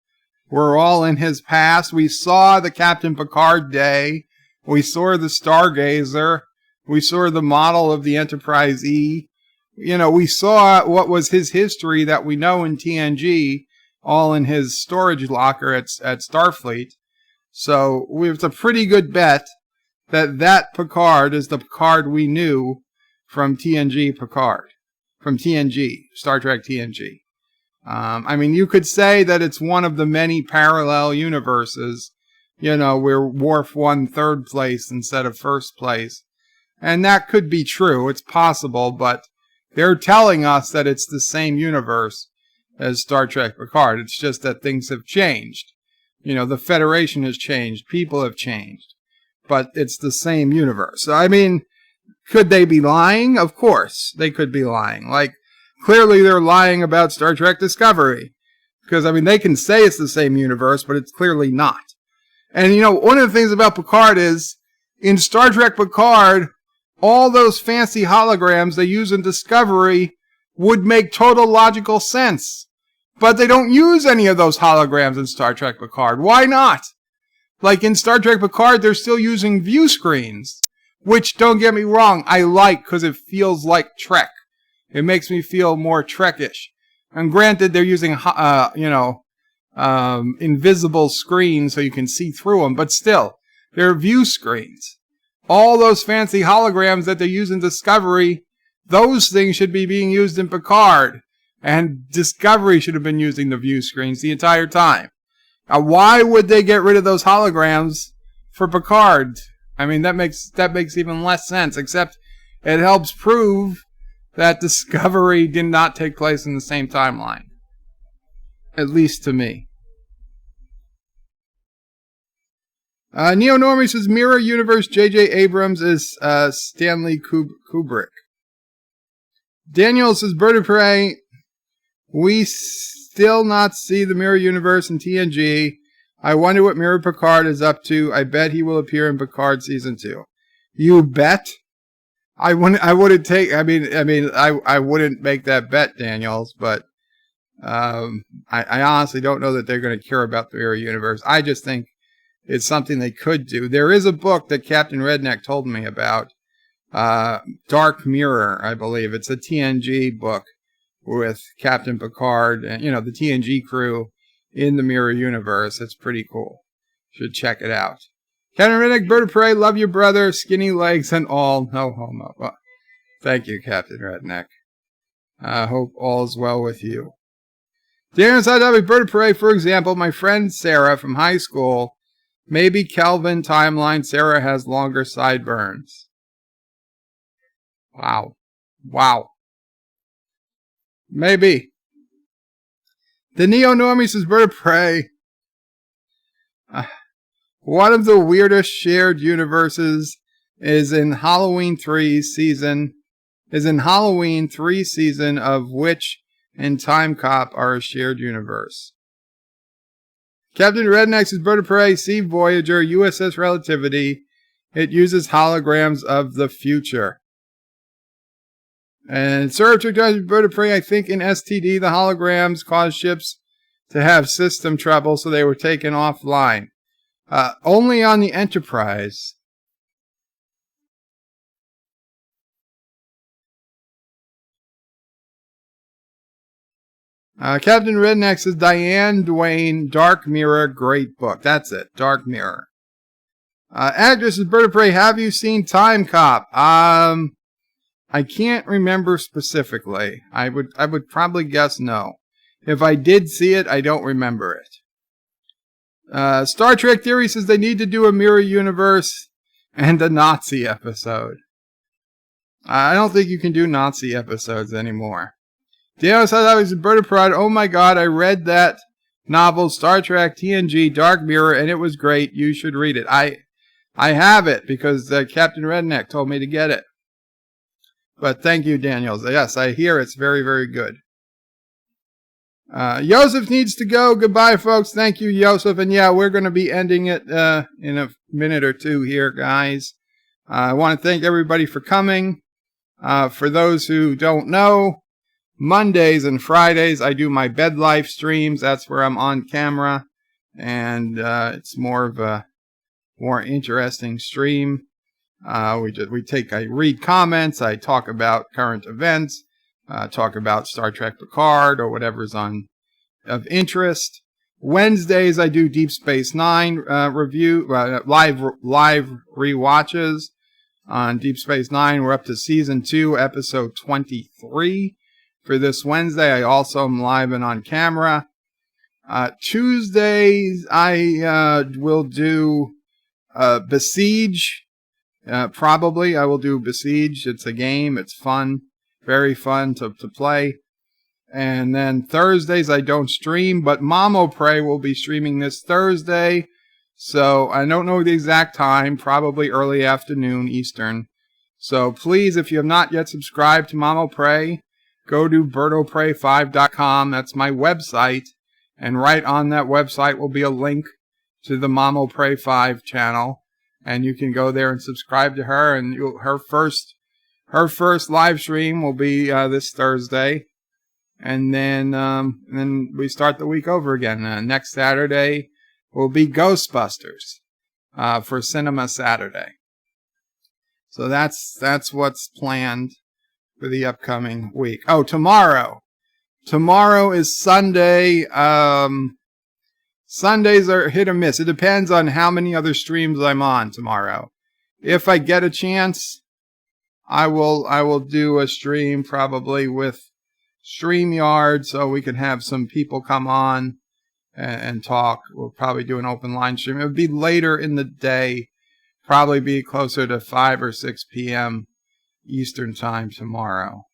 were all in his past. We saw the Captain Picard Day. We saw the Stargazer. We saw the model of the Enterprise E. We saw what was his history that we know in TNG, all in his storage locker at Starfleet. So it's a pretty good bet that Picard is the Picard we knew from TNG Picard. From TNG, Star Trek TNG. You could say that it's one of the many parallel universes, where Worf won third place instead of first place. And that could be true. It's possible, but they're telling us that it's the same universe as Star Trek Picard. It's just that things have changed. The Federation has changed. People have changed. But it's the same universe. So, could they be lying? Of course, they could be lying. Clearly they're lying about Star Trek Discovery. Because, they can say it's the same universe, but it's clearly not. And, one of the things about Picard is, in Star Trek Picard, all those fancy holograms they use in Discovery would make total logical sense. But they don't use any of those holograms in Star Trek Picard. Why not? In Star Trek Picard, they're still using view screens. Which, don't get me wrong, I like because it feels like Trek. It makes me feel more Trekish. And granted, they're using, invisible screens so you can see through them. But still, they're view screens. All those fancy holograms that they use in Discovery, those things should be being used in Picard. And Discovery should have been using the view screens the entire time. Now, why would they get rid of those holograms for Picard? That makes even less sense, except it helps prove that Discovery did not take place in the same timeline. At least to me. Neo Normie says, Mirror Universe J.J. Abrams is Stanley Kubrick. Daniel says, Bird of Prey, we still not see the Mirror Universe in TNG. I wonder what Mirror Picard is up to. I bet he will appear in Picard Season 2. You bet? I wouldn't make that bet, Daniels, but I honestly don't know that they're going to care about the Mirror Universe. I just think it's something they could do. There is a book that Captain Redneck told me about, Dark Mirror, I believe. It's a TNG book with Captain Picard and, the TNG crew in the Mirror Universe. It's pretty cool. Should check it out. Captain Redneck, Bird of Prey, love your brother, skinny legs and all, no homo. Well, thank you, Captain Redneck. I hope all is well with you. Darren Side Bird of Prey, for example, my friend Sarah from high school Maybe Kelvin timeline. Sarah has longer sideburns. Wow. Wow. Maybe. The Neo-Normie says, Bird of Prey. One of the weirdest shared universes is in Halloween 3 season, of which and Time Cop are a shared universe. Captain Redneck says, Bird of Prey, see Voyager, USS Relativity. It uses holograms of the future. And Sir took Bird of Prey, I think in STD, the holograms caused ships to have system trouble, so they were taken offline. Only on the Enterprise. Captain Redneck says, Diane Duane, Dark Mirror, great book. That's it, Dark Mirror. Actress is Bird of Prey, have you seen Time Cop? I can't remember specifically. I would probably guess no. If I did see it, I don't remember it. Star Trek Theory says they need to do a mirror universe and a Nazi episode. I don't think you can do Nazi episodes anymore. Daniel says I was a Bird of Prey. Oh my god, I read that novel, Star Trek TNG Dark Mirror, and it was great. You should read it. I have it because Captain Redneck told me to get it. But thank you, Daniels. Yes, I hear it's very, very good. Joseph needs to go. Goodbye, folks. Thank you, Joseph. And yeah, we're going to be ending it in a minute or two here, guys. I want to thank everybody for coming. For those who don't know, Mondays and Fridays I do my bed life streams. That's where I'm on camera. And it's more of a more interesting stream. I read comments, I talk about current events, talk about Star Trek Picard or whatever's of interest. Wednesdays I do Deep Space Nine review, live rewatches on Deep Space Nine. We're up to season 2, episode 23 for this Wednesday. I also am live and on camera. Tuesdays I will do Besiege. Probably I will do Besiege. It's a game. It's fun. Very fun to play. And then Thursdays I don't stream, but Mamo Prey will be streaming this Thursday. So I don't know the exact time. Probably early afternoon Eastern. So please, if you have not yet subscribed to Mamo Prey, go to birdoprey5.com. That's my website. And right on that website will be a link to the Mamo Prey 5 channel. And you can go there and subscribe to her. And her first live stream will be this Thursday. And then we start the week over again. Next Saturday will be Ghostbusters for Cinema Saturday. So that's what's planned for the upcoming week. Oh, tomorrow. Tomorrow is Sunday. Sundays are hit or miss. It depends on how many other streams I'm on tomorrow. If I get a chance, I will do a stream probably with StreamYard so we can have some people come on and talk. We'll probably do an open line stream. It would be later in the day, probably be closer to 5 or 6 p.m. Eastern time tomorrow.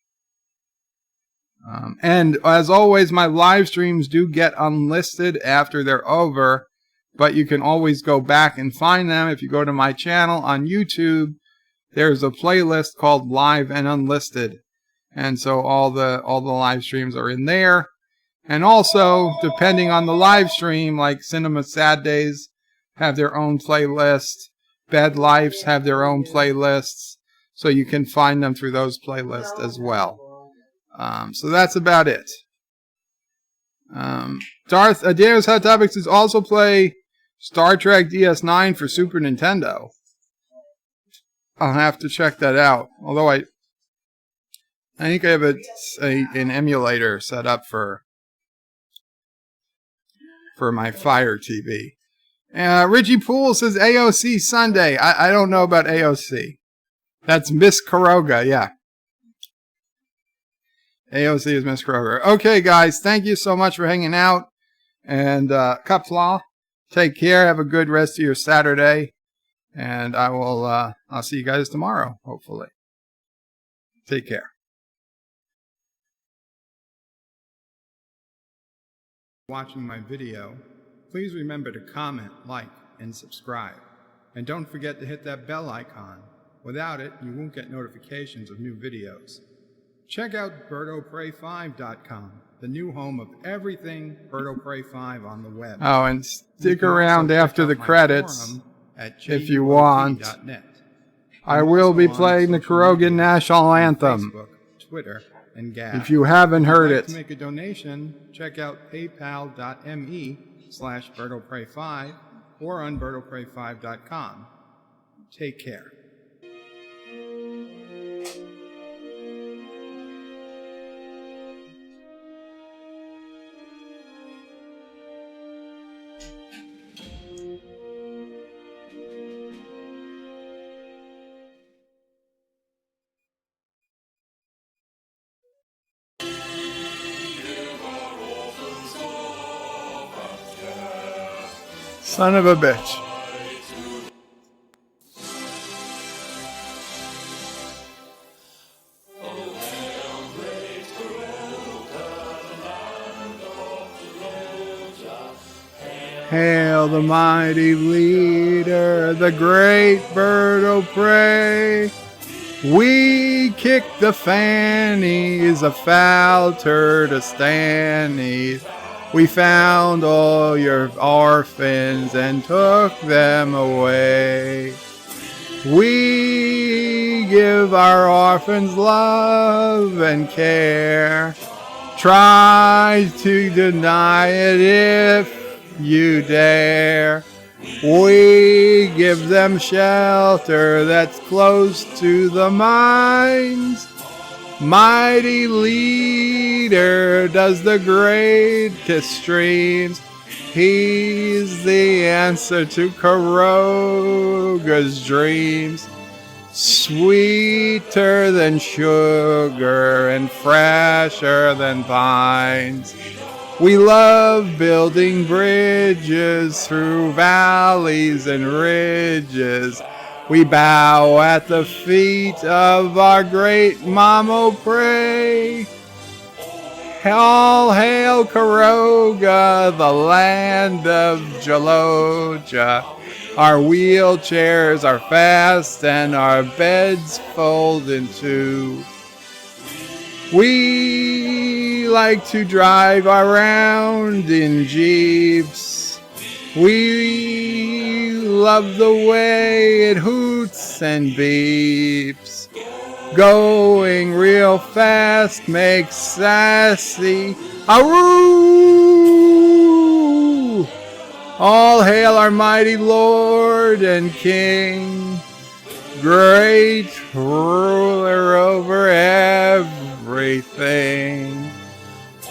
And as always, my live streams do get unlisted after they're over, but you can always go back and find them. If you go to my channel on YouTube, there's a playlist called Live and Unlisted. And so all the live streams are in there. And also, depending on the live stream, like Cinema Sad Days have their own playlist. Bed Lives have their own playlists. So you can find them through those playlists as well. So that's about it. Daniel's Hot Topics is also play Star Trek DS9 for Super Nintendo. I'll have to check that out. Although I think I have an emulator set up for my Fire TV. Richie Poole says AOC Sunday. I don't know about AOC. That's Miss Kuroga, yeah. AOC is Miss Kroger. Okay, guys, thank you so much for hanging out. And Qapla Take care. Have a good rest of your Saturday. And I'll see you guys tomorrow, hopefully. Take care. Watching my video, please remember to comment, like, and subscribe. And don't forget to hit that bell icon. Without it, you won't get notifications of new videos. Check out birdopray5.com, the new home of everything Bird O' Prey 5 on the web. Oh, and stick around after the credits if you want. I will be playing the Karogan National Anthem. Facebook, Twitter, and Gab. If you haven't heard it. To make a donation, check out paypal.me/birdopray5 or on birdopray5.com. Take care. Son of a bitch. Hail the mighty leader, the great Bird O' Prey. We kick the fannies, a foul Turdistanes. We found all your orphans and took them away. We give our orphans love and care. Try to deny it if you dare. We give them shelter that's close to the mines. Mighty leader does the greatest streams. He's the answer to Karoga's dreams. Sweeter than sugar and fresher than vines. We love building bridges through valleys and ridges. We bow at the feet of our great Mom O' Prey. All hail Karoga, the land of Jaloja. Our wheelchairs are fast and our beds fold in two. We like to drive around in Jeeps. We love the way it hoots and beeps. Going real fast makes sassy. Aroo! All hail our mighty Lord and King, great ruler over everything.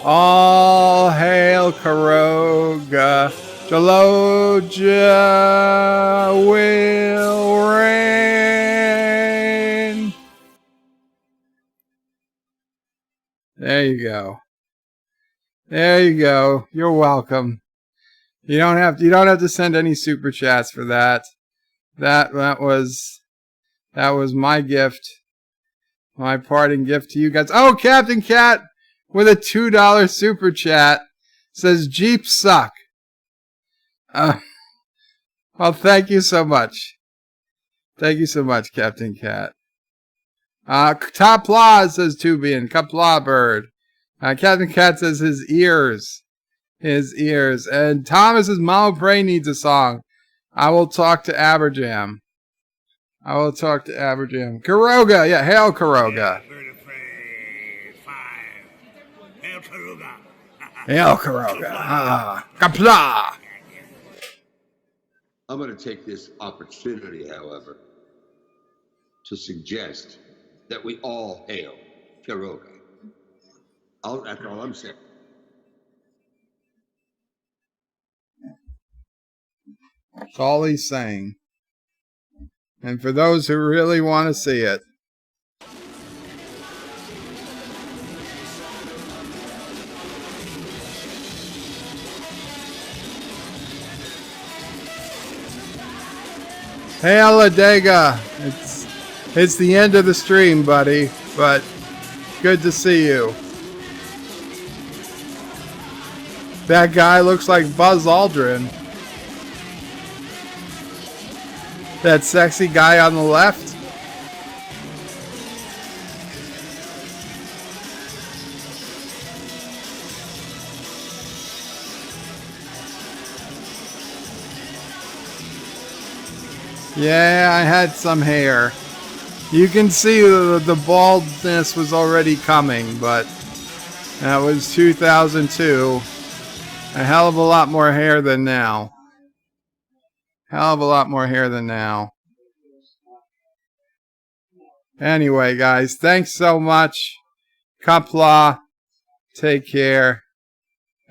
All hail Karoga, Jaloja will reign. There you go. There you go. You're welcome. You don't have to send any super chats for that. That was my gift. My parting gift to you guys. Oh, Captain Cat with a $2 super chat says Jeeps suck. Well, thank you so much. Thank you so much, Captain Cat. Qapla says Tubian. Qapla bird. Captain Cat says his ears. His ears. And Thomas says Mom O' Prey needs a song. I will talk to Aberjam. I will talk to Aberjam. Karoga. Yeah, hail Karoga. Bird O' Prey 5. Hail Karoga. Hail Karoga. Qapla. I'm going to take this opportunity, however, to suggest that we all hail Karoga. That's all I'm saying. That's all he's saying. And for those who really want to see it, Hey, Aladega. It's the end of the stream, buddy, but good to see you. That guy looks like Buzz Aldrin. That sexy guy on the left. Yeah, I had some hair. You can see the baldness was already coming, but that was 2002. A hell of a lot more hair than now. Hell of a lot more hair than now. Anyway, guys, thanks so much. Qapla, take care,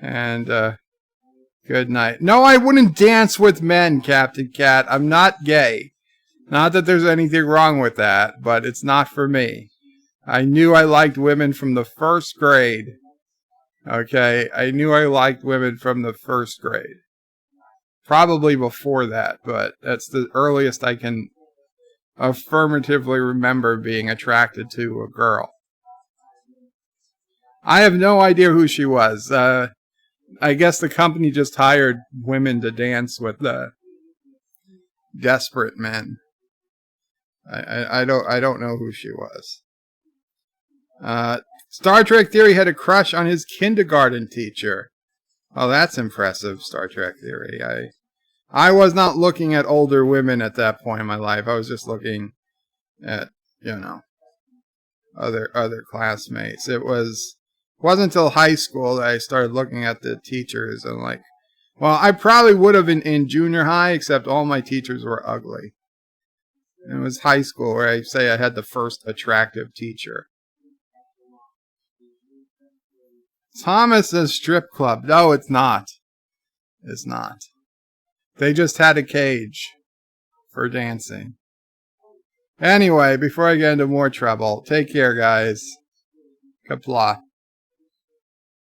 and good night. No, I wouldn't dance with men, Captain Cat. I'm not gay. Not that there's anything wrong with that, but it's not for me. I knew I liked women from the first grade. Okay, I knew I liked women from the first grade. Probably before that, but that's the earliest I can affirmatively remember being attracted to a girl. I have no idea who she was. I guess the company just hired women to dance with the desperate men. I don't know who she was. Star Trek Theory had a crush on his kindergarten teacher. Oh, that's impressive, Star Trek Theory. I was not looking at older women at that point in my life. I was just looking at, other classmates. It wasn't until high school that I started looking at the teachers and like, well, I probably would have in junior high, except all my teachers were ugly. It was high school where I say I had the first attractive teacher. Thomas says strip club. No, it's not. It's not. They just had a cage for dancing. Anyway, before I get into more trouble, take care, guys. Qapla.